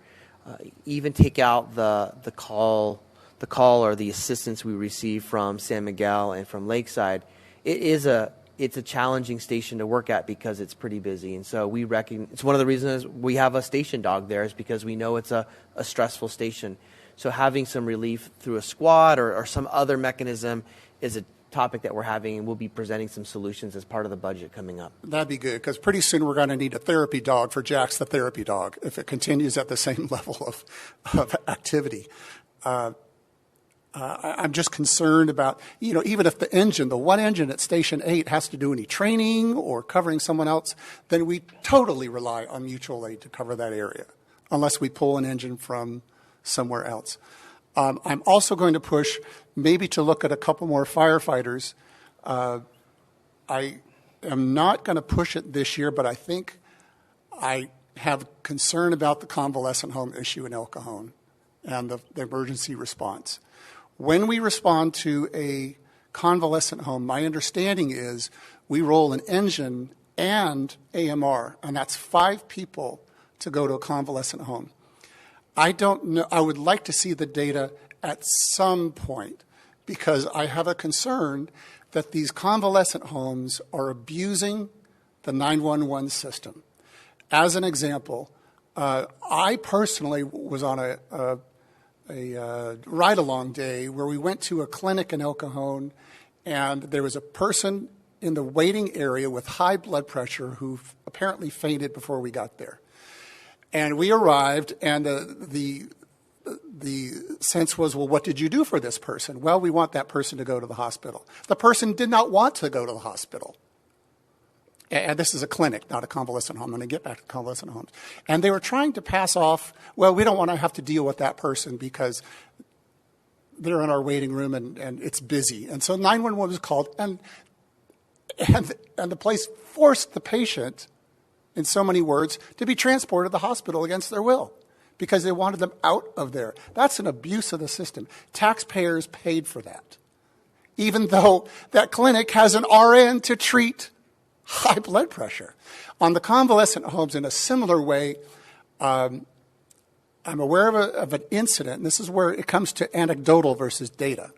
Even take out the call or the assistance we receive from San Miguel and from Lakeside. It's a challenging station to work at because it's pretty busy, and so we it's one of the reasons we have a station dog there is because we know it's a stressful station. So having some relief through a squad or some other mechanism is a topic that we're having, and we'll be presenting some solutions as part of the budget coming up. That'd be good, because pretty soon we're going to need a therapy dog for Jack's the therapy dog if it continues at the same level of activity. I'm just concerned about, even if the one engine at Station 8 has to do any training or covering someone else, then we totally rely on mutual aid to cover that area, unless we pull an engine from somewhere else. I'm also going to push maybe to look at a couple more firefighters. I am not going to push it this year, but I think I have concern about the convalescent home issue in El Cajon and the emergency response. When we respond to a convalescent home, my understanding is we roll an engine and AMR, and that's 5 people to go to a convalescent home. I don't know. I would like to see the data at some point because I have a concern that these convalescent homes are abusing the 911 system. As an example, I personally was on a ride-along day where we went to a clinic in El Cajon, and there was a person in the waiting area with high blood pressure who apparently fainted before we got there. And we arrived, and the sense was, well, what did you do for this person? Well, we want that person to go to the hospital. The person did not want to go to the hospital. And this is a clinic, not a convalescent home. I'm going to get back to convalescent homes. And they were trying to pass off, well, we don't want to have to deal with that person because they're in our waiting room and it's busy. And so 911 was called, and the place forced the patient, in so many words, to be transported to the hospital against their will because they wanted them out of there. That's an abuse of the system. Taxpayers paid for that, even though that clinic has an RN to treat high blood pressure. On the convalescent homes, in a similar way, I'm aware of an incident, and this is where it comes to anecdotal versus data,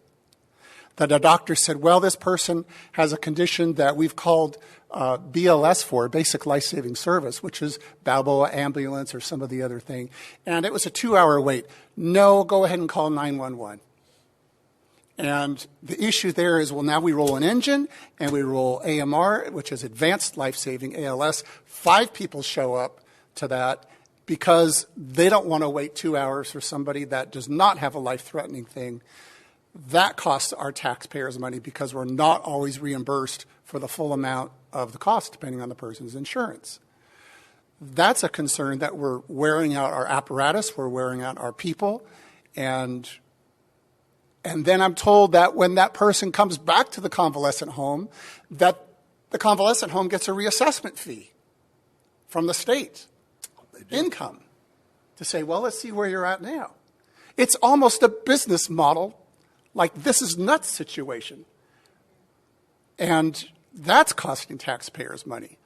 that a doctor said, well, this person has a condition that we've called BLS for, basic life-saving service, which is Balboa ambulance or some of the other thing, and it was a 2-hour wait. No, go ahead and call 911. And the issue there is, well, now we roll an engine and we roll AMR, which is advanced life-saving ALS. 5 people show up to that because they don't want to wait 2 hours for somebody that does not have a life-threatening thing. That costs our taxpayers money because we're not always reimbursed for the full amount of the cost, depending on the person's insurance. That's a concern that we're wearing out our apparatus, we're wearing out our people, and then I'm told that when that person comes back to the convalescent home, that the convalescent home gets a reassessment fee from the state income to say, well, let's see where you're at now. It's almost a business model, like this is nuts situation. And that's costing taxpayers money.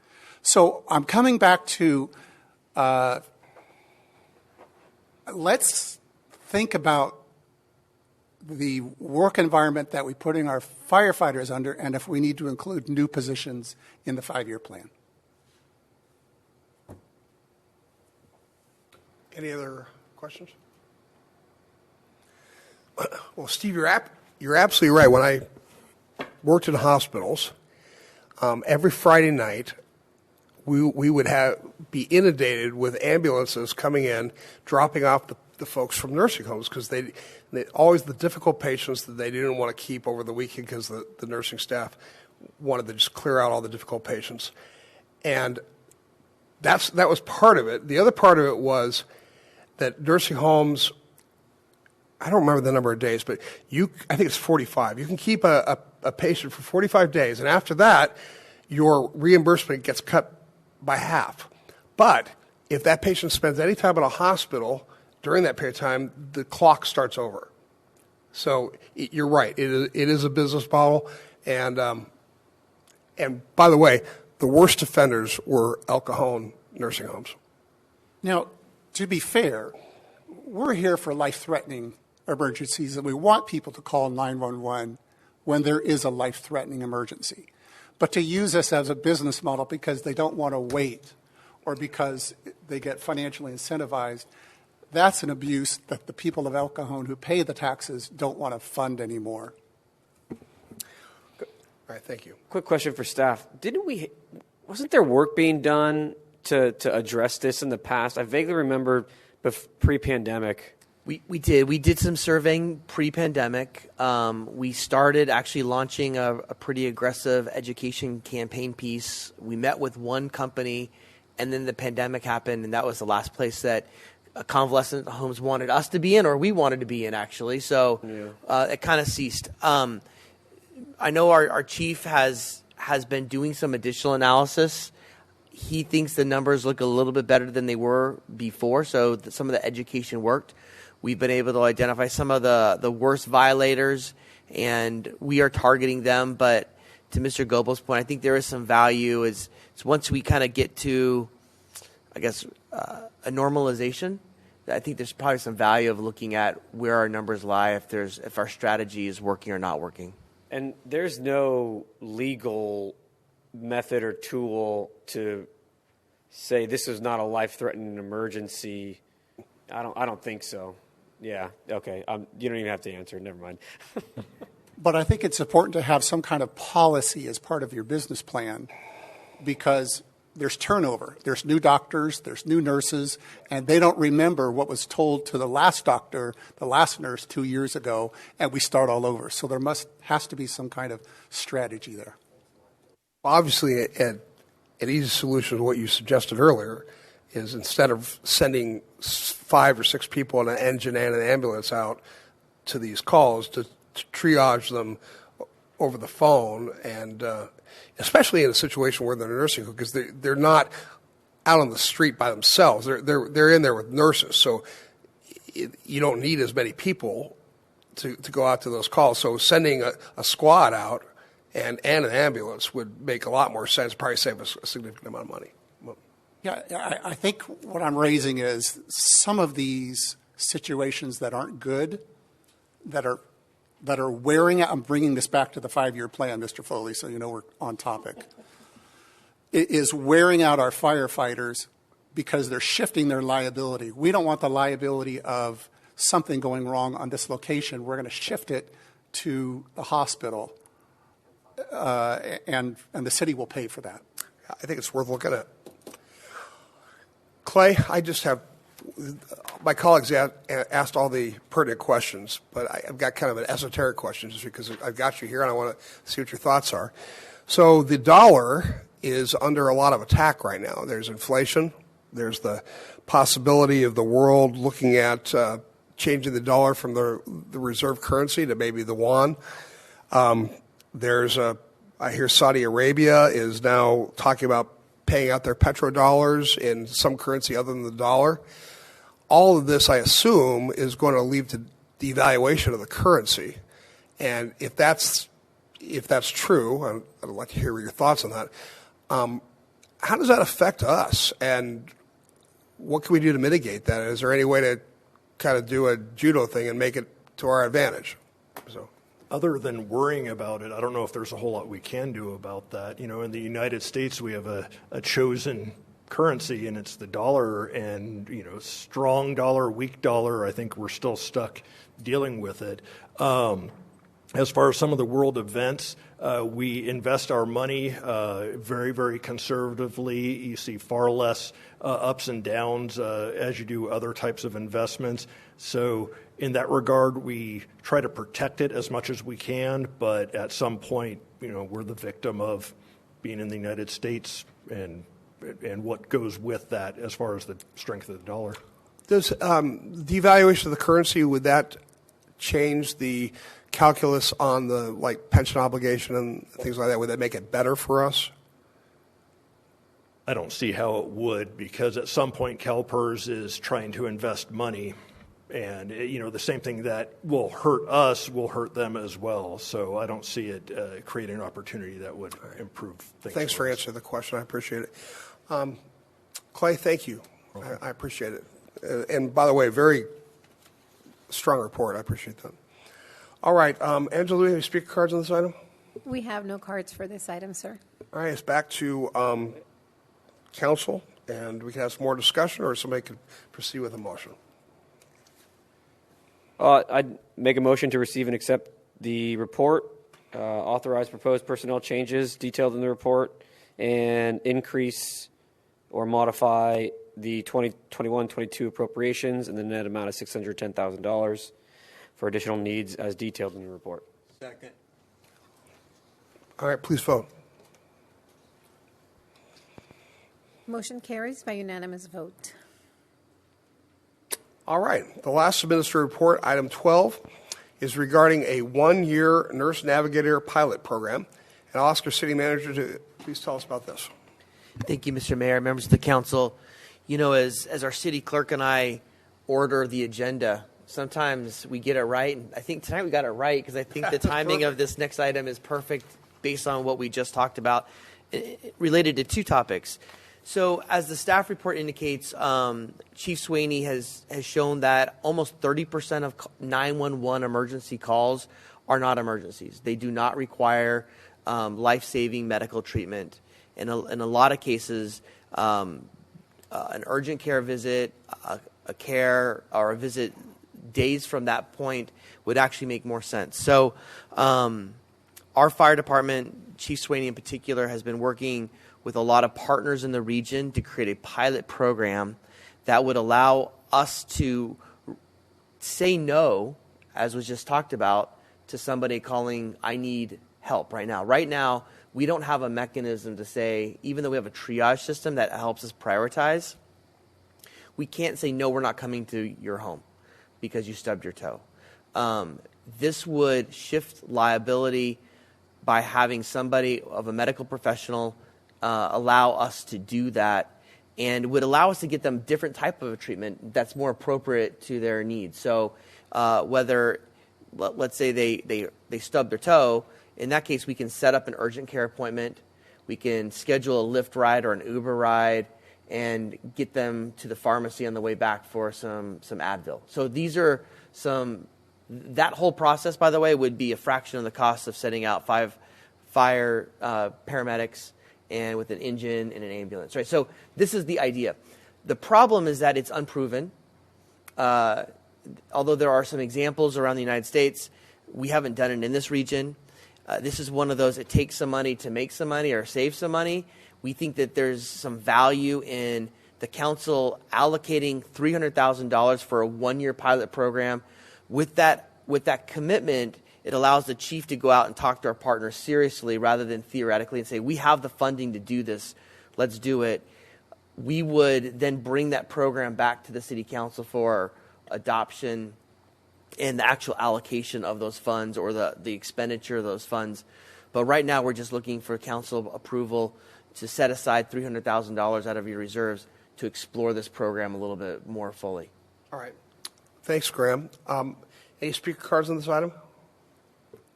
So I'm coming back to let's think about the work environment that we're putting our firefighters under, and if we need to include new positions in the 5-year plan. Any other questions? Well, Steve, you're absolutely right. When I worked in hospitals, every Friday night, we would be inundated with ambulances coming in, dropping off the folks from nursing homes because they always the difficult patients that they didn't want to keep over the weekend because the nursing staff wanted to just clear out all the difficult patients. And that was part of it. The other part of it was that nursing homes, I don't remember the number of days, but I think it's 45. You can keep a patient for 45 days, and after that, your reimbursement gets cut by half. But if that patient spends any time in a hospital during that period of time, the clock starts over. So you're right. It is a business model. And by the way, the worst offenders were El Cajon nursing homes. Now, to be fair, we're here for life-threatening emergencies, and we want people to call 911 when there is a life-threatening emergency. But to use this as a business model because they don't want to wait or because they get financially incentivized, that's an abuse that the people of El Cajon who pay the taxes don't want to fund anymore. All right, thank you. Quick question for staff. Wasn't there work being done to address this in the past? I vaguely remember pre-pandemic We did. We did some surveying pre-pandemic. We started actually launching a pretty aggressive education campaign piece. We met with one company, and then the pandemic happened, and that was the last place that convalescent homes wanted us to be in, or we wanted to be in, actually. So it kind of ceased. I know our chief has been doing some additional analysis. He thinks the numbers look a little bit better than they were before, so some of the education worked. We've been able to identify some of the worst violators, and we are targeting them. But to Mr. Goebel's point, I think there is some value is once we kind of get to, I guess, a normalization, I think there's probably some value of looking at where our numbers lie, if our strategy is working or not working. And there's no legal method or tool to say this is not a life-threatening emergency. I don't think so. Yeah, okay. You don't even have to answer. Never mind. But I think it's important to have some kind of policy as part of your business plan, because there's turnover. There's new doctors, there's new nurses, and they don't remember what was told to the last doctor, the last nurse 2 years ago, and we start all over. So there has to be some kind of strategy there. Obviously, an easy solution to what you suggested earlier is instead of sending 5 or 6 people in an engine and an ambulance out to these calls, to triage them over the phone, and especially in a situation where they're in a nursing home, because they're not out on the street by themselves. They're in there with nurses, so you don't need as many people to go out to those calls. So sending a squad out and an ambulance would make a lot more sense, probably save us a significant amount of money. Yeah, I think what I'm raising is some of these situations that aren't good, that are wearing out. I'm bringing this back to the 5-year plan, Mr. Foley, so you know we're on topic. It is wearing out our firefighters because they're shifting their liability. We don't want the liability of something going wrong on this location. We're going to shift it to the hospital, and the city will pay for that. I think it's worth looking at. Clay, I just have, my colleagues asked all the pertinent questions, but I've got kind of an esoteric question just because I've got you here and I want to see what your thoughts are. So the dollar is under a lot of attack right now. There's inflation. There's the possibility of the world looking at changing the dollar from the reserve currency to maybe the yuan. I hear Saudi Arabia is now talking about paying out their petrodollars in some currency other than the dollar. All of this, I assume, is going to lead to devaluation of the currency. And if that's true, I'd like to hear your thoughts on that. How does that affect us? And what can we do to mitigate that? Is there any way to kind of do a judo thing and make it to our advantage? So. Other than worrying about it, I don't know if there's a whole lot we can do about that. You know, in the United States, we have a chosen currency, and it's the dollar. And, you know, strong dollar, weak dollar, I think we're still stuck dealing with it. As far as some of the world events, we invest our money very, very conservatively. You see far less ups and downs as you do other types of investments. So in that regard, we try to protect it as much as we can, but at some point, you know, we're the victim of being in the United States and what goes with that as far as the strength of the dollar. Does devaluation of the currency, would that change the calculus on the pension obligation and things like that? Would that make it better for us? I don't see how it would, because at some point CalPERS is trying to invest money. And, you know, the same thing that will hurt us will hurt them as well. So I don't see it creating an opportunity that would improve things. Thanks for answering the question. I appreciate it. Clay, thank you. I appreciate it. And by the way, very strong report. I appreciate that. All right. Angela, do we have any speaker cards on this item? We have no cards for this item, sir. All right. It's back to council, and we can have some more discussion, or somebody could proceed with a motion. I'd make a motion to receive and accept the report, authorize proposed personnel changes detailed in the report, and increase or modify the 2021-22 appropriations in the net amount of $610,000 for additional needs as detailed in the report. Second. All right, please vote. Motion carries by unanimous vote. All right, the last administrative report, item 12, is regarding a one-year nurse navigator pilot program. And I'll ask our city manager to please tell us about this. Thank you, Mr. Mayor, members of the council. You know, as our city clerk and I order the agenda, sometimes we get it right. And I think tonight we got it right because I think the timing of this next item is perfect based on what we just talked about, related to two topics. So as the staff report indicates, Chief Sweeney has shown that almost 30% of 911 emergency calls are not emergencies. They do not require life-saving medical treatment. In a lot of cases, an urgent care visit, a care, or a visit days from that point would actually make more sense. So our fire department, Chief Sweeney in particular, has been working with a lot of partners in the region to create a pilot program that would allow us to say no, as was just talked about, to somebody calling, I need help right now. Right now, we don't have a mechanism to say, even though we have a triage system that helps us prioritize, we can't say, no, we're not coming to your home because you stubbed your toe. This would shift liability by having somebody of a medical professional allow us to do that, and would allow us to get them different type of a treatment that's more appropriate to their needs. So whether, let's say they stub their toe, in that case we can set up an urgent care appointment, we can schedule a Lyft ride or an Uber ride, and get them to the pharmacy on the way back for some Advil. So these are that whole process, by the way, would be a fraction of the cost of setting out 5 fire paramedics and with an engine and an ambulance, right? So this is the idea. The problem is that it's unproven. Although there are some examples around the United States, we haven't done it in this region. This is one of those, it takes some money to make some money or save some money. We think that there's some value in the council allocating $300,000 for a one-year pilot program. With that commitment, it allows the chief to go out and talk to our partners seriously rather than theoretically and say, we have the funding to do this, let's do it. We would then bring that program back to the city council for adoption and the actual allocation of those funds or the expenditure of those funds. But right now we're just looking for council approval to set aside $300,000 out of your reserves to explore this program a little bit more fully. All right. Thanks, Graham. Any speaker cards on this item?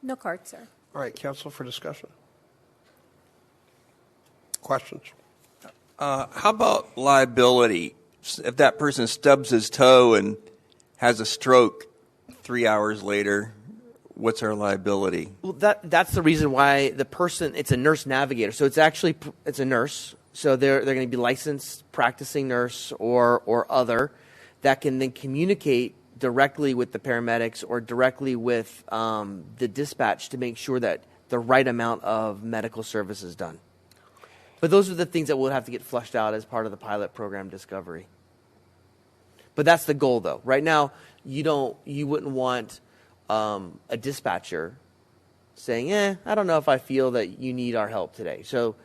No cards, sir. All right, council for discussion. Questions? How about liability? If that person stubs his toe and has a stroke 3 hours later, what's our liability? Well, that's the reason why the person, it's a nurse navigator. So it's a nurse. So they're going to be licensed practicing nurse or other that can then communicate directly with the paramedics or directly with the dispatch to make sure that the right amount of medical service is done. But those are the things that will have to get flushed out as part of the pilot program discovery. But that's the goal, though. Right now, you wouldn't want a dispatcher saying, I don't know if I feel that you need our help today. So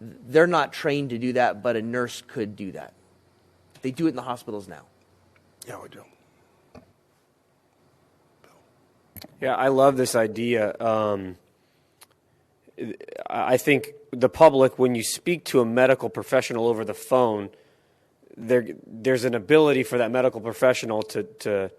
they're not trained to do that, but a nurse could do that. They do it in the hospitals now. Yeah, we do. Yeah, I love this idea. I think the public, when you speak to a medical professional over the phone, there's an ability for that medical professional to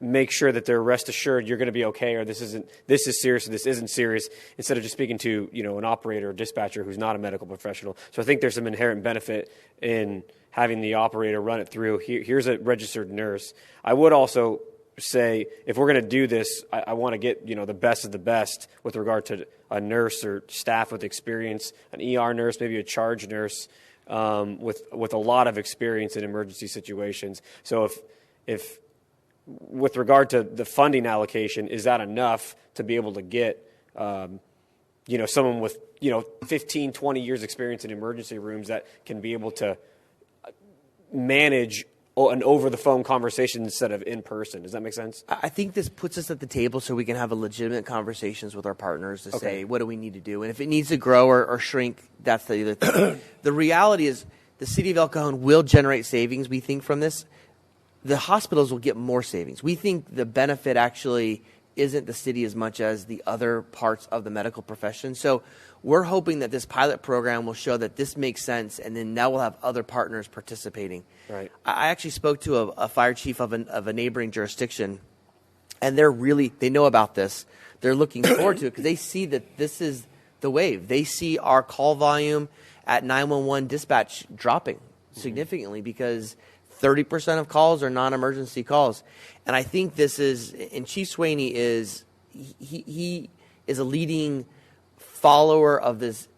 make sure that they're rest assured you're going to be okay, or this is serious or this isn't serious, instead of just speaking to an operator or dispatcher who's not a medical professional. So I think there's some inherent benefit in having the operator run it through. Here's a registered nurse. I would also say, if we're going to do this, I want to get the best of the best with regard to a nurse or staff with experience, an ER nurse, maybe a charge nurse with a lot of experience in emergency situations. So if with regard to the funding allocation, is that enough to be able to get someone with 15, 20 years experience in emergency rooms that can be able to manage an over-the-phone conversation instead of in person. Does that make sense? I think this puts us at the table so we can have a legitimate conversations with our partners to say, what do we need to do? And if it needs to grow or shrink, that's the other thing. The reality is the city of El Cajon will generate savings, we think, from this. The hospitals will get more savings. We think the benefit actually isn't the city as much as the other parts of the medical profession. So we're hoping that this pilot program will show that this makes sense, and then now we'll have other partners participating. Right. I actually spoke to a fire chief of a neighboring jurisdiction, and they know about this. They're looking forward to it because they see that this is the wave. They see our call volume at 911 dispatch dropping significantly because 30% of calls are non-emergency calls. And I think this is, and Chief Swaney he is a leading follower of this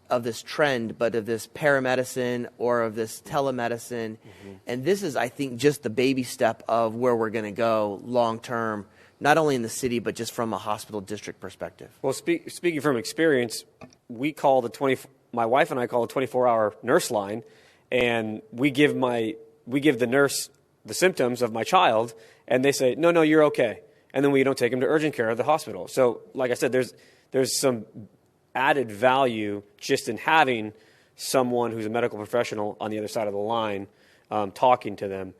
trend, but of this paramedicine or of this telemedicine. And this is, I think, just the baby step of where we're going to go long term, not only in the city, but just from a hospital district perspective. Well, speaking from experience, my wife and I call a 24-hour nurse line, and we give the nurse the symptoms of my child, and they say, no, you're okay. And then we don't take him to urgent care at the hospital. So, like I said, there's some added value just in having someone who's a medical professional on the other side of the line talking to them.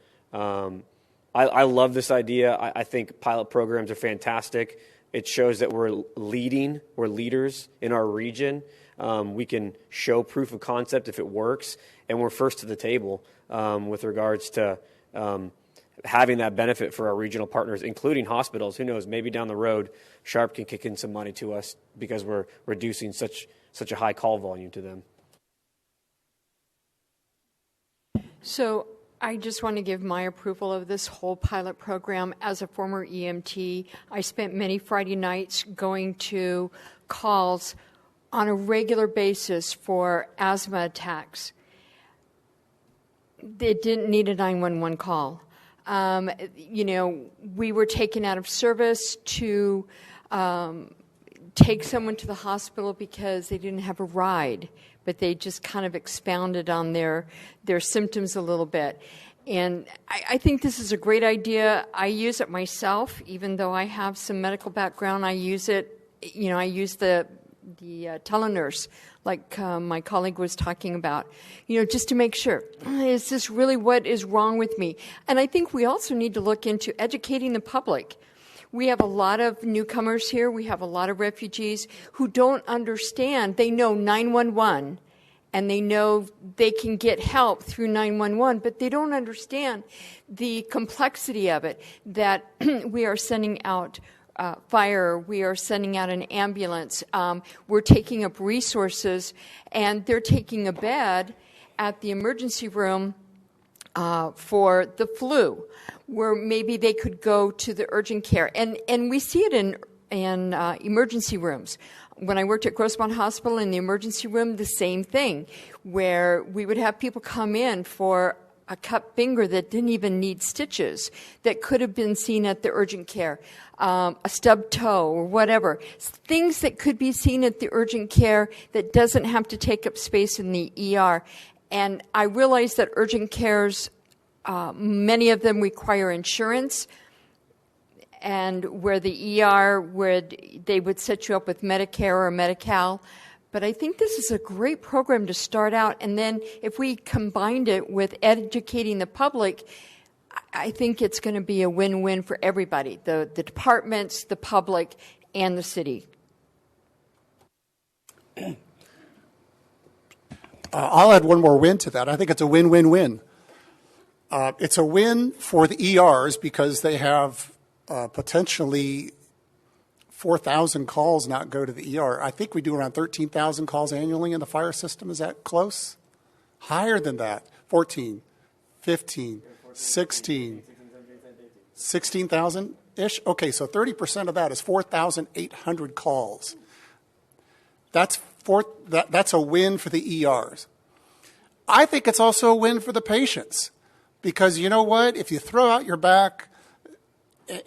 I love this idea. I think pilot programs are fantastic. It shows that we're leaders in our region. We can show proof of concept if it works, and we're first to the table with regards to having that benefit for our regional partners, including hospitals. Who knows, maybe down the road, Sharp can kick in some money to us because we're reducing such a high call volume to them. So I just want to give my approval of this whole pilot program. As a former EMT, I spent many Friday nights going to calls on a regular basis for asthma attacks. It didn't need a 911 call. We were taken out of service to take someone to the hospital because they didn't have a ride, but they just kind of expounded on their symptoms a little bit. And I think this is a great idea. I use it myself, even though I have some medical background. I use it, I use the telenurse, like my colleague was talking about, just to make sure, is this really what is wrong with me? And I think we also need to look into educating the public. We have a lot of newcomers here. We have a lot of refugees who don't understand. They know 911, and they know they can get help through 911, but they don't understand the complexity of it, that we are sending out fire, we are sending out an ambulance, we're taking up resources, and they're taking a bed at the emergency room for the flu, where maybe they could go to the urgent care. And we see it in emergency rooms. When I worked at Grossmont Hospital in the emergency room, the same thing, where we would have people come in for a cut finger that didn't even need stitches, that could have been seen at the urgent care, a stubbed toe or whatever. Things that could be seen at the urgent care that doesn't have to take up space in the ER. And I realize that urgent cares, many of them require insurance, and where the ER they would set you up with Medicare or Medi-Cal. But I think this is a great program to start out, and then if we combined it with educating the public, I think it's going to be a win-win for everybody, the departments, the public, and the city. I'll add one more win to that. I think it's a win-win-win. It's a win for the ERs because they have potentially 4,000 calls not go to the ER. I think we do around 13,000 calls annually in the fire system. Is that close? Higher than that. 14, 15, 16, 16,000-ish? Okay, so 30% of that is 4,800 calls. That's a win for the ERs. I think it's also a win for the patients because you know what? If you throw out your back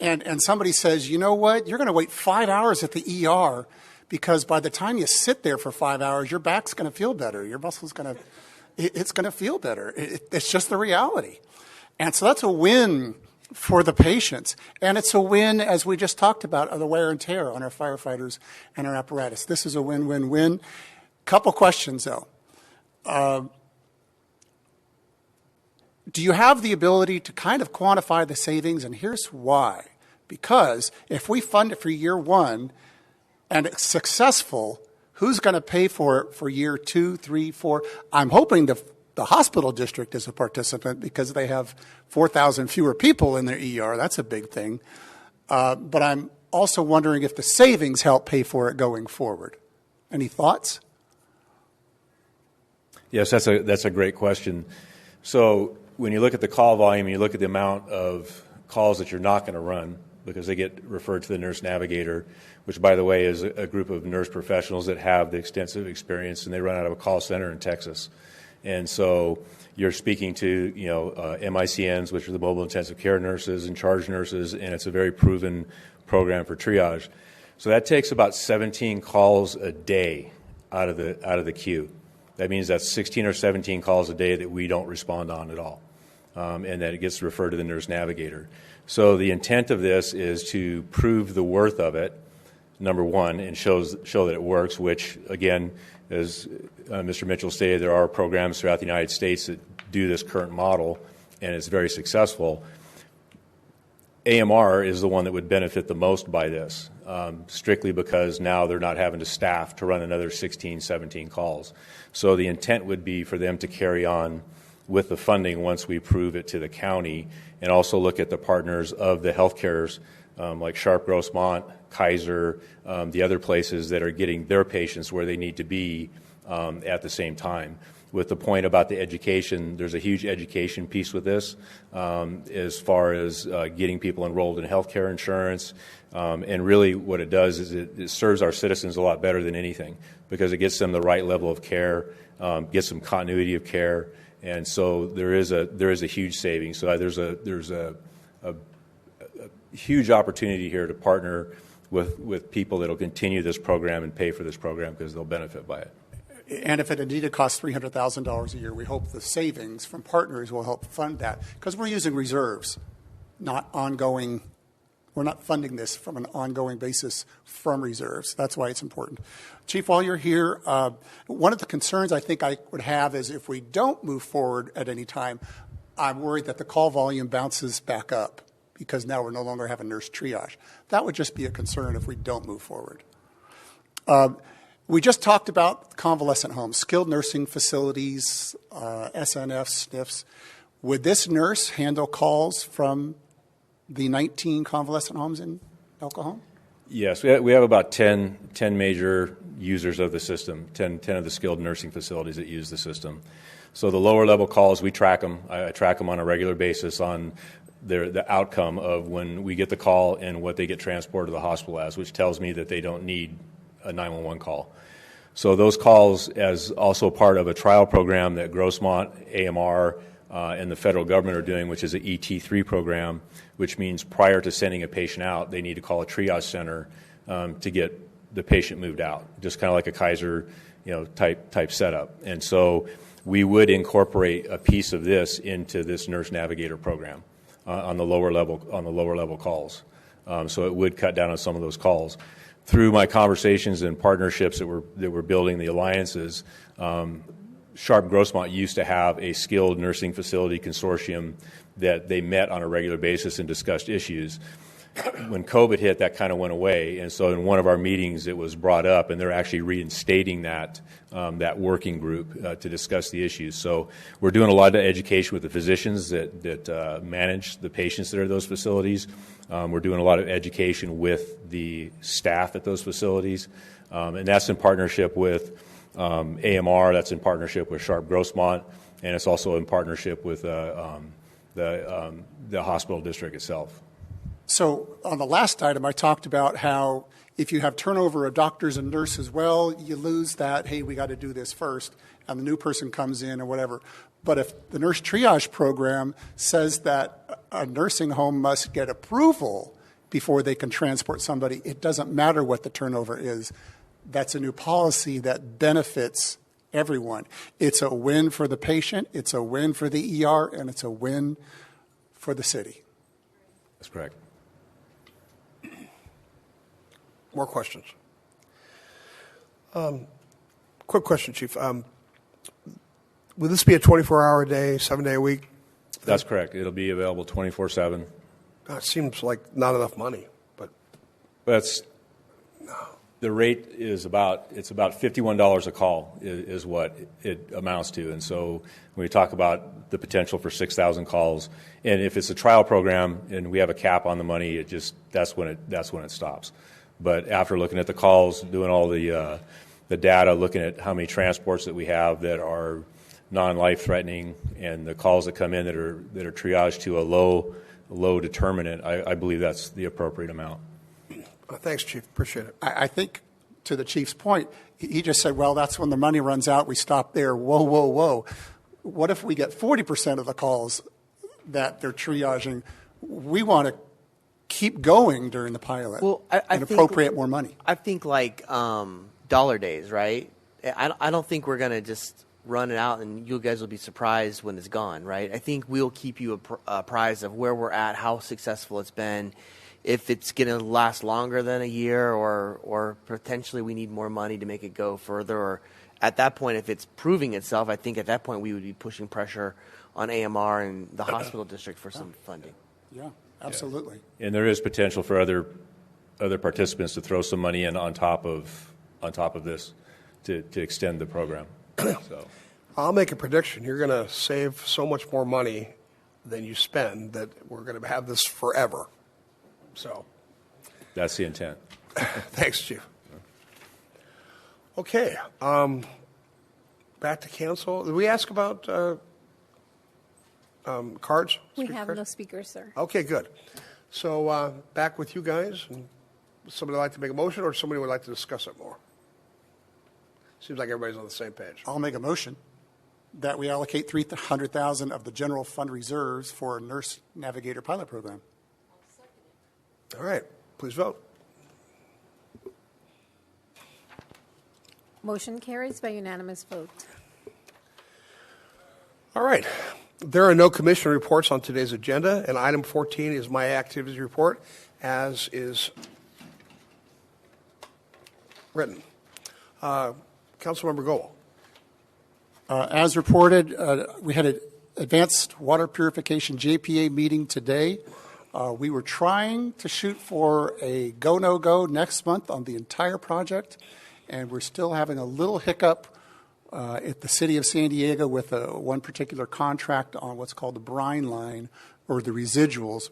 and somebody says, you know what, you're going to wait 5 hours at the ER because by the time you sit there for 5 hours, your back's going to feel better. Your muscle's going to, it's going to feel better. It's just the reality. And so that's a win for the patients. And it's a win, as we just talked about, of the wear and tear on our firefighters and our apparatus. This is a win-win-win. Couple questions, though. Do you have the ability to kind of quantify the savings? And here's why. Because if we fund it for year one and it's successful, who's going to pay for it for year 2, 3, 4? I'm hoping the hospital district is a participant because they have 4,000 fewer people in their ER. That's a big thing. But I'm also wondering if the savings help pay for it going forward. Any thoughts? Yes, that's a great question. So when you look at the call volume, you look at the amount of calls that you're not going to run because they get referred to the nurse navigator, which, by the way, is a group of nurse professionals that have the extensive experience, and they run out of a call center in Texas. And so you're speaking to, MICNs, which are the mobile intensive care nurses and charge nurses, and it's a very proven program for triage. So that takes about 17 calls a day out of the queue. That means that's 16 or 17 calls a day that we don't respond on at all, and that it gets referred to the nurse navigator. So the intent of this is to prove the worth of it, number one, and show that it works, which, again, as Mr. Mitchell stated, there are programs throughout the United States that do this current model, and it's very successful. AMR is the one that would benefit the most by this, strictly because now they're not having to staff to run another 16, 17 calls. So the intent would be for them to carry on with the funding once we prove it to the county, and also look at the partners of the health cares like Sharp Grossmont, Kaiser, the other places that are getting their patients where they need to be at the same time. With the point about the education, there's a huge education piece with this as far as getting people enrolled in health care insurance. And really what it does is it serves our citizens a lot better than anything because it gets them the right level of care, gets them continuity of care. And so there is a huge savings. So there's a huge opportunity here to partner with people that will continue this program and pay for this program because they'll benefit by it. And if it indeed costs $300,000 a year, we hope the savings from partners will help fund that because we're using reserves, not ongoing. We're not funding this from an ongoing basis from reserves. That's why it's important. Chief, while you're here, one of the concerns I think I would have is if we don't move forward at any time, I'm worried that the call volume bounces back up because now we're no longer having nurse triage. That would just be a concern if we don't move forward. We just talked about convalescent homes, skilled nursing facilities, SNFs, SNFs. Would this nurse handle calls from the 19 convalescent homes in El Cajon? Yes, we have about 10 major users of the system, 10 of the skilled nursing facilities that use the system. So the lower level calls, we track them. I track them on a regular basis on the outcome of when we get the call and what they get transported to the hospital as, which tells me that they don't need a 911 call. So those calls, as also part of a trial program that Grossmont, AMR, and the federal government are doing, which is an ET3 program, which means prior to sending a patient out, they need to call a triage center to get the patient moved out, just kind of like a Kaiser, type setup. And so we would incorporate a piece of this into this nurse navigator program on the lower level calls. So it would cut down on some of those calls. Through my conversations and partnerships that we're building, the alliances, Sharp Grossmont used to have a skilled nursing facility consortium that they met on a regular basis and discussed issues. When COVID hit, that kind of went away, and so in one of our meetings it was brought up, and they're actually reinstating that working group to discuss the issues. So we're doing a lot of education with the physicians that manage the patients that are at those facilities. We're doing a lot of education with the staff at those facilities, and that's in partnership with AMR, that's in partnership with Sharp Grossmont, and it's also in partnership with the hospital district itself. So on the last item, I talked about how if you have turnover of doctors and nurses, well, you lose that, hey, we got to do this first, and the new person comes in or whatever. But if the nurse triage program says that a nursing home must get approval before they can transport somebody, it doesn't matter what the turnover is. That's a new policy that benefits everyone. It's a win for the patient, it's a win for the ER, and it's a win for the city. That's correct. More questions? Quick question, Chief. Will this be a 24-hour day, 7-day a week? That's correct. It'll be available 24/7. It seems like not enough money, but the rate is about $51 a call is what it amounts to. And so when we talk about the potential for 6,000 calls, and if it's a trial program and we have a cap on the money, that's when it stops. But after looking at the calls, doing all the data, looking at how many transports that we have that are non-life threatening, and the calls that come in that are triaged to a low determinant, I believe that's the appropriate amount. Thanks, Chief. Appreciate it. I think to the Chief's point, he just said, well, that's when the money runs out, we stop there. Whoa, whoa, whoa. What if we get 40% of the calls that they're triaging? We want to keep going during the pilot and appropriate more money. I think like dollar days, right? I don't think we're going to just run it out and you guys will be surprised when it's gone, right? I think we'll keep you apprised of where we're at, how successful it's been, if it's going to last longer than a year or potentially we need more money to make it go further. Or at that point, if it's proving itself, I think at that point we would be pushing pressure on AMR and the hospital district for some funding. Yeah, absolutely. Yeah. And there is potential for other participants to throw some money in on top of this to extend the program. So I'll make a prediction. You're going to save so much more money than you spend that we're going to have this forever. So that's the intent. Thanks, Chief. Okay. Back to council. Did we ask about cards? We have no speakers, sir. Okay, good. So back with you guys. And somebody would like to make a motion, or somebody would like to discuss it more? Seems like everybody's on the same page. I'll make a motion that we allocate $300,000 of the general fund reserves for a nurse navigator pilot program. All right. Please vote. Motion carries by unanimous vote. All right. There are no commission reports on today's agenda, and item 14 is my activities report, as is written. Councilmember Goel. As reported, we had an advanced water purification JPA meeting today. We were trying to shoot for a go, no go next month on the entire project, and we're still having a little hiccup at the city of San Diego with one particular contract on what's called the brine line or the residuals.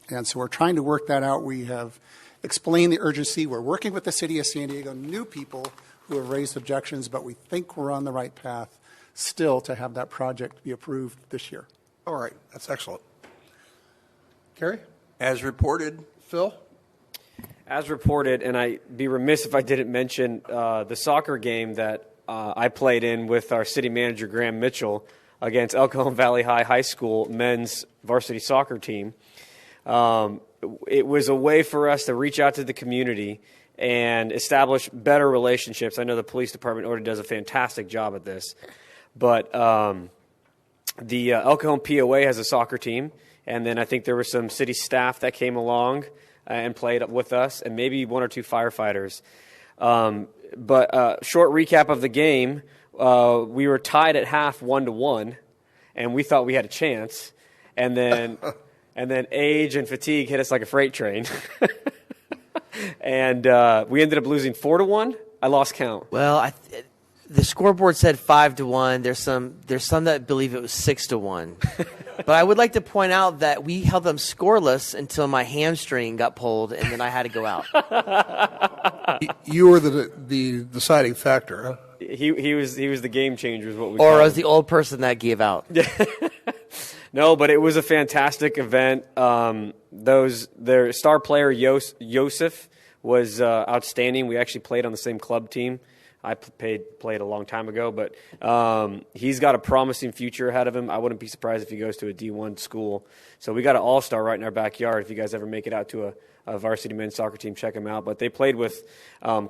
And so we're trying to work that out. We have explained the urgency. We're working with the city of San Diego, new people who have raised objections, but we think we're on the right path still to have that project be approved this year. All right. That's excellent. Kerry? As reported. Phil? As reported, and I'd be remiss if I didn't mention the soccer game that I played in with our city manager, Graham Mitchell, against El Cajon Valley High School men's varsity soccer team. It was a way for us to reach out to the community and establish better relationships. I know the police department already does a fantastic job at this, but the El Cajon POA has a soccer team, and then I think there was some city staff that came along and played with us, and maybe one or two firefighters. But short recap of the game, we were tied at half 1-1, and we thought we had a chance, and then age and fatigue hit us like a freight train. And we ended up losing 4-1. I lost count. Well, the scoreboard said 5-1. There's some that believe it was 6-1. But I would like to point out that we held them scoreless until my hamstring got pulled, and then I had to go out. You were the deciding factor, huh? He was the game changer, is what we. Or I was the old person that gave out. No, but it was a fantastic event. Their star player Yosef was outstanding. We actually played on the same club team. I played a long time ago, but he's got a promising future ahead of him. I wouldn't be surprised if he goes to a D1 school. So we got an all-star right in our backyard. If you guys ever make it out to a varsity men's soccer team, check them out. But they played with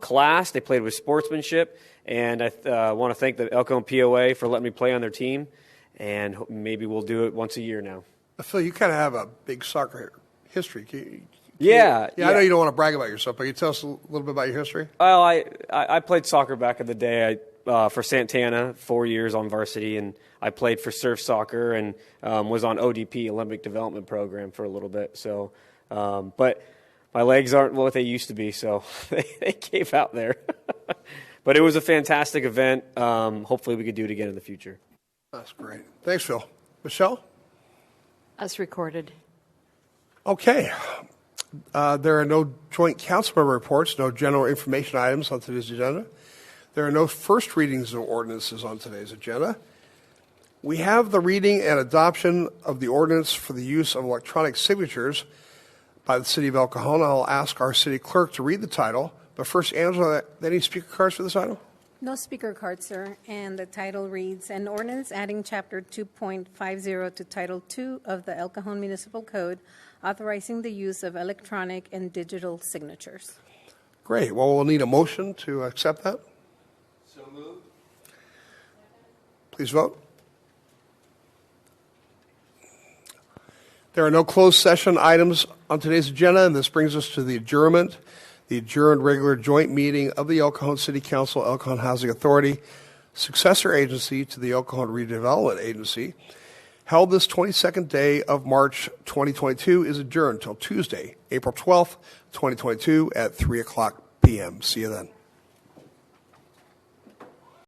class, they played with sportsmanship, and I want to thank the El Cajon POA for letting me play on their team, and maybe we'll do it once a year now. Phil, you kind of have a big soccer history. Yeah. I know you don't want to brag about yourself, but can you tell us a little bit about your history? Well, I played soccer back in the day. For Santana, 4 years on varsity, and I played for surf soccer and was on ODP, Olympic Development Program, for a little bit. So, but my legs aren't what they used to be, so they gave out there. But it was a fantastic event. Hopefully we could do it again in the future. That's great. Thanks, Phil. Michelle? As recorded. Okay. There are no joint council member reports, no general information items on today's agenda. There are no first readings of ordinances on today's agenda. We have the reading and adoption of the ordinance for the use of electronic signatures by the City of El Cajon. I'll ask our city clerk to read the title. But first, Angela, any speaker cards for this item? No speaker cards, sir. And the title reads, an ordinance adding Chapter 2.50 to Title 2 of the El Cajon Municipal Code, authorizing the use of electronic and digital signatures. Great. Well, we'll need a motion to accept that. So moved. Please vote. There are no closed session items on today's agenda, and this brings us to the adjournment. The adjourned regular joint meeting of the El Cajon City Council, El Cajon Housing Authority, successor agency to the El Cajon Redevelopment Agency, held this 22nd day of March 2022, is adjourned until Tuesday, April 12th, 2022 at 3 o'clock p.m. See you then.